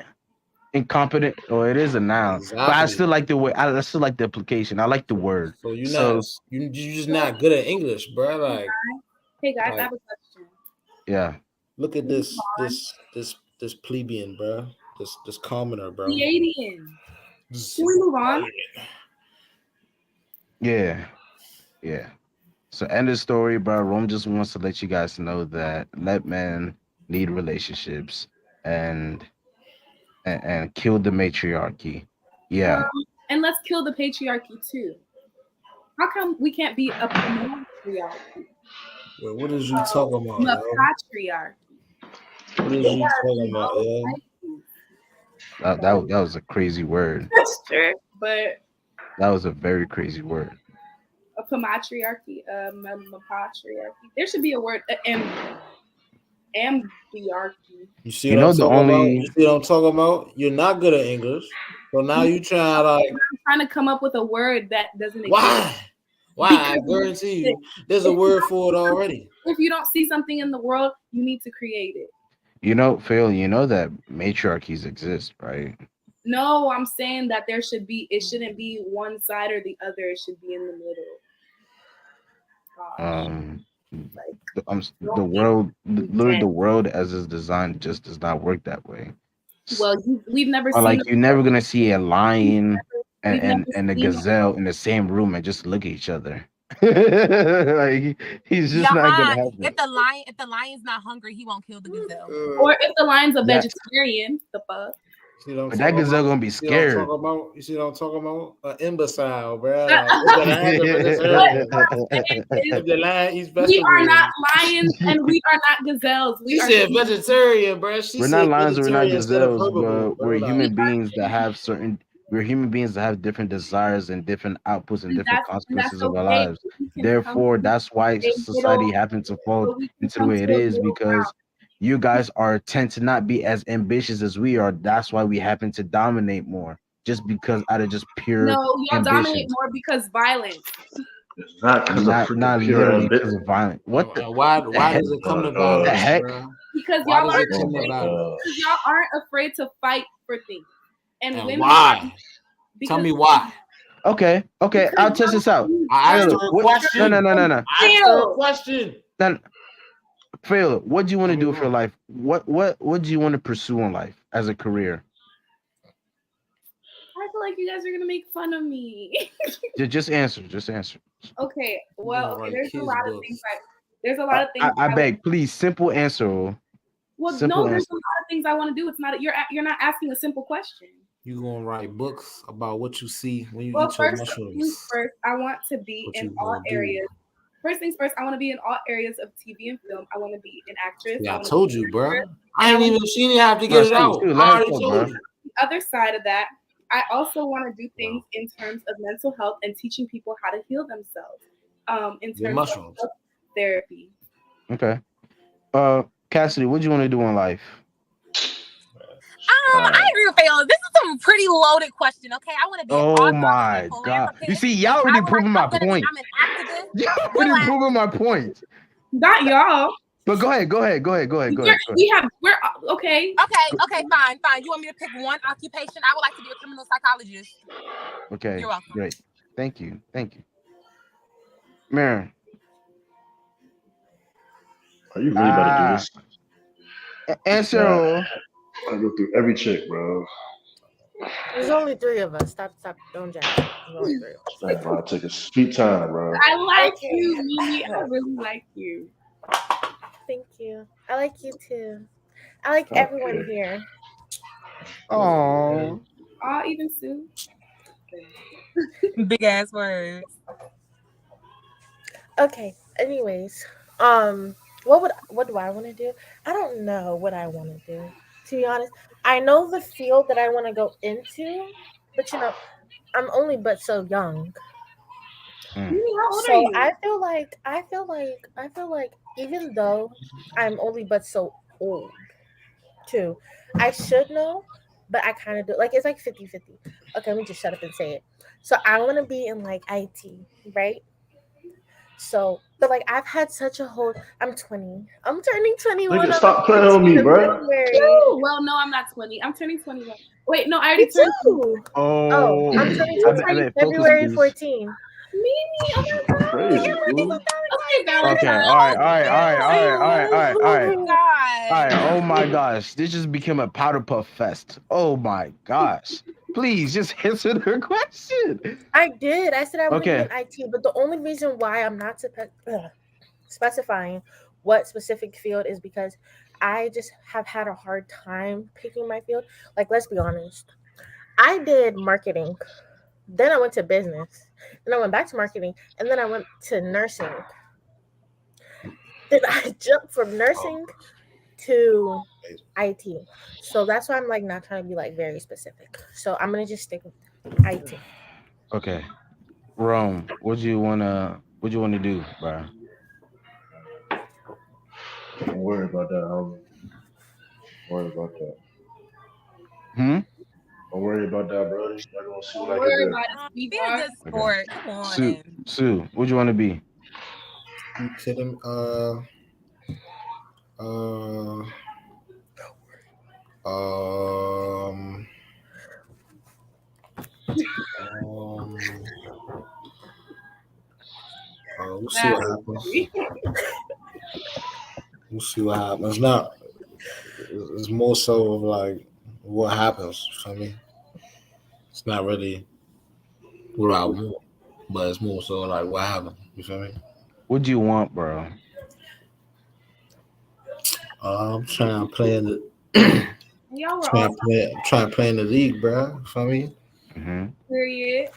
incompetent, or it is a noun. But I Exactly. still like the way. I still like the application. I like the word. So you're So not you just not good at English, bro. Like Hey guys, I like have a question. yeah. look at this plebeian, bro. This commoner, bro. Pleiadian. This- Can we move on? Yeah. Yeah. So end of story, bro. Rome just wants to let you guys know that let men need relationships and kill the matriarchy. Yeah. And let's kill the patriarchy too. How come we can't be a patriarchy? Wait, what is you talking about, A yo? patriarchy. What is you talking about, yo? That was a crazy word. That's true. But That was a very crazy word. a matriarchy, a patriarchy. There should be a word, ambiarchy. You see You what know I'm the talking about? only You see what I'm talking about? You're not good at English, so now you trying like I'm trying to come up with a word that doesn't exist. why? Why? I guarantee you, there's a word for it already. If you don't see something in the world, you need to create it. you know, Phil, you know that matriarchies exist, right? No, I'm saying that there should be. It shouldn't be one side or the other. It should be in the middle. The world, literally the world as it's designed just does not work that way. Well, we've never Or seen. like you're never gonna see a lion we've never and a seen a- gazelle in the same room and just look at each other. Like he's just not gonna happen. If the lion's not hungry, he won't kill the gazelle. Or if the lion's a That- vegetarian, the fuck. See what I'm But that talking gazelle about? gonna be See what I'm scared. talking about? You see what I'm talking about? An imbecile, bro. Like, if the lion eats vegetables. We are not lions and we are not gazelles. We You are said vegetarian, bro. She We're said not lions, we're not vegetarian instead of gazelles, herbivore, but we're bro. human beings that have we're human beings that have different desires and different outputs and different consequences of our okay. lives. We can Therefore, come to that's why a society middle- happens to fall but we can into the come way to it a is middle because ground. you guys tend to not be as ambitious as we are. That's why we happen to dominate more, just because out of just pure No, y'all ambition. dominate more because violence. It's not because of freaking Not pure literally ambition. because of violence. What the Why heck? does it come to The violence, heck? bro? Because Why y'all does it aren't come to afraid, violence? because y'all aren't afraid to fight for things. And And women why? because Tell me why. Okay, I'll test this out. I asked Phil, her a what- question. No. I asked her a question. Then, Phil, what do you want to do for life? What do you want to pursue in life as a career? I feel like you guys are gonna make fun of me. Just answer. Just answer. Okay, well, write there's a kids' lot of books. things. There's a lot of things. I beg, please, simple answer. Oh. Well, Simple no, there's answer. a lot of things I want to do. It's not you're not asking a simple question. You gonna write books about what you see when you Well, eat your first mushrooms. things first, I want to be What in you all gonna do? areas. First things first, I want to be in all areas of TV and film. I want to be an actress. Yeah, I wanna told be you, an bro. actress. I ain't even. She didn't have to get it out. I already told you. The other side of that, I also want to do things in terms of mental health and teaching people how to heal themselves. In Your terms mushrooms. of therapy. Okay. Cassidy, what do you want to do in life? I agree with Phil. This is some pretty loaded question. Okay, I want to be. Oh my God! You see, y'all already proving my point. I'm an activist. Y'all already proving my point. Not y'all. But go ahead. Go ahead. We're okay. Okay, fine. You want me to pick one occupation? I would like to be a criminal psychologist. Okay. You're welcome. Great. Thank you. Maren. Are you really about to do this? Answer. I go through every chick, bro. There's only 3 of us. Stop. Don't jack. There's only 3 of us. Like, bro, take a sweet time, bro. I like you, Mimi. I really like you. Thank you. I like you too. I like everyone here. Oh. Even Sue. Big ass words. Okay. Anyways, what do I want to do? I don't know what I want to do. To be honest, I know the field that I want to go into, but I'm only but so young. How old So are you? I feel like even though I'm only but so old too, I should know, but I kind of do. Like, it's like 50-50. Okay, let me just shut up and say it. So I want to be in like IT, right? So, but like I've had such a whole. I'm 20. I'm turning 21. Nigga, on stop the playing on me, 14th of bro. February. Ooh, well, no, I'm not 20. I'm turning 21. Wait, no, I already Me turned. too. Oh, I'm turning 21 February 14. Mimi, oh my god. Crazy, dude. Okay, Valentine. Okay, all right. Oh God. All right, oh my gosh, this just became a powder puff fest. Oh my gosh. Please just answer the question. I did. I said I want to Okay. be in IT, but the only reason why I'm not specifying what specific field is because I just have had a hard time picking my field. Like, let's be honest. I did marketing, then I went to business, then I went back to marketing, and then I went to nursing. Then I jumped from nursing to IT. So that's why I'm like not trying to be like very specific. So I'm gonna just stick with IT. Okay. Rome, what you wanna do, bro? Don't worry about that, homie. Don't worry about that. Don't worry about that, bro. You're not gonna see what I can do. Be a good sport. Come on. Sue, what you want to be? You kidding? We'll see what happens. We'll see what happens. Now, it's more so of like what happens for me. It's not really what I want, but it's more so like what happens. You feel me? What do you want, bro? I'm trying to play in the Y'all were trying all to play in the league, bro. You feel me? period.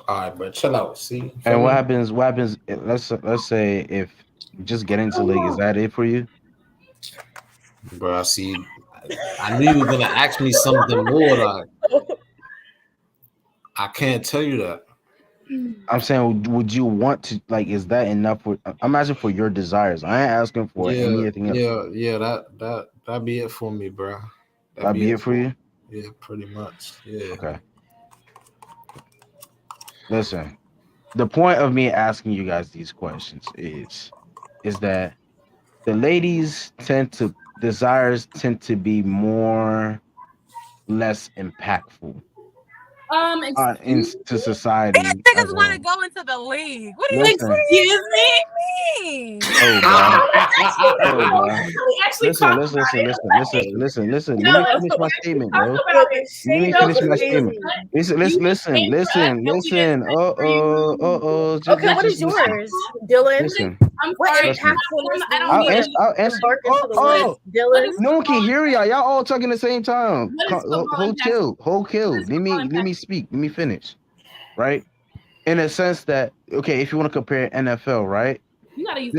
All right, bro. Chill out. See. And what happens? What happens? Let's say if just getting into league, is that it for you? Bro, see, I knew you were gonna ask me something more. Like, I can't tell you that. I'm saying, would you want to like? Is that enough for? I'm asking for your desires. I ain't asking for anything else. Yeah. That be it for me, bro. That be it for you? Yeah, pretty much. Yeah. Okay. Listen, the point of me asking you guys these questions is that the ladies desires tend to be less impactful into society. Niggas want to go into the league. What do you Listen. excuse me? Oh, bro. Listen. Let me finish my statement, bro. Let me finish my statement. Listen. Okay, what is yours, Dylan? Listen. What Listen. impactfulness do I'll you answer. embark into the world, Dylan? No one can hear y'all. Y'all all talking at the same time. What is football Hold kill. Let me speak. Let me finish. Right? In a sense that, okay, if you want to compare NFL, right? You gotta use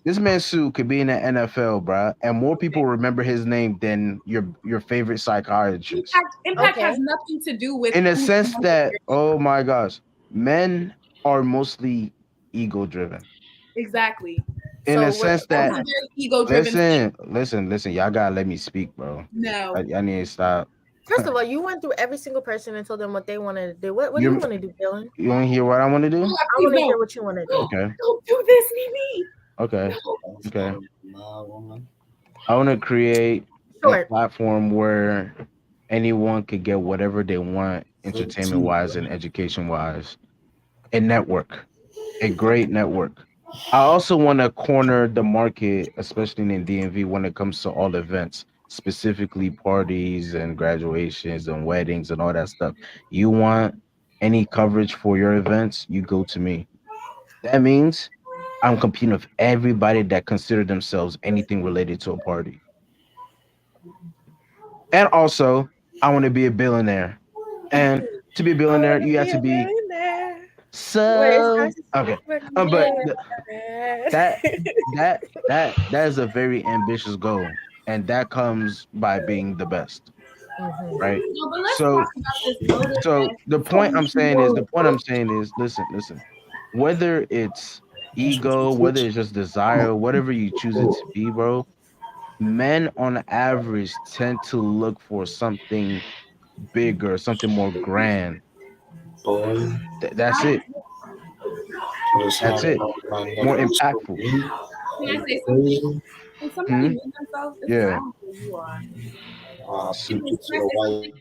This man Sue could be in the NFL, bro, and more people remember his name than your favorite psychiatrist. Impact has nothing to do with. In a sense that, oh my gosh, men are mostly ego driven. Exactly. In a sense that, that's a very ego-driven. listen, y'all gotta let me speak, bro. No. I need to stop. First of all, you went through every single person and told them what they wanted to do. What do you want to do, Dylan? You want to hear what I want to do? I want to hear what you want to do. Okay. Don't do this, Mimi. Okay. I want to create a platform where anyone could get whatever they want, entertainment wise and education wise. A network, a great network. I also want to corner the market, especially in DMV, when it comes to all events, specifically parties and graduations and weddings and all that stuff. You want any coverage for your events, you go to me. That means I'm competing with everybody that consider themselves anything related to a party. And also, I want to be a billionaire. And to be a billionaire, you have to be so okay. But that is a very ambitious goal, and that comes by being the best. Right? So the point I'm saying is listen, whether it's ego, whether it's just desire, whatever you choose it to be, bro, men on average tend to look for something bigger, something more grand. That's it. That's it. More impactful. Can I say something? When somebody meet themselves, this is I Yeah. don't know who you are. Shoot Can you I to say the white.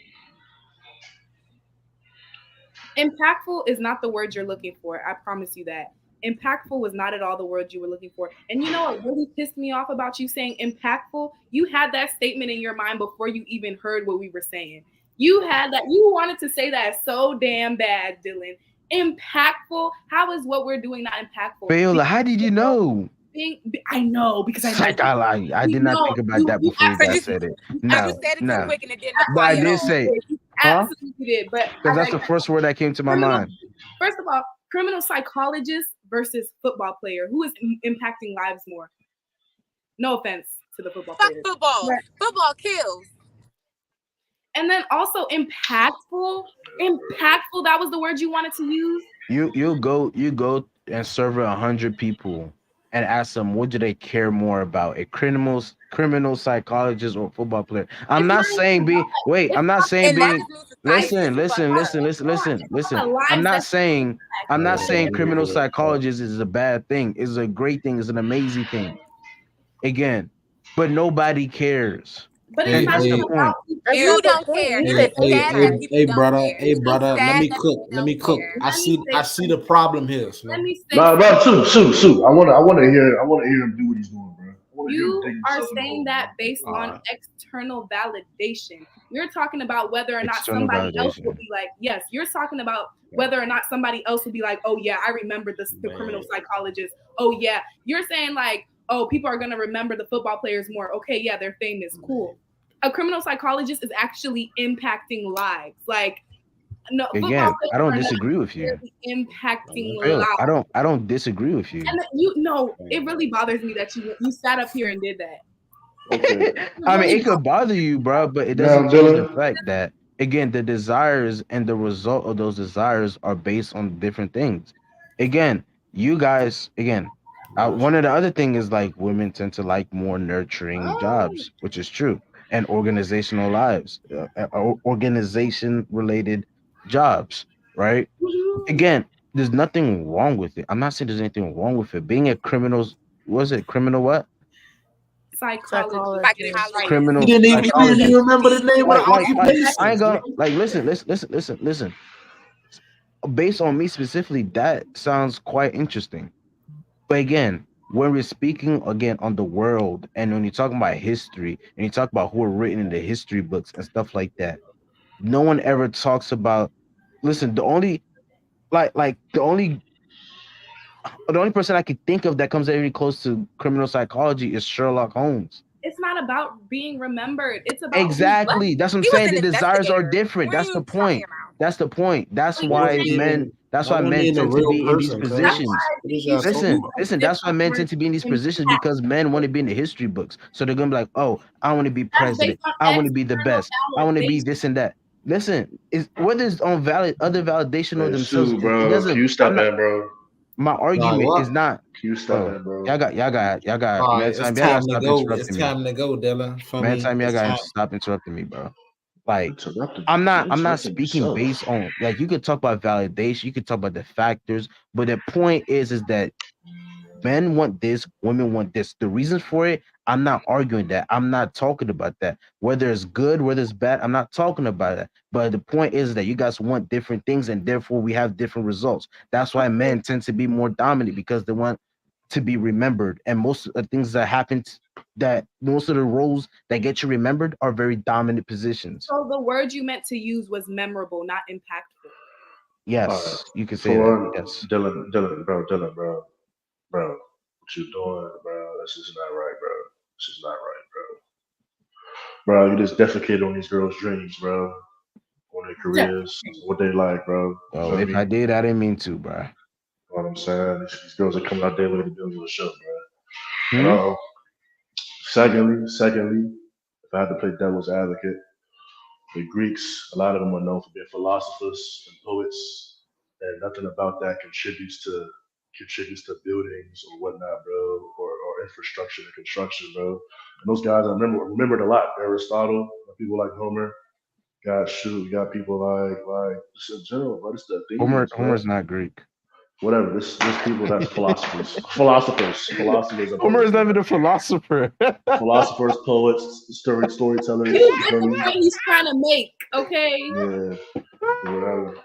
something? Impactful is not the word you're looking for. I promise you that. Impactful was not at all the word you were looking for. And you know what really pissed me off about you saying impactful? You had that statement in your mind before you even heard what we were saying. You had that. You wanted to say that so damn bad, Dylan. Impactful? How is what we're doing not impactful? Fayola, how did you know? I know because I Like, know. I did not think about that before you guys said it. I No, just said it too no. quick and it didn't But apply I at did all. say, You huh? absolutely did. But Because that's the first word that came to my mind. First of all, criminal psychologist versus football player. Who is impacting lives more? No offense to the football Fuck players. football. But- Football kills. and then also impactful. Impactful. That was the word you wanted to use. You go and survey 100 people and ask them what do they care more about, a criminal psychologist or football player. I'm not saying being I'm not saying being listen. I'm not saying criminal psychologist is a bad thing. It's a great thing, it's an amazing thing. Again, but nobody cares. But And that's the point. You don't care. It's sad that people don't brother, care. hey, brother, It's let sad me that cook. people Let me don't cook. care. I see the problem here. Let me say Nah, bro, Sue. I wanna hear him do what he's doing, bro. you are saying that based on external validation. You're talking about whether or not External somebody else validation. will be like, yes, you're talking about whether or not somebody else will be like, oh yeah, I remember the criminal psychologist. Oh yeah. You're saying like, oh, people are gonna remember the football players more. Okay, yeah, they're famous, cool. A criminal psychologist is actually impacting lives. Like, no, Again, I don't are not disagree with you. necessarily impacting Phil, lives. I don't disagree with you. And you know, it really bothers me that you sat up here and did that. I mean, it could bother you, bro, but it doesn't change the fact that again, the desires and the result of those desires are based on different things. Again, you guys, one of the other thing is like women tend to like more nurturing jobs, which is true, and organizational lives, organization related jobs, right? Again, there's nothing wrong with it. I'm not saying there's anything wrong with it. Being a criminal, was it criminal what? Psychologist. Criminal You didn't even psychologist. remember the name of the occupation. I ain't gonna listen. Based on me specifically, that sounds quite interesting. But again, when we're speaking again on the world, and when you're talking about history, and you talk about who are written in the history books and stuff like that, no one ever talks about. Listen, the only person I could think of that comes very close to criminal psychology is Sherlock Holmes. It's not about being remembered. It's about Exactly. That's what I'm saying. The desires are different. That's the point. That's the point. That's why men. That's why men tend to be in these positions. Listen. That's why men tend to be in these positions because men want to be in the history books. So they're gonna be like, oh, I want to be president. I want to be the best. I want to be this and that. Listen, is whether it's on other validation of themselves. Sue, bro. It doesn't. Can you stop that, bro? My argument is not. Can you stop that, bro? Y'all got. All Man, right, time, it's y'all gotta time to stop go. interrupting It's me. time to go, Dylan. Man, time, y'all It's gotta time. stop interrupting me, bro. Like, I'm not speaking based on like you could talk about validation, you could talk about the factors, but the point is that men want this, women want this. The reasons for it, I'm not arguing that. I'm not talking about that. Whether it's good, whether it's bad, I'm not talking about that. But the point is that you guys want different things, and therefore we have different results. That's why men tend to be more dominant because they want to be remembered. And most of the things that happen, that most of the roles that get you remembered are very dominant positions. So the word you meant to use was memorable, not impactful. Yes, you can say For that. Yes. Dylan, bro, what you doing, bro? This is not right, bro. This is not right, bro. Bro, you just defecated on these girls' dreams, bro. On their careers, what they like, bro. Well, if I did, I didn't mean to, bro. You know what I'm saying? These girls are coming out there looking to build you a show, bro. Secondly, if I had to play devil's advocate, the Greeks, a lot of them are known for being philosophers and poets, and nothing about that contributes to buildings or whatnot, bro, or infrastructure and construction, bro. And those guys, I remembered a lot. Aristotle, people like Homer. You got people like just in general, bro. It's the Athenians, Homer's not Greek. whatever. This people that's philosophers. Homer is not even a philosopher. Philosophers, poets, storytellers. He's You just feel the me? point he's trying to make, okay? Yeah, whatever.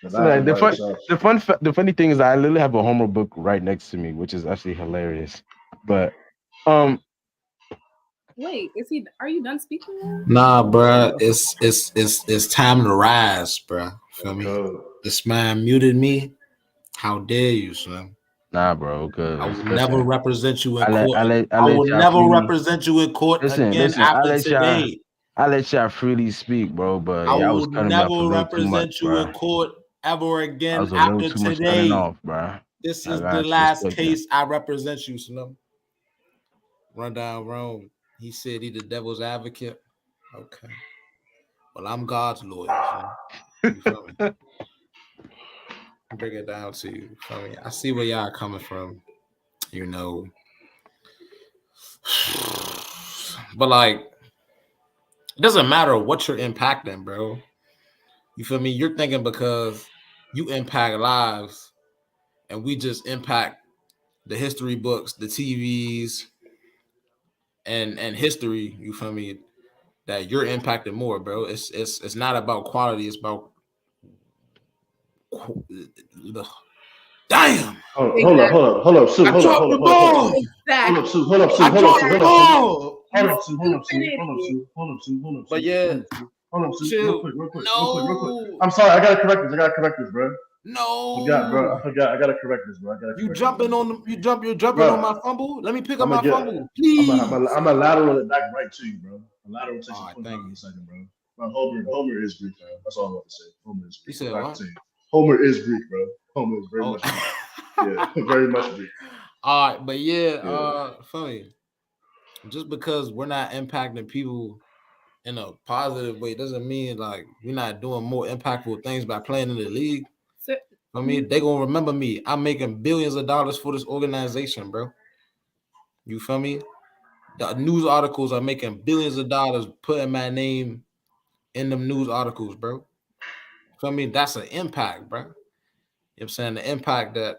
The So, like, Bible by itself. the funny thing is, I literally have a Homer book right next to me, which is actually hilarious. But Wait, are you done speaking now? Nah, bruh. It's time to rise, bruh. Feel me? This man muted me. How dare you, son? Nah, bro. Cause I will never represent you in I let- court. I let- I I let will y'all never freely- represent you in court Listen, again I after let y'all. today. I let y'all freely speak, bro. But I y'all was will cutting me off a never little too much, represent you bro. in court ever I again was a little after too much today. cutting off, bro. This I is got the you. last Respect case I represent you, Slim. Run down Rome. He said he the devil's advocate. Okay. Well, I'm God's lawyer. Slim. You feel me? Bring it down to you. Feel me? I see where y'all coming from. You know. But like, it doesn't matter what you're impacting, bro. You feel me? You're thinking because you impact lives and we just impact the history books, the TVs, and history, you feel me, that you're impacting more, bro. It's not about quality, it's about damn. Hold up, Sue. I dropped the ball. Hold up, Sue. But yeah, Hold up, Sue. chill. Real quick. I'm sorry, I gotta correct this, bro. No. I forgot. I gotta correct this, bro. You're jumping on my fumble. Let me pick up my fumble, I'm please. a lateral it back right to you, bro. A lateral takes a 25 second, bro. But Homer is Greek, man. That's all I want to say. Homer is Greek. You said what? Homer is Greek, bro. Homer is very much Greek. Yeah, very much Greek. All right, but yeah, funny. Just because we're not impacting people in a positive way doesn't mean like we're not doing more impactful things by playing in the league. I mean, they gonna remember me. I'm making billions of dollars for this organization, bro. You feel me? The news articles are making billions of dollars putting my name in them news articles, bro. Feel me? That's an impact, bro. You know what I'm saying? The impact that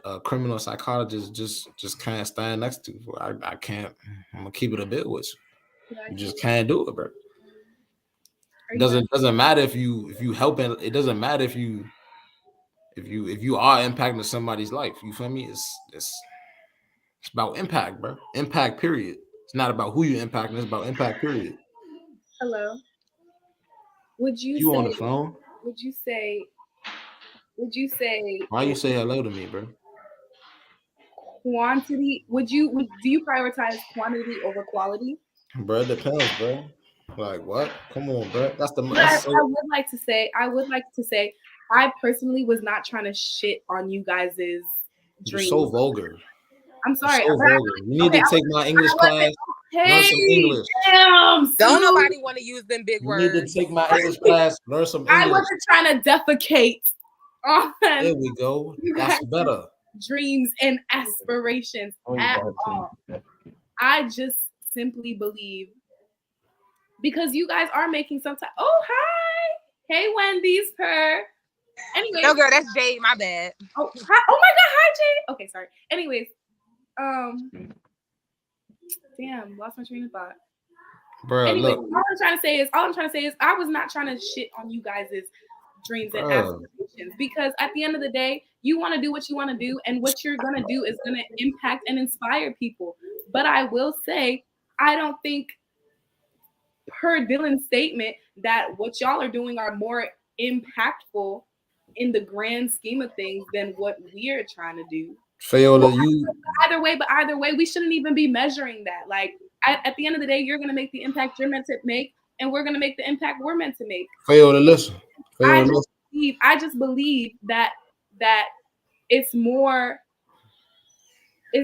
a criminal psychologist just can't stand next to. I can't. I'm gonna keep it a bit with you. You just can't do it, bro. It doesn't matter if you helping. It doesn't matter if you are impacting somebody's life. You feel me? It's about impact, bro. Impact, period. It's not about who you impacting. It's about impact, period. Hello. Would you You say, on the phone? Would you say Why you say hello to me, bro? quantity? Do you prioritize quantity over quality? Bro, it depends, bro. Like what? Come on, bro. That's the But I would like to say, I personally was not trying to shit on you guys' You're dreams. so vulgar. I'm sorry. You're so vulgar. You need to take my English class. Learn some English. Don't nobody want to use them big You words. need to take my English class. Learn some I English. wasn't trying to defecate on There we go. That's better. dreams and aspirations at all. I just simply believe because you guys are making some time. Oh, hi. Hey, Wendy's purr. Anyway. No, girl, that's Jade. My bad. Oh, hi. Oh my God. Hi, Jade. Okay, sorry. Anyways, damn, lost my train of thought. Bro, anyway, look. all I'm trying to say is I was not trying to shit on you guys' dreams and aspirations because at the end of the day, you want to do what you want to do, and what you're gonna do is gonna impact and inspire people. But I will say, I don't think, per Dylan's statement, that what y'all are doing are more impactful in the grand scheme of things than what we're trying to do. Fayola, Either way, we shouldn't even be measuring that. Like at the end of the day, you're gonna make the impact you're meant to make, and we're gonna make the impact we're meant to make. Fayola, listen. I just believe that it's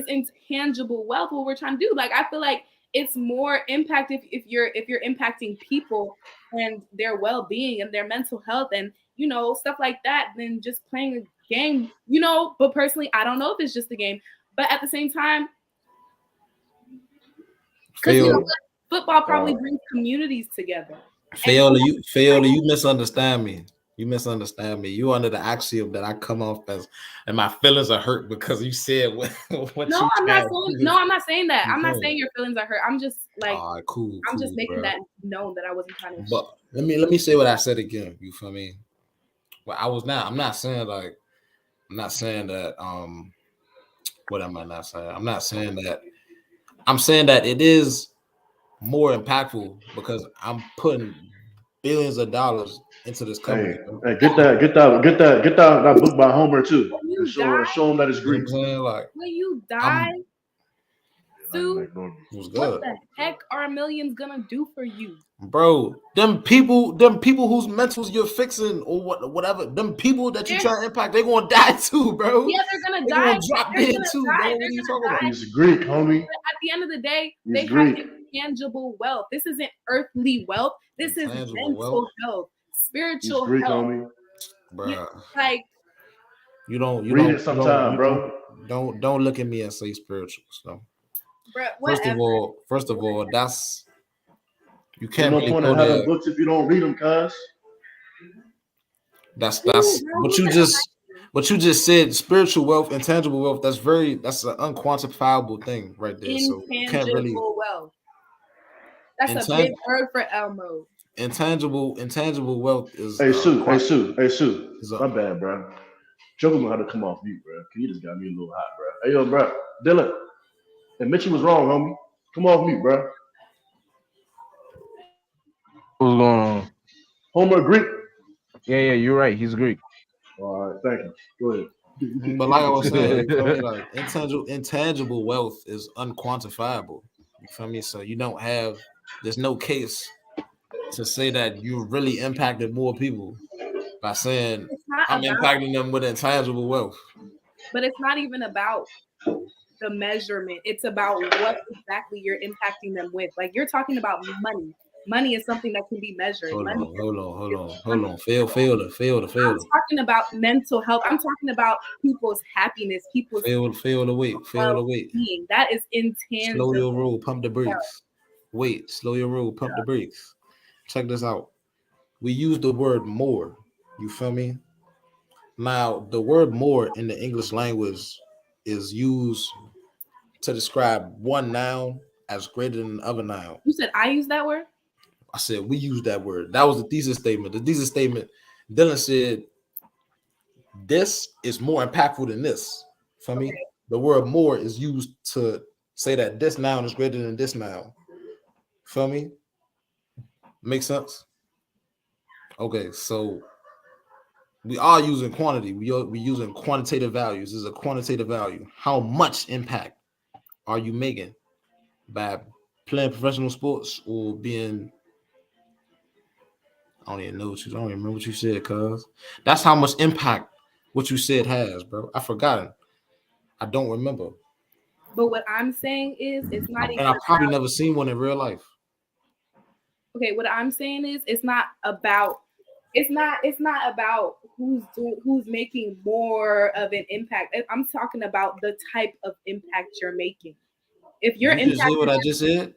intangible wealth what we're trying to do. Like I feel like it's more impact if you're impacting people and their well-being and their mental health and stuff like that than just playing a game. But personally, I don't know if it's just a game. But at the same time, because football probably brings communities together. Fayola, you misunderstand me. You misunderstand me. You under the axiom that I come off as, and my feelings are hurt because you said what No, you I'm not said. saying. No, I'm not saying that. You I'm not feel saying me? your feelings are hurt. I'm just like, All right, cool. I'm just making bro. that known that I wasn't trying to. But let me say what I said again. You feel me? Well, I'm not saying like, I'm not saying that. What am I not saying? I'm not saying that. I'm saying that it is more impactful because I'm putting billions of dollars into this company. Hey, get that book by Homer too. When you And show him that it's You know what Greek. I'm saying? Like, When you die, Sue, was what good. the heck are millions gonna do for you? Bro, them people whose mentals you're fixing or whatever, them people that you try to impact, they're gonna die too, bro. Yeah, they're gonna They die. gonna drop They're dead gonna too, die. bro. What They're are you gonna talking about? die. He's Greek, homie. But at the end of the day, He's they Greek. have intangible wealth. This isn't earthly wealth. This is Intangible mental wealth? health, He's spiritual Greek, health. homie. Yeah, like You don't Read it sometime, bro. Don't look at me and say spiritual stuff. bruh, First of whatever. all, that's you There's can't no really point go in having there. books if you don't read them, cuz. That's what you just said. Spiritual wealth, intangible wealth. That's an unquantifiable thing right there. So you can't really Intangible wealth. That's a Intan- big word for Elmo. intangible wealth is Hey Sue. is a- My bad, bro. Joker gonna have to come off mute, bro. Cause you just got me a little hot, bro. Hey yo, bro. Dylan. Admit you was wrong, homie. Come off mute, bro. What's going on? Homer Greek. Yeah, you're right. He's Greek. All right, thank you. Go ahead. But like I was saying, you feel me? Like intangible wealth is unquantifiable. You feel me? So there's no case to say that you really impacted more people by saying I'm impacting them with intangible wealth. But it's not even about the measurement. It's about what exactly you're impacting them with. Like you're talking about money. Money is something that can be measured. Hold Money on. Fail I'm talking about mental health. I'm talking about people's happiness, people's Fail the weight. well-being. That is intangible. Slow your roll, pump the brakes. Wait, slow your roll, pump the brakes. Check this out. We use the word more. You feel me? Now, the word more in the English language is used to describe one noun as greater than another noun. You said I use that word? I said we use that word. That was the thesis statement. The thesis statement, Dylan said, this is more impactful than this. For me, the word more is used to say that this noun is greater than this noun. Feel me? Make sense? Okay, so we are using quantity. We're using quantitative values. This is a quantitative value. How much impact are you making by playing professional sports or being? I don't even remember what you said, cuz. That's how much impact what you said has, bro. I forgot. I don't remember. But what I'm saying is it's not even And I probably never seen one in real life. Okay, what I'm saying is it's not about who's making more of an impact. I'm talking about the type of impact you're making. If you're You just hear what I just said?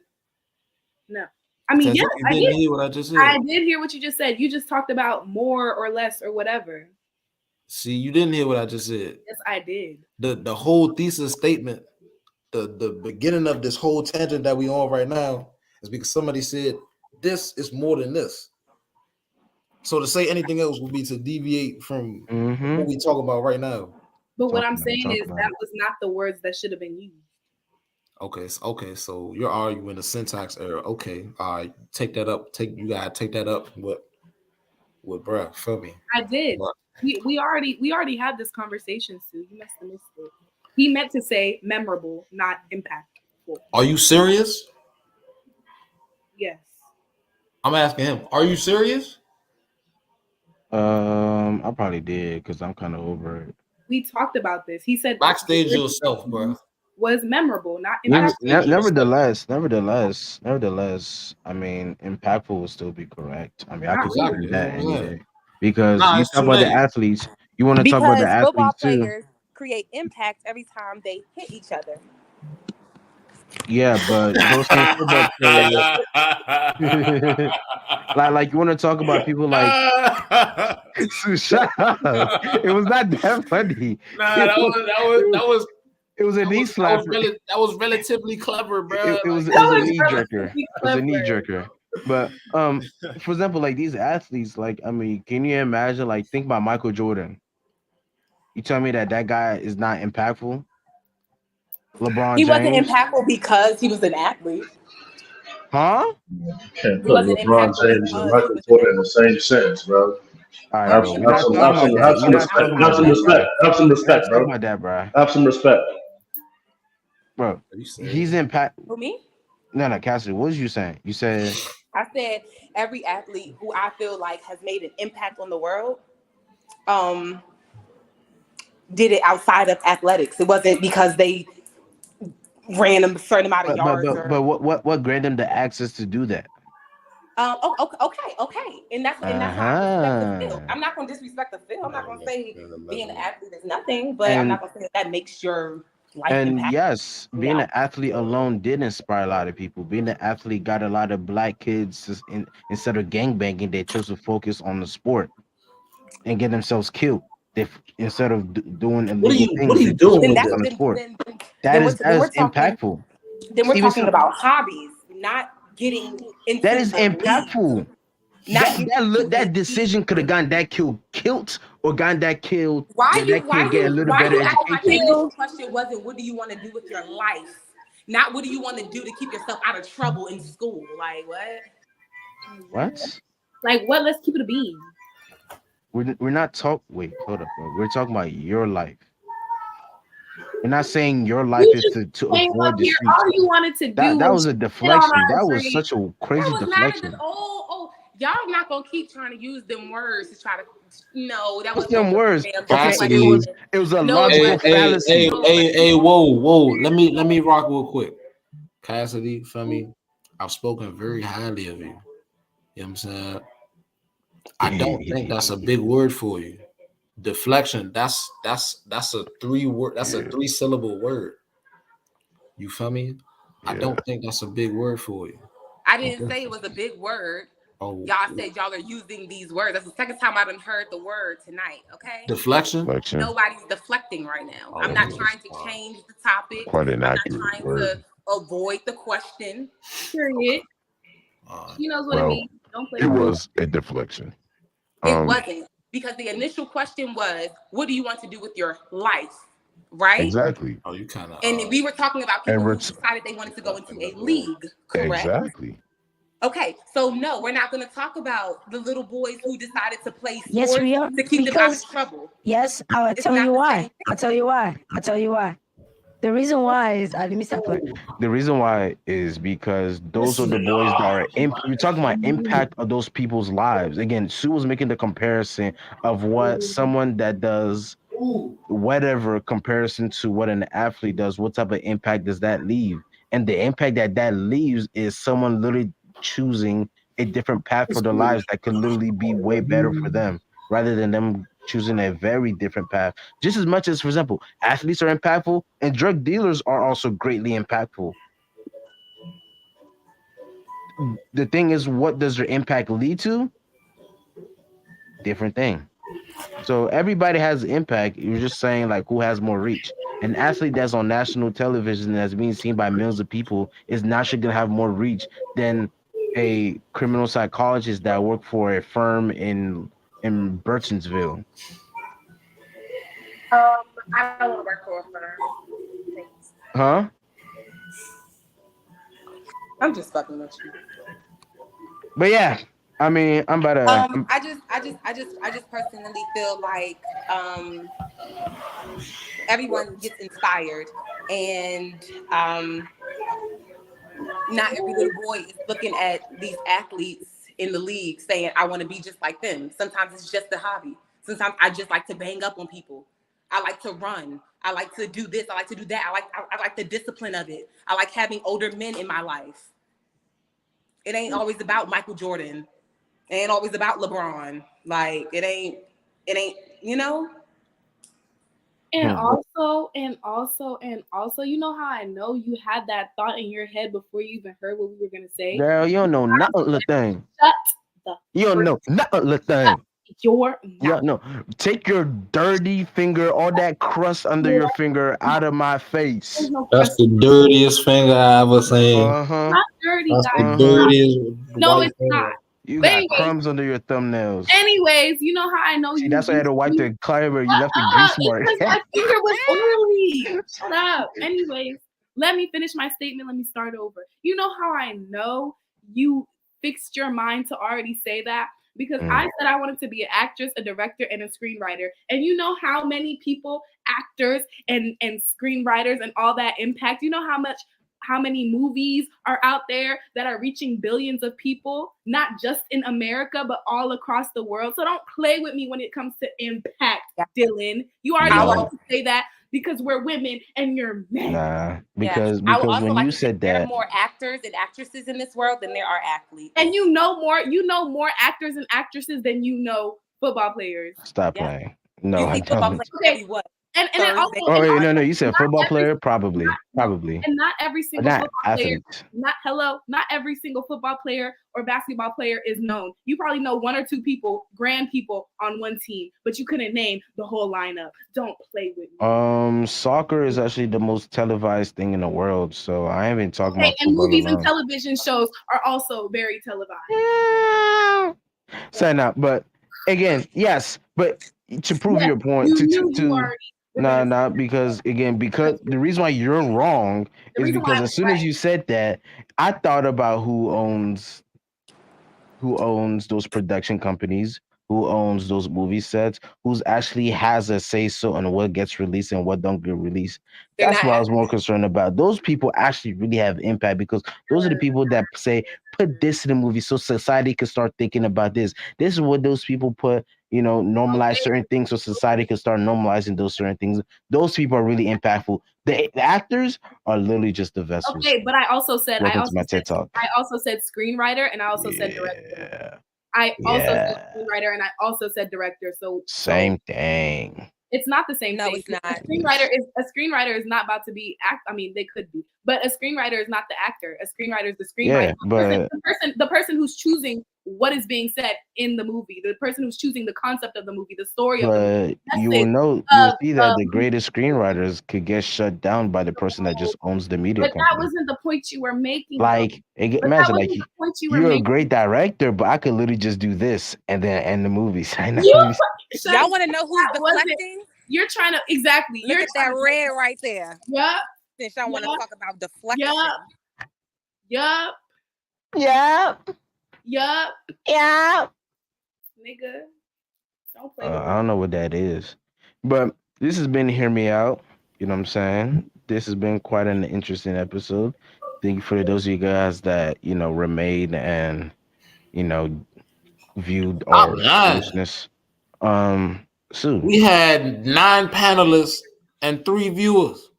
No. I mean, yes, I did. Hear what I just said. I did hear what you just said. You just talked about more or less or whatever. See, you didn't hear what I just said. Yes, I did. The whole thesis statement, the beginning of this whole tangent that we on right now is because somebody said this is more than this. So to say anything else would be to deviate from what we talk about right now. But what I'm saying is that was not the words that should have been used. Okay, so you're arguing the syntax error. Okay, all right, take that up. You gotta take that up with bruh. Feel me? I did. We already had this conversation, Sue. You must have missed it. He meant to say memorable, not impactful. Are you serious? Yes. I'm asking him. Are you serious? I probably did because I'm kind of over it. We talked about this. He said backstage yourself, bro. Was memorable, not impactful. Nevertheless, I mean, impactful will still be correct. I mean, I can Exactly. do that any day because Nah, you it's talk too about the late. athletes. You want to talk about the Because football athletes too. players create impact every time they hit each other. Yeah, but those same football players, like you want to talk about people like shut up. It was not that funny. Nah, It that was, it was a knee slapper. that was relatively clever, bro. It was a knee jerker. It was a knee jerker. But for example, like these athletes, like I mean, can you imagine? Like think about Michael Jordan. You tell me that guy is not impactful. LeBron He wasn't James, impactful because he was an athlete. huh? Can't He put wasn't LeBron impactful James and Michael Jordan in the same sentence, bro. All right, Have bro. some, We're have not some, talking have about some, that. have We're some not respect. talking Have about some that, respect. bro. Have some We're not respect, talking bro. about that, bro. Have some respect. Bro, he's impact. Who, me? No, Cassidy. What was you saying? You said I said every athlete who I feel like has made an impact on the world, did it outside of athletics. It wasn't because they ran a certain amount of yards but what granted them the access to do that? Okay, and that's why I respect the field. Uh-huh. I'm not gonna disrespect the field. I'm not gonna say being an athlete is nothing, but I'm And not gonna say that makes your life and impact. yes, being an athlete alone did inspire a lot of people. Being an athlete got a lot of black kids instead of gangbanging, they chose to focus on the sport and get themselves killed. Instead of doing illegal What are things, you they chose to doing with focus this? on the sport. Then That we're is talking. impactful. Then we're Steven talking about hobbies, not getting into That is the league. impactful. That decision could have gotten that killed or gotten that killed. Why you Get a little better asking my education. initial question wasn't what do you want to do with your life, not what do you want to do to keep yourself out of trouble in school. Like what? What? Like what? Let's keep it a bean. We're not talking. Wait, hold up, bro. We're talking about your life. We're not saying your life is to Came avoid up the here, streets. all you wanted to do That was was a sit on deflection. our That was dream. such a crazy That was deflection. not even y'all not gonna keep trying to use them words to try to that What's was them words? damn Okay, Cassidy. it was a No, logical fallacy. Hey, whoa. Let me rock real quick. Cassidy, for me, I've spoken very highly of you. You know what I'm saying? I don't think that's a big word for you. Deflection, that's a 3-word, that's a 3-syllable word. You feel me? I don't think that's a big word for you. I didn't say it was a big word. Oh, y'all said y'all are using these words. That's the second time I done heard the word tonight. Okay. Deflection. Nobody's deflecting right now. I'm not trying to change the topic. Quite an I'm not accurate trying word. to avoid the question. Period. He knows what it Well, means. Don't play. it was a deflection. It wasn't because the initial question was, "What do you want to do with your life?" Right? Exactly. Oh, you kind of. And we were talking about people who decided they wanted to go into a league. Correct. Exactly. Okay, so no, we're not going to talk about the little boys who decided to play sports Yes, we are. to keep them out of trouble. Yes, I'll tell you why. I'll tell you why. The reason why is let me stop her. The reason why is because those are the boys that are we're talking about impact of those people's lives. Again, Sue was making the comparison of what someone that does whatever comparison to what an athlete does, what type of impact does that leave? And the impact that leaves is someone literally choosing a different path for their lives that could literally be way better for them rather than them choosing a very different path. Just as much as, for example, athletes are impactful and drug dealers are also greatly impactful. The thing is, what does their impact lead to? Different thing. So everybody has impact. You're just saying like who has more reach. An athlete that's on national television that's being seen by millions of people is naturally gonna have more reach than a criminal psychologist that worked for a firm in Burtonsville. I don't want to work for a firm. Thanks. Huh? I'm just fucking with you. But yeah, I mean, I'm about to. I just personally feel like everyone gets inspired, and not every little boy is looking at these athletes in the league saying, "I want to be just like them." Sometimes it's just a hobby. Sometimes I just like to bang up on people. I like to run. I like to do this. I like to do that. I like the discipline of it. I like having older men in my life. It ain't always about Michael Jordan. It ain't always about LeBron. Like it ain't, you know? And also, you know how I know you had that thought in your head before you even heard what we were gonna say? Girl, you don't know nothing, little thing. Shut the You don't know nothing, little thing. your Yeah, no. Take your dirty finger, all that crust under your finger, out of my face. That's the dirtiest finger I ever seen. Uh-huh. not dirty, That's guys. the dirtiest. No, white it's finger. not. You But got anyways, crumbs under your thumbnails. anyways, you know how I know See, you. that's why I had to wipe the climber. You left the It's grease mark. because my finger was oily. Shut up. Anyways, let me finish my statement. Let me start over. You know how I know you fixed your mind to already say that? Because I said I wanted to be an actress, a director, and a screenwriter. And you know how many people, actors and screenwriters and all that impact? You know how many movies are out there that are reaching billions of people, not just in America, but all across the world. So don't play with me when it comes to impact, Dylan. You already want to say that because we're women and you're men. Nah, Yes. because I would also when like you to say said there are that, more actors and actresses in this world than there are athletes. And you know more actors and actresses than you know football players. stop playing. No, You I see football don't. players every what? And it also, Oh wait, no, you said not football every- player, probably. and not every single Not football player, athletes. not every single football player or basketball player is known. You probably know one or two people, grand people on one team, but you couldn't name the whole lineup. Don't play with me. Soccer is actually the most televised thing in the world, so I ain't been talking Okay, about and football movies and alone. television shows are also very televised. Say not, but again, yes, but to prove Yes, your point, you knew you already were gonna nah, because the reason why you're wrong The is reason why because I as was soon as you said that, I thought about who owns those production companies, who owns those movie sets, who's actually has a say so on what gets released and what don't get released. They're That's not what I was more concerned about. Those people actually really have impact because those are the people that say, put this in the movie so society can start thinking about this. This is what those people put, normalize certain things so society can start normalizing those certain things. Those people are really impactful. The actors are literally just the vessels. Okay, but I also said Welcome to my TED Talk. I also said screenwriter and I also said director. I also said screenwriter and I also said director. So Same thing. it's not the same No, thing. it's not. A screenwriter is not about to be I mean, they could be, but a screenwriter is not the actor. A screenwriter is the screenwriter. Yeah, The person who's choosing what is being said in the movie, the person who's choosing the concept of the movie, the story of the movie. But you will see that the greatest screenwriters could get shut down by the person that just owns the media But that company. wasn't the point you were making. Like, But that imagine, wasn't like, the point you were you're a making. great director, but I could literally just do this and then end the movie. Y'all want to know who's deflecting? You're trying to exactly. Look at that red right there. Yeah. Since y'all want to talk about deflection. Yup. Yup. Nigga. Don't play I don't know what that is, but this has been Hear Me Out. You know what I'm saying? This has been quite an interesting episode. Thank you for those of you guys that remained and viewed our foolishness. Sue, We had 9 panelists and 3 viewers.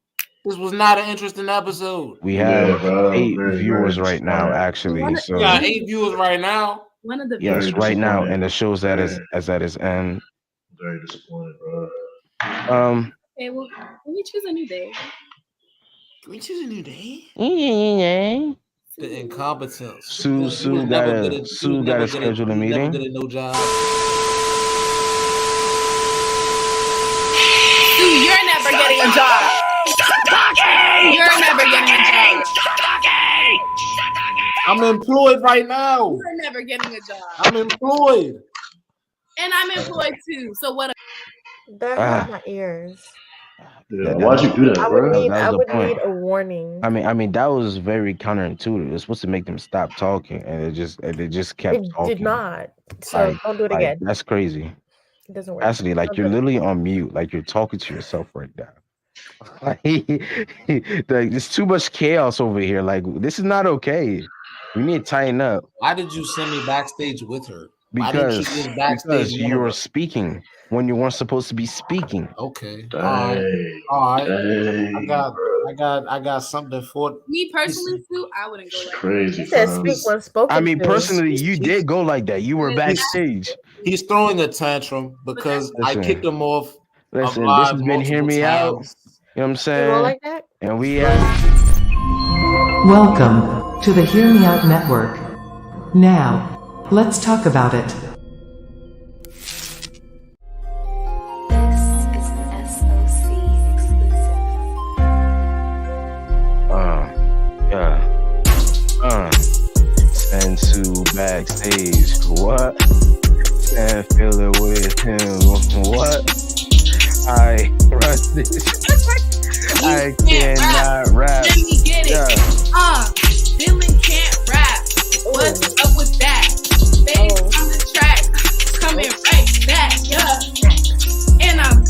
This was not an interesting episode. we have 8 viewers right now, actually. So We got 8 viewers right now. One of the yes, right now, and it shows that is at its end. Very disappointed, bro. Okay, well, can we choose a new day? Can we choose a new day? The incompetence. Sue gotta schedule a meeting. Dude, you're never getting a job. You're never getting a job. I'm employed right now. You're never getting a job. I'm employed. And I'm employed too. So what? That hurt my ears. Yeah, why'd you do that, I bro? would need a warning. I mean, that was very counterintuitive. It's supposed to make them stop talking, and it just kept It talking. did not. So Like- don't do it like, again. That's crazy. It doesn't work. Actually, like Don't you're do it. literally on mute, like you're talking to yourself right now. Like, there's too much chaos over here. Like, this is not okay. We need to tighten up Why did you send me backstage with her? Why didn't because you just backstage you with were her? speaking when you weren't supposed to be speaking. Okay. Dang. All right. Dang, I got something for Me personally, too, I wouldn't go like crazy. He said fam. speak when spoken I mean, to. personally, you did go like that. You were backstage. He's throwing a tantrum because I Listen. kicked him off Listen, this live has been Hear multiple Me Out. times. You know what I'm You roll saying? like that? And we Welcome to the Hear Me Out Network. Now, let's talk about it. This is an SOC exclusive. yeah. Send to backstage. What? And feel it with him. What? I run this. I cannot rap. Let me get it. Yeah. Dylan can't rap. What's up with that? Babe on the track, coming right back. Yeah, and I'm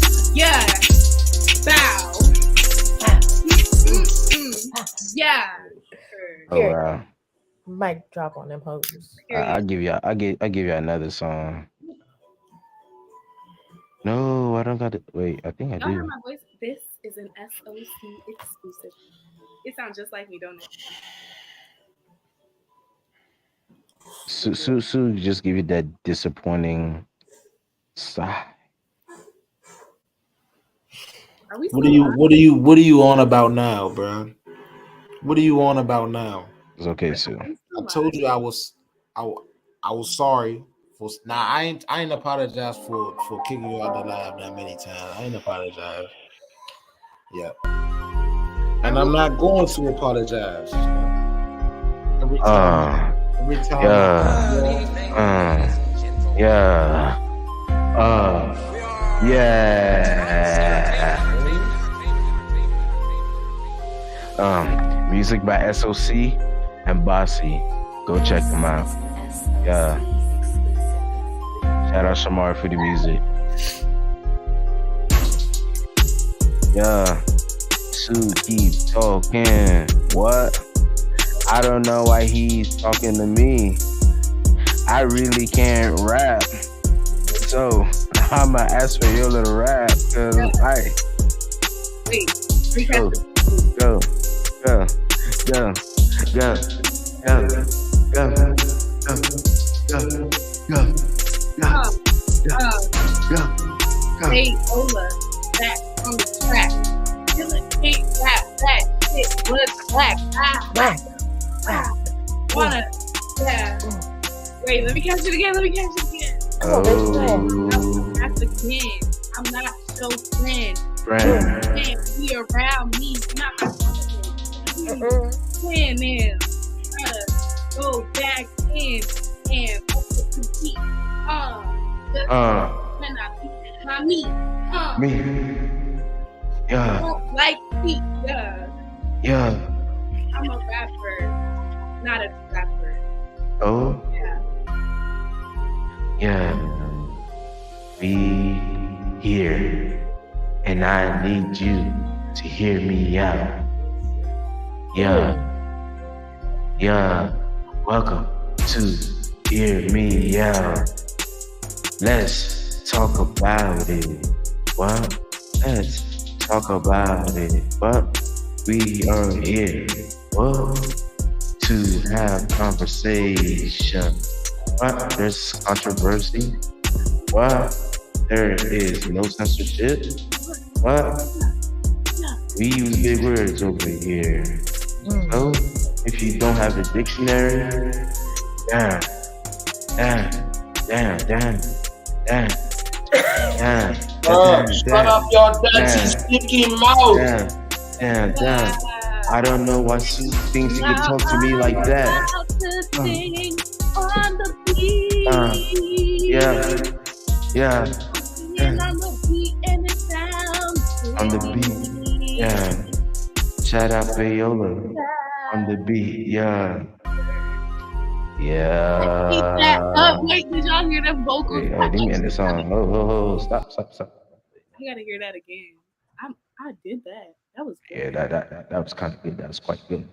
bow. Yeah. Oh wow. Mic drop on them hoes. I'll give you another song. No, I don't got it. Wait, I think I Y'all hear do. my voice? This is an SOC exclusive. It sounds just like me, don't it? Sue just give you that disappointing sigh. Are we What are you on about now, bro? What are you on about now? It's okay, Sue. I told you I was sorry for I ain't apologize for kicking you out the live that many times. I ain't apologize. Yeah. And I'm not going to apologize. Every time. Music by SOC and Bossy. Go check them out. Yeah. Shout out Shamar for the music. Yeah. Sue keep talking. What? I don't know why he's talking to me. I really can't rap. So I'ma ask for your little rap. Cause Go. Hey, Ola, back on the track. Dylan can't rap. That shit was black. Wait, let me catch it again. That's again. I'm not so friend. You can't be around me. You're not my friend. Man, gotta go back in and compete. When I beat my meat. Yeah. Don't like me. Yeah. I'm a rapper, not a rapper. Oh. Yeah. We here, and I need you to hear me out. Yeah. Welcome to Hear Me Out. Let's talk about it. What? Let's talk about it. What? We are here. What? To have conversation. What? There's controversy. What? There is no censorship. What? We use big words over here. So, if you don't have a dictionary, damn. Shut up your dirty, sticky mouth. Damn. I don't know why Sue thinks you can talk to me like that. On the beat, yeah. Shout out Payola on the beat, yeah. Keep that up. Wait, did y'all hear the vocals? Wait, let me end the song. Oh, stop. I gotta hear that again. I did that. That was good. Yeah, that was kind of good. That was quite good.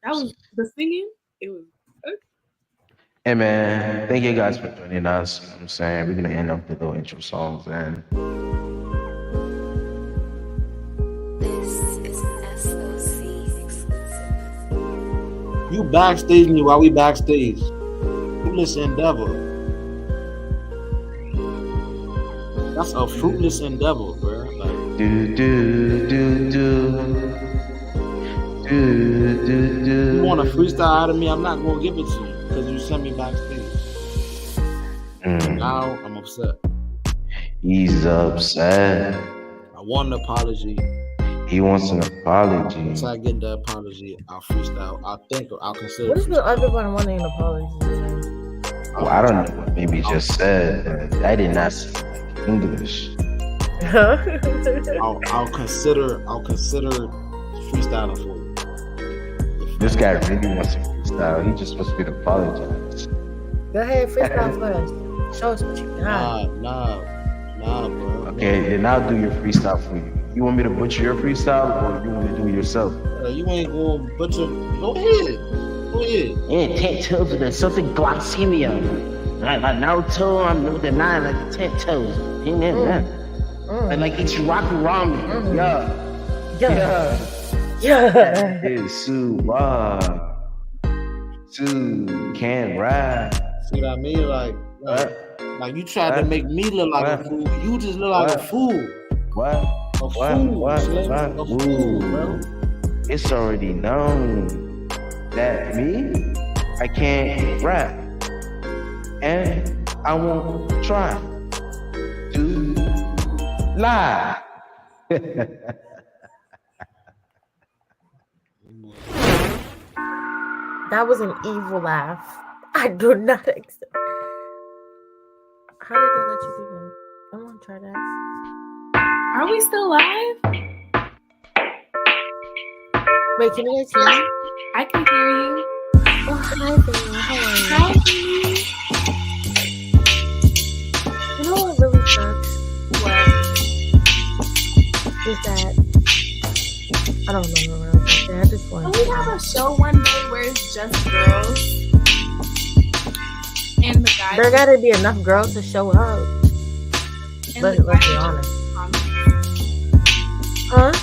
That was the singing. It was okay. Hey man, thank you guys for joining us. You know what I'm saying we're gonna end up with the little intro songs and This is an SOC exclusive. You backstage me while we backstage. Fruitless endeavor. That's a fruitless endeavor, bro. Like, do do do do do do. You want a freestyle out of me? I'm not gonna give it to you because you sent me backstage. Now I'm upset. He's upset. I want an apology. He wants an apology. Once I get the apology, I'll freestyle. I'll consider. What is the everyone wanting an apology? Oh, I don't know what Baby just said. I did not speak English. I'll consider freestyling for you. This guy really wants to freestyle. He just wants me to apologize. Go ahead, freestyle first. Show us what you got. Nah, bro. Okay, then I'll do your freestyle for you. You want me to butcher your freestyle, or you want to do it yourself? You ain't going to butcher. Go ahead. Yeah, 10 toes with something glycemia. Like Naruto, I'm the 9, like 10 toes. Like Ichiraku ramen. Yeah. It's Suwa. Sue can't ride. See what I mean? Like you tried to make me look like a fool. You just look like a fool. What? A fool, bro. It's already known that me, I can't rap. And I won't try to lie. That was an evil laugh. I do not accept. How did they let you do that? I want to try that. Are we still live? Wait, can you guys hear me? I can hear you. Oh, hi there. How are you? You know what really sucks? Is that I don't remember what I was going to say. I just want Can we have a show one day where it's just girls? And the guys. There gotta be enough girls to show up. Let's be honest. Huh?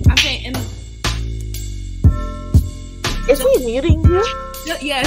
I'm saying, is he muting you? Yes.